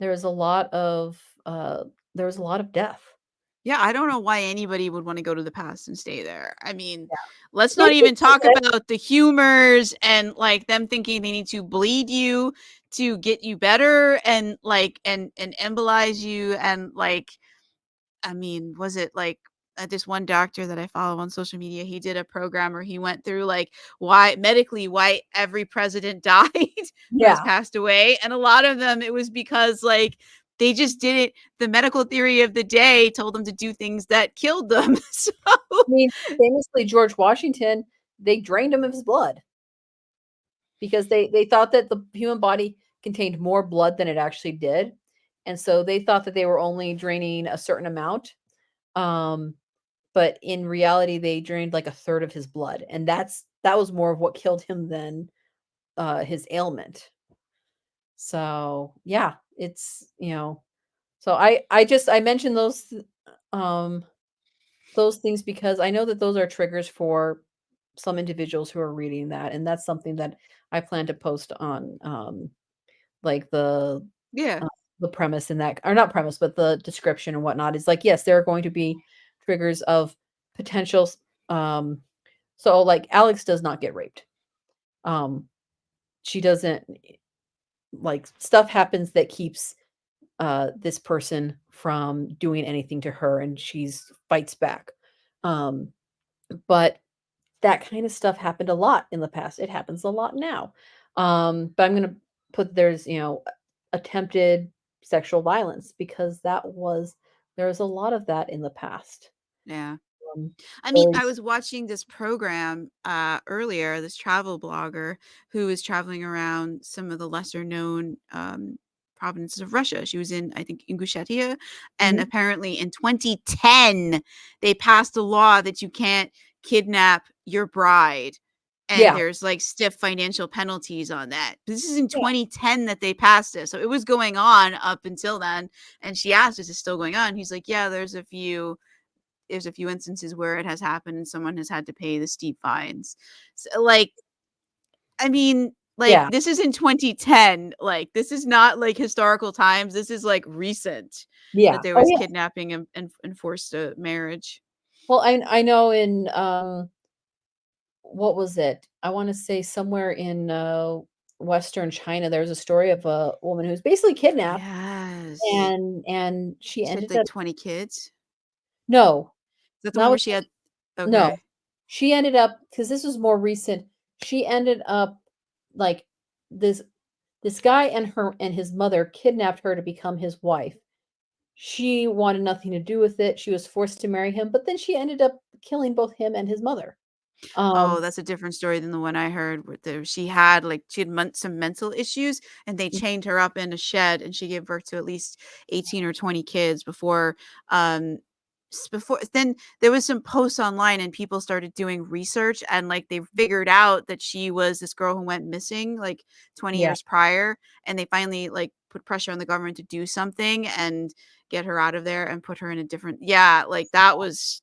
there was a lot of, uh there was a lot of death. Yeah, I don't know why anybody would wanna go to the past and stay there. I mean, let's They not just even think talk that about the humors and, like, them thinking they need to bleed you to get you better and, like, and embolize you and, like, I mean, was it like this one doctor that I follow on social media, he did a program where he went through like why medically why every president died who has yeah. passed away. And a lot of them it was because like they just didn't the medical theory of the day told them to do things that killed them. So I mean, famously, George Washington, they drained him of his blood because they thought that the human body contained more blood than it actually did, and so they thought that they were only draining a certain amount, um, but in reality, they drained like a third of his blood, and that was more of what killed him than, his ailment. So, yeah, it's, so I mentioned um those things because I know that those are triggers for some individuals who are reading that, and that's something that I plan to post on, like, yeah. uh, the premise in that, or not premise, but the description and whatnot is like, yes, there are going to be triggers of potential so, like, Alex does not get raped. Um, she doesn't like, stuff happens that keeps, this person from doing anything to her, and she's fights back. Um, but that kind of stuff happened a lot in the past. It happens a lot now. But I'm gonna put there's, attempted sexual violence because there was a lot of that in the past. Yeah. Um, I mean, I there's was watching this program earlier, this travel blogger who was traveling around some of the lesser known provinces of Russia. She was in, I think, Ingushetia. And Mhm. apparently in 2010, they passed a law that you can't kidnap your bride. And Yeah, there's like stiff financial penalties on that. This is in yeah, 2010 that they passed it. So it was going on up until then. And she asked, is it still going on? He's like, yeah, there's a few instances where it has happened and someone has had to pay the steep fines. So, like, I mean, like, yeah, this is in 2010. Like, this is not like historical times. This is like recent that yeah. there Oh was yeah. kidnapping and forced marriage. Well, I know in what was it? I want to say somewhere in Western China, there's a story of a woman who's basically kidnapped, Yes. and she She had ended like up 20 kids. no, Is that the one not where with she had? no. Okay. She ended up because this was more recent, she ended up, like, this this guy and his mother kidnapped her to become his wife. She wanted nothing to do with it, she was forced to marry him, but then she ended up killing both him and his mother. Oh, Um, that's a different story than the one I heard where she had like she had some mental issues and they chained her up in a shed and she gave birth to at least 18 or 20 kids before before then there was some posts online and people started doing research and like they figured out that she was this girl who went missing like 20 yeah. years prior and they finally like put pressure on the government to do something and get her out of there and put her in a different yeah like that was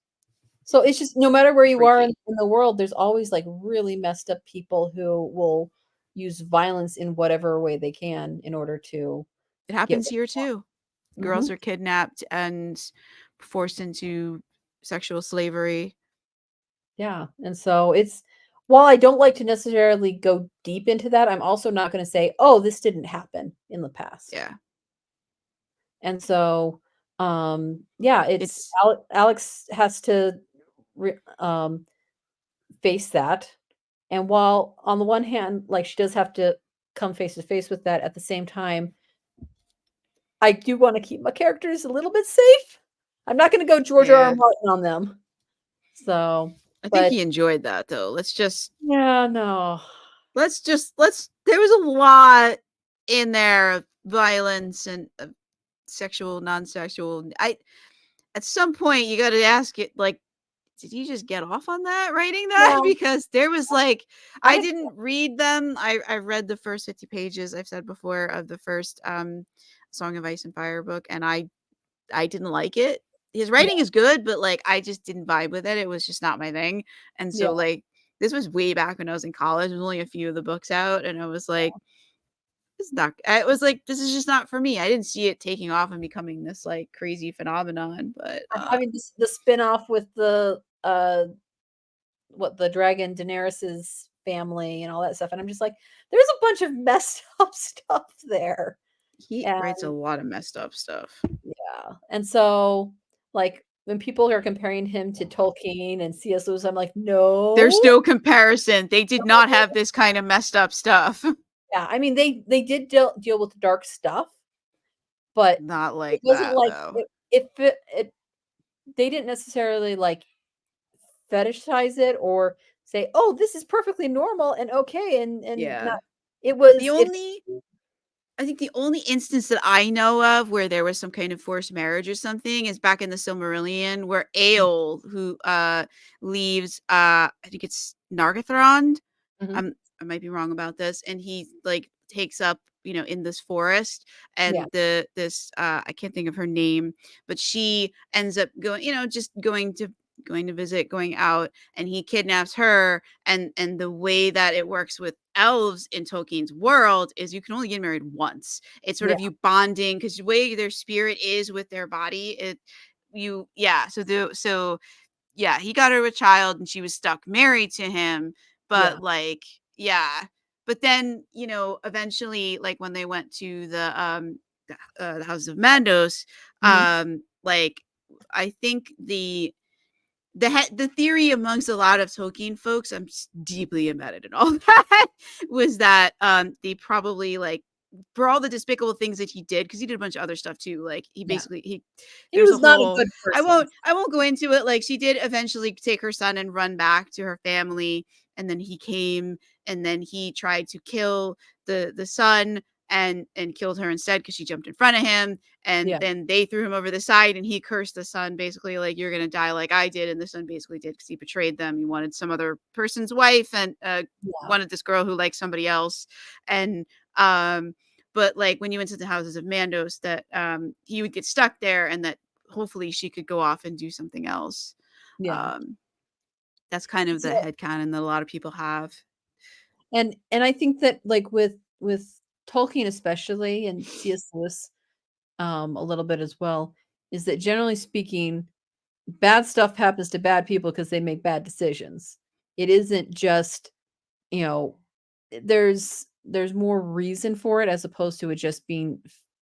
So it's just no matter where you are freaky. in the world, there's always, like, really messed up people who will use violence in whatever way they can in order to It get happens what here too. they want. Girls Mhm. are kidnapped and forced into sexual slavery. Yeah, and so it's while I don't like to necessarily go deep into that, I'm also not gonna say, "Oh, this didn't happen in the past." Yeah. And so, yeah, it's It's Alex has to re face that, and while on the one hand, like, she does have to come face to face with that, at the same time, I do wanna keep my characters a little bit safe. I'm not gonna go George R. R. yeah. Martin on them. So, I think but he enjoyed that though. yeah, no. Let's there was a lot in there of violence and sexual, non-sexual. I At some point you got to ask it like, did you just get off on that writing that? Yeah, Because there was like, I I have didn't read them. I read the first 50 pages, I've said before, of the first Song of Ice and Fire book, and I didn't like it. His yeah, writing is good, but like I just didn't vibe with it. It was just not my thing. And yeah. so like this was way back when I was in college. There was only a few of the books out, and I was like, it's not. I was like, this is just not for me. I didn't see it taking off and becoming this like crazy phenomenon. But Or having this the spin-off with the, what the dragon Daenerys's family and all that stuff, and I'm just like, "There's a bunch of messed up stuff there." he And writes a lot of messed up stuff. yeah, and so, like, when people are comparing him to Tolkien and C.S. Lewis, I'm like, There's "No." no comparison. They did not have this kind of messed up stuff. Yeah, I mean, they did deal with dark stuff, but Not it like wasn't that like though. it they didn't necessarily, like, fetishize it or say, "Oh, this is perfectly normal and okay," and Yeah. not it The was it only I think the only instance that I know of where there was some kind of forced marriage or something is back in the Silmarillion, where Eol, who leaves I think it's Nargothrond. Mhm. I'm I might be wrong about this, and he like takes up, in this forest, Yeah, and this I can't think of her name, but she ends up going, just going to visit, going out, and he kidnaps her, and the way that it works with elves in Tolkien's world is you can only get married once. It's sort yeah, of you bonding because the way their spirit is with their body, it you yeah, so yeah, he got her a child and she was stuck married to him, yeah. but like, yeah. But then, eventually like when they went to the House of Mandos, Mhm. like I think the theory amongst a lot of Tolkien folks, I'm deeply embedded in all that, was that they probably like for all the despicable things that he did, because he did a bunch of other stuff too. Like he Yeah. basically he He there's a was not a whole good I person. won't go into it. Like she did eventually take her son and run back to her family, and then he came and then he tried to kill the son and killed her instead because she jumped in front of him, and Yeah, then they threw him over the side and he cursed the son basically like you're gonna die like I did, and the son basically did because he betrayed them. He wanted some other person's wife and yeah, wanted this girl who liked somebody else, and um but like when you went to the houses of Mandos, that he would get stuck there and that hopefully she could go off and do something else. yeah. um that's kind of the So headcanon that a lot of people have. and I think that, like, with Tolkien especially and C.S. Lewis, a little bit as well, is that generally speaking, bad stuff happens to bad people because they make bad decisions. It isn't just, you know, there's more reason for it as opposed to it just being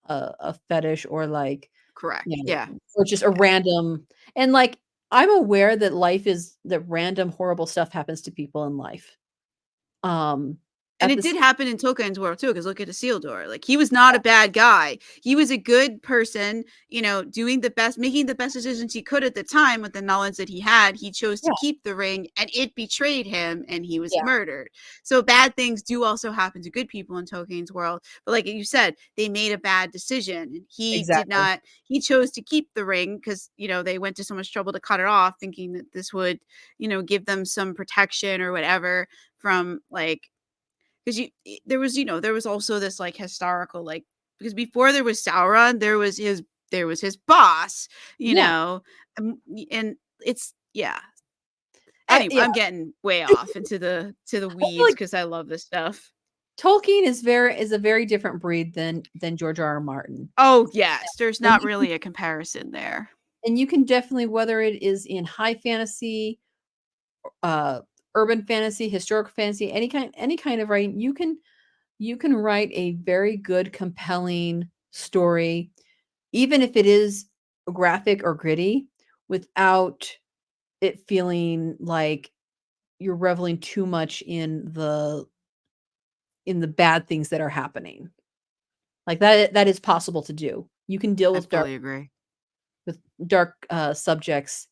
a fetish or like, Correct, yeah. or just a Yeah. random and like I'm aware that life is that random horrible stuff happens to people in life. Um And at it this did happen in Tolkien's world too, because look at Isildur. Like he was not a bad guy. He was a good person, doing the best, making the best decisions he could at the time with the knowledge that he had. He chose to Yeah, keep the ring and it betrayed him and he was yeah, murdered. So bad things do also happen to good people in Tolkien's world. But like you said, they made a bad decision. He did exactly. not, he chose to keep the ring because, they went to so much trouble to cut it off, thinking that this would, give them some protection or whatever from like, because there was also this like historical like because before there was Sauron, there was his boss, you Yeah. know, and it's yeah. I Anyway, yeah. I'm getting way off into the I feel weeds like because I love this stuff. Tolkien is a very different breed than George R. R. Martin. Oh yes, there's And not really a comparison there. you can definitely whether it is in high fantasy, uh, urban fantasy, historic fantasy, any kind of writing, you can write a very good, compelling story, even if it is graphic or gritty, without it feeling like you're reveling too much in the bad things that are happening. Like that is possible to do. You can deal I fully agree. with dark subjects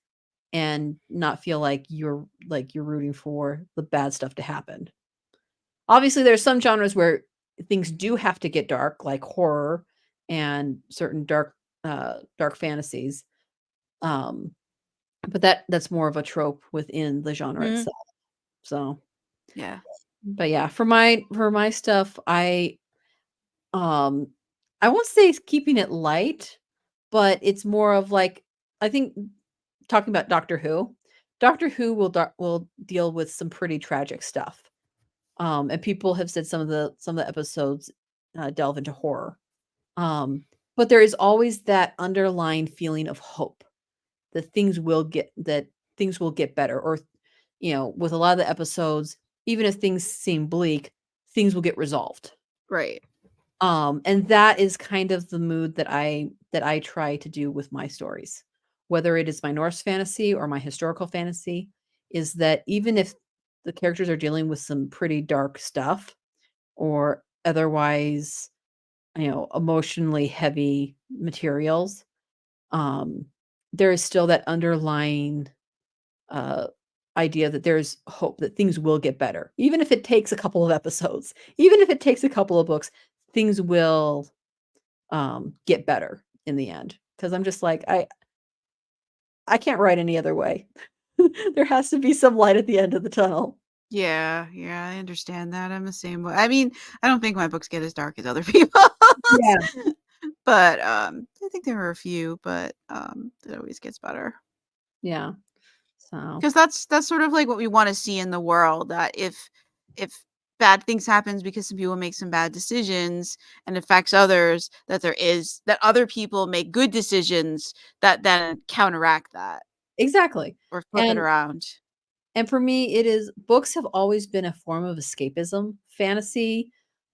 and not feel like you're rooting for the bad stuff to happen. Obviously, there's some genres where things do have to get dark, like horror and certain dark fantasies. Um, but that's more of a trope within the genre Mm, itself. So, yeah. but yeah, for my stuff, um I won't say it's keeping it light, but it's more of like, I think, talking about Doctor Who. Doctor Who will deal with some pretty tragic stuff. And people have said some of the episodes delve into horror. Um, but there is always that underlying feeling of hope that things will get better, or with a lot of the episodes, even if things seem bleak, things will get resolved. Right. And that is kind of the mood that I try to do with my stories, whether it is my Norse fantasy or my historical fantasy, is that even if the characters are dealing with some pretty dark stuff, or otherwise, emotionally heavy materials, um, there is still that underlying uh, idea that there's hope that things will get better. Even if it takes a couple of episodes, even if it takes a couple of books, things will get better in the end. Because I'm just like, I can't write any other way. There has to be some light at the end of the tunnel. Yeah, yeah, I understand that. I'm the same way. I mean, I don't think my books get as dark as other people's, Yeah. but I think there are a few, but it always gets better. Yeah. So Because that's sort of like what we want to see in the world. That if bad things happens because some people make some bad decisions and affects others, that other people make good decisions that then counteract that exactly. or flip it And around. for me, it is books have always been a form of escapism, fantasy,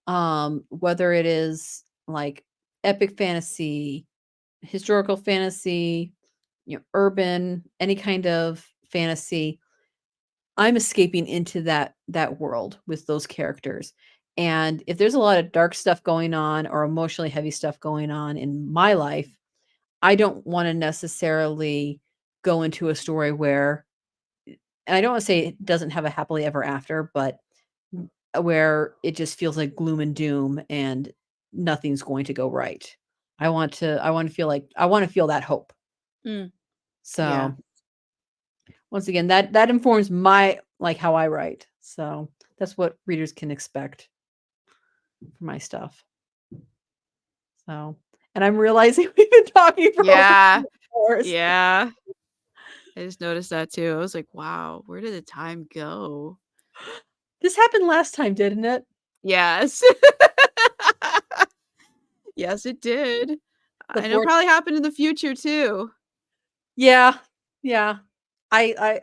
whether it is like epic fantasy, historical fantasy, urban, any kind of fantasy. I'm escaping into that world with those characters. And if there's a lot of dark stuff going on or emotionally heavy stuff going on in my life, I don't want to necessarily go into a story where, and I don't want to say it doesn't have a happily ever after, but where it just feels like gloom and doom and nothing's going to go right. I want to feel that hope. Mm, yeah. So once again, that informs my, like, how I write. So that's what readers can expect for my stuff. So, and I'm realizing we've been talking for over Yeah. 2 hours. Yeah. I just noticed that too. I was like, "Wow, where did the time go?" This happened last time, didn't it? Yes. Yes, it did. The I know fourth. probably happen in the future too. Yeah. Yeah. I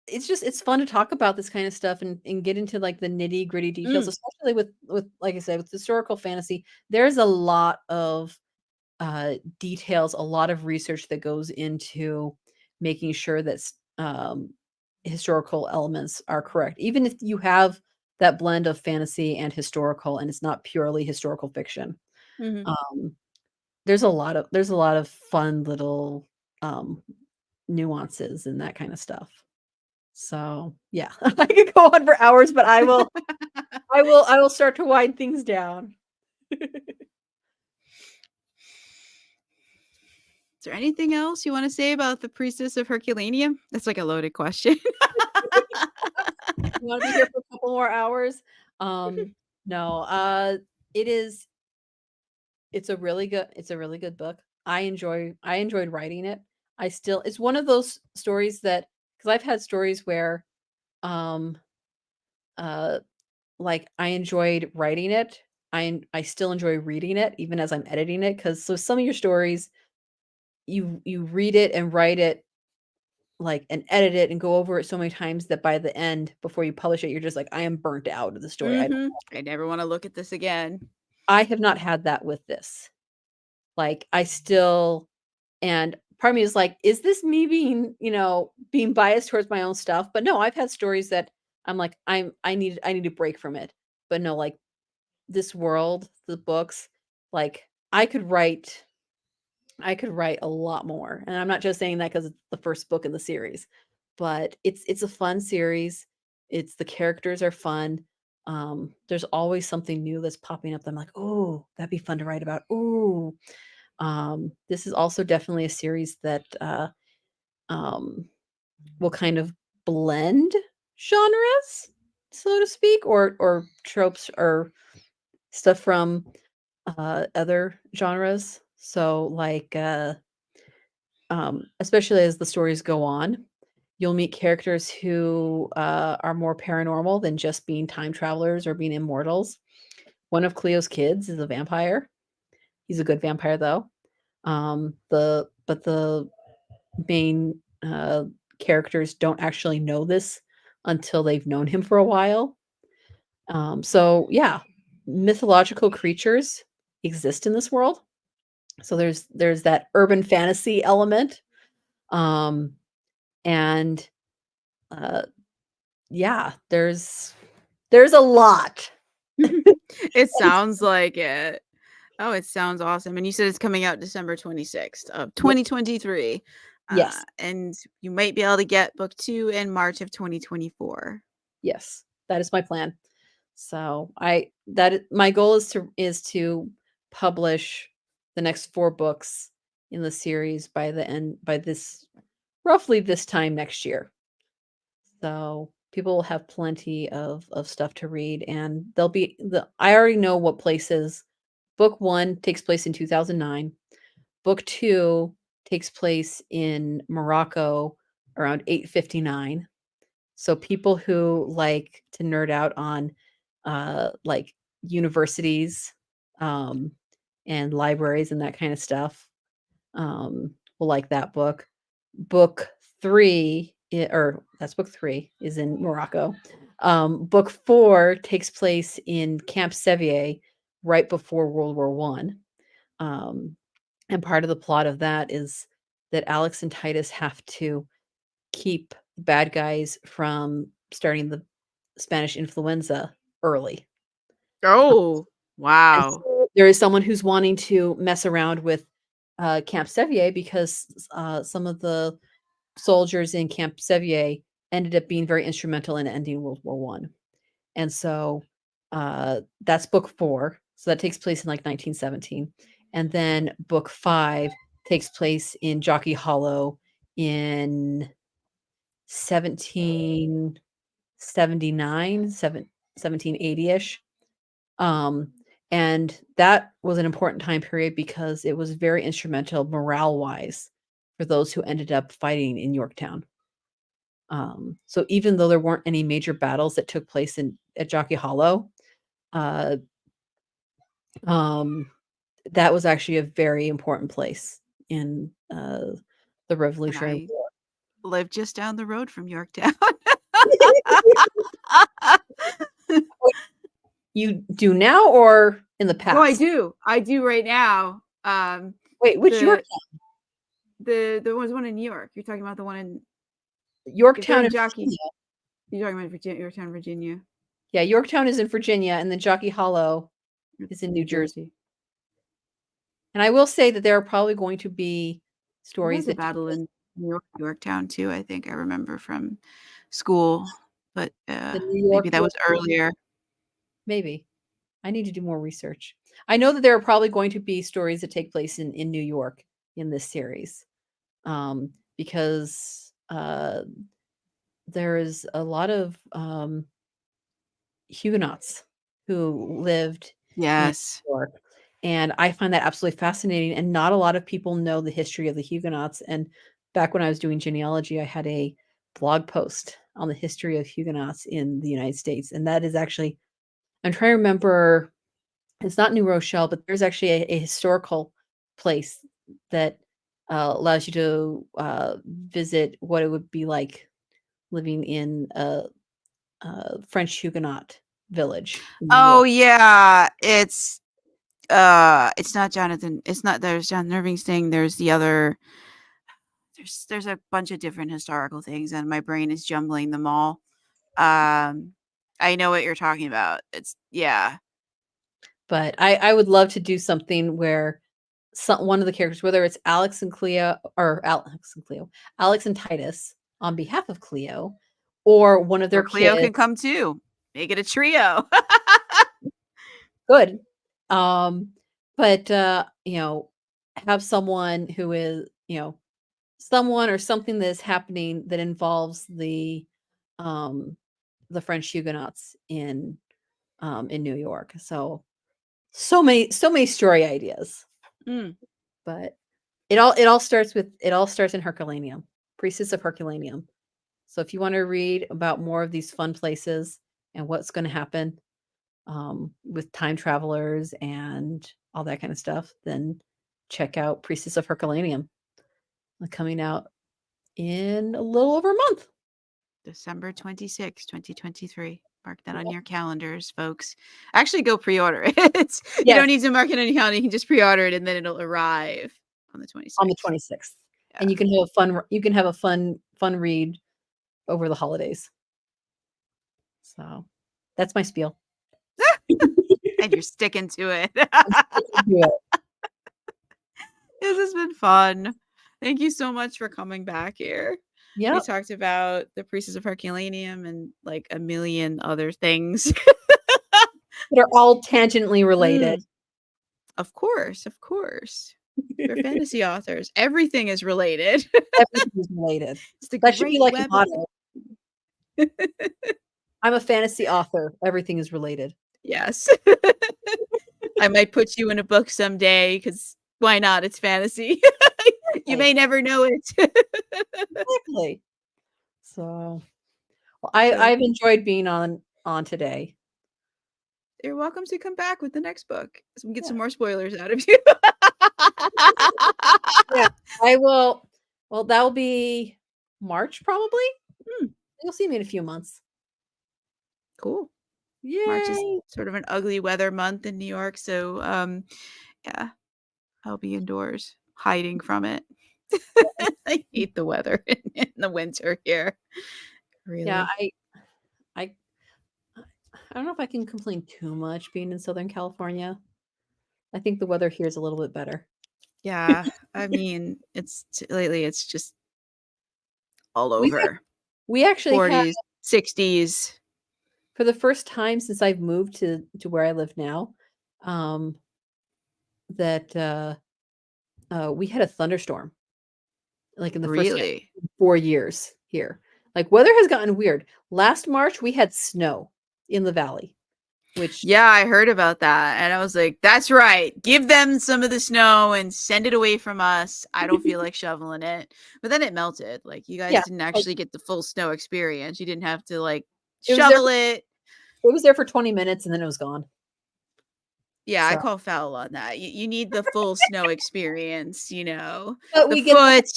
it's fun to talk about this kind of stuff and get into like the nitty-gritty details, Mm, especially with like I said, with historical fantasy. There's a lot of details, a lot of research that goes into making sure that historical elements are correct. Even if you have that blend of fantasy and historical, and it's not purely historical fiction, mhm. um, there's a lot of fun little um, nuances and that kind of stuff. So yeah, I could go on for hours, but I will start to wind things down. Is there anything else you wanna say about the Priestess of Herculaneum? That's like a loaded question. You wanna be here for a couple more hours? Um, no, it is it's a really good book. I enjoyed writing it. It's one of those stories that, because 'cause I've had stories where, um, uh, like, I enjoyed writing it. I still enjoy reading it even as I'm editing it, because so some of your stories, you read it and write it, like, and edit it and go over it so many times that by the end, before you publish it, you're just like, "I am burnt out of the story. Mhm. I never wanna look at this again. I have not had that with this." Like, I still, and part of me is like, "Is this me being biased towards my own stuff?" But no, I've had stories that I'm like, I need a break from it. But no, like, this world, the books, like, I could write I could write a lot more, and I'm not just saying that because it's the first book in the series, but it's a fun series. It's the characters are fun. There's always something new that's popping up that I'm like, "Oh, that'd be fun to write about." Ooh. This is also definitely a series that, um, will kind of blend genres, so to speak, or tropes or stuff from, other genres. So, like, especially as the stories go on, you'll meet characters who are more paranormal than just being time travelers or being immortals. One of Cleo's kids is a vampire. He's a good vampire though. The main characters don't actually know this until they've known him for a while. So yeah, mythological creatures exist in this world. So there's that urban fantasy element. Um, and uh, yeah, there's a lot. It sounds like it. Oh, it sounds awesome. And you said it's coming out December 26th of Ye 2023. Yes, And you might be able to get book 2 in March of 2024. yes, that is my plan. So I that I my goal is to publish the next 4 books in the series by this roughly this time next year. So people will have plenty of stuff to read, and they'll be the I already know what places. Book 1 takes place in 2009. Book 2 takes place in Morocco around 859. So people who like to nerd out on, like, universities, um, and libraries and that kind of stuff, will like that book. Book 3 or that's book 3 is in Morocco. Book 4 takes place in Camp Sevier right before World War One. Um, and part of the plot of that is that Alex and Titus have to keep bad guys from starting the Spanish influenza early. Oh, And wow. so there is someone who's wanting to mess around with Camp Sevier because some of the soldiers in Camp Sevier ended up being very instrumental in ending World War One. And so that's book 4. So that takes place in like 1917. And then book 5 takes place in Jockey Hollow in 1779, 1780-ish. Um, and that was an important time period because it was very instrumental morale-wise for those who ended up fighting in Yorktown. So even though there weren't any major battles that took place in at Jockey Hollow, uh, um, that was actually a very important place in the And Revolutionary I War. live just down the road from Yorktown. Wait, you do now or in the Oh, I past? do. I do right now. Wait, which The Yorktown? there was one in New York. You're talking about the one in if they're Yorktown in in Jockey. Virginia. You're talking about Virginia, Yorktown, Virginia. Yeah, Yorktown is in Virginia, and then Jockey Hollow is in New New Jersey. Jersey. And I will say that there are probably going to be There stories was a that take battle place in New York, Yorktown too, I think I remember from school, but, the New maybe York that was Yorktown. earlier. Maybe. I need to do more research. I know that there are probably going to be stories that take place in New York in this series, because, there is a lot of, Huguenots who lived in Yes. New York, and I find that absolutely fascinating, and not a lot of people know the history of the Huguenots, and back when I was doing genealogy, I had a blog post on the history of Huguenots in the United States, and that is actually I'm trying to remember it's not New Rochelle, but there's actually a historical place that, allows you to, visit what it would be like living in a French Huguenot village in New Oh, York. yeah, it's not Jonathan it's not there's Jonathan Irving, there's the other there's a bunch of different historical things, and my brain is jumbling them all. Um, I know what you're talking about. It's yeah. But I would love to do something where one of the characters, whether it's Alex and Cleo, or Alex and Titus on behalf of Cleo, or one of their Or Cleo kids. can come too. Make it a trio. Good. But have someone who is, someone or something that is happening that involves um the French Huguenots in New York. So many story ideas. But it all starts in Herculaneum, Priestess of Herculaneum. So if you want to read about more of these fun places and what's going to happen with time travelers and all that kind of stuff, then check out Priestess of Herculaneum, coming out in a little over a month. December 26, 2023. Mark that on your calendars, folks. Actually, go pre-order it. You don't need to mark it on your calendar. You can just pre-order it, and then it'll arrive on the 26th. On the 26th. Yeah. And you can have a fun read over the holidays. So that's my spiel. And you're sticking to it. This has been fun. Thank you so much for coming back here. Yeah. We talked about the Priestess of Herculaneum and like a million other things that are all tangentially related. Of course. They're fantasy authors. Everything is related. Everything is related. That should be like a motto. I'm a fantasy author. Everything is related. Yes. I might put you in a book someday because why not? It's fantasy. You may never know it. Exactly. So, well, I've enjoyed being on today. You're welcome to come back with the next book so we can get some more spoilers out of you. Yeah, I will. Well, that'll be March probably. You'll see me in a few months. Cool. Yay. March is sort of an ugly weather month in New York, so yeah, I'll be indoors hiding from it. I hate the weather in the winter here. Really. Yeah, I don't know if I can complain too much being in Southern California. I think the weather here is a little bit better. Yeah, I mean, lately it's just all over. We actually 40s, had 60s. For the first time since I've moved to where I live now, that we had a thunderstorm, like in the first 4 years here. Like weather has gotten weird. Last March we had snow in the valley, which I heard about that, and I was like, "That's right. Give them some of the snow and send it away from us. I don't feel like shoveling it." But then it melted. Like you guys didn't actually get the full snow experience. You didn't have to like shovel it. It was there for 20 minutes and then it was gone. Yeah, so. I call foul on that. You need the full snow experience, But we get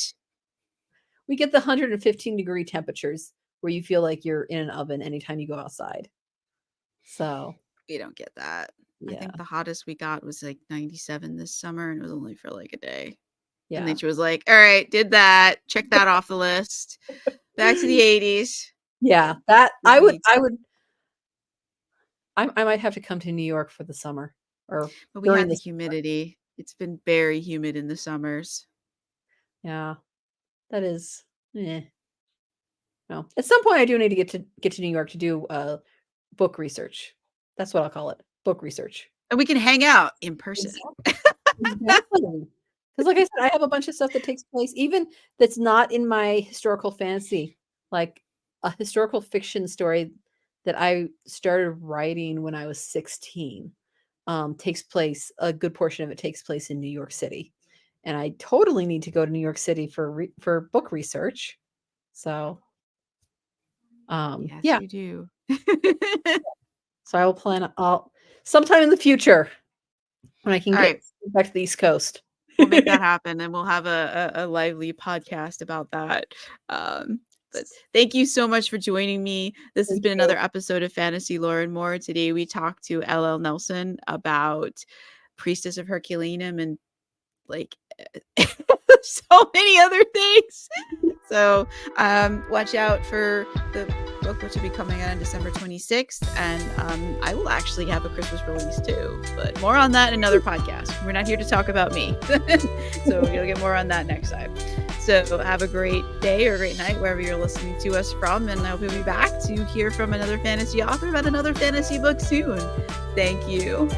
the 115-degree temperatures where you feel like you're in an oven anytime you go outside. So we don't get that. Yeah. I think the hottest we got was like 97 this summer, and it was only for like a day. Yeah. And nature was like, all right, did that. Check that off the list. Back to the 80s. Yeah, that I might have to come to New York for the summer. But we had the humidity. It's been very humid in the summers. Yeah, that is. No, at some point I do need to get to New York to do book research. That's what I'll call it, book research. And we can hang out in person. Exactly. Because like I said, I have a bunch of stuff that takes place, even that's not in my historical fantasy, like a historical fiction story that I started writing when I was 16. Takes place, a good portion of it takes place in New York City. And I totally need to go to New York City for book research. So, yes, you do. So I will plan sometime in the future when I can get back to the East Coast. We'll make that happen, and we'll have a lively podcast about that. But thank you so much for joining me. This has been another episode of Fantasy Lore and More. Today we talked to L.L. Nelson about Priestess of Herculaneum and like so many other things. So watch out for the book, which will be coming out on December 26th. And I will actually have a Christmas release too, but more on that in another podcast. We're not here to talk about me. So you'll get more on that next time. So have a great day or a great night wherever you're listening to us from. And I hope you'll be back to hear from another fantasy author about another fantasy book soon. Thank you.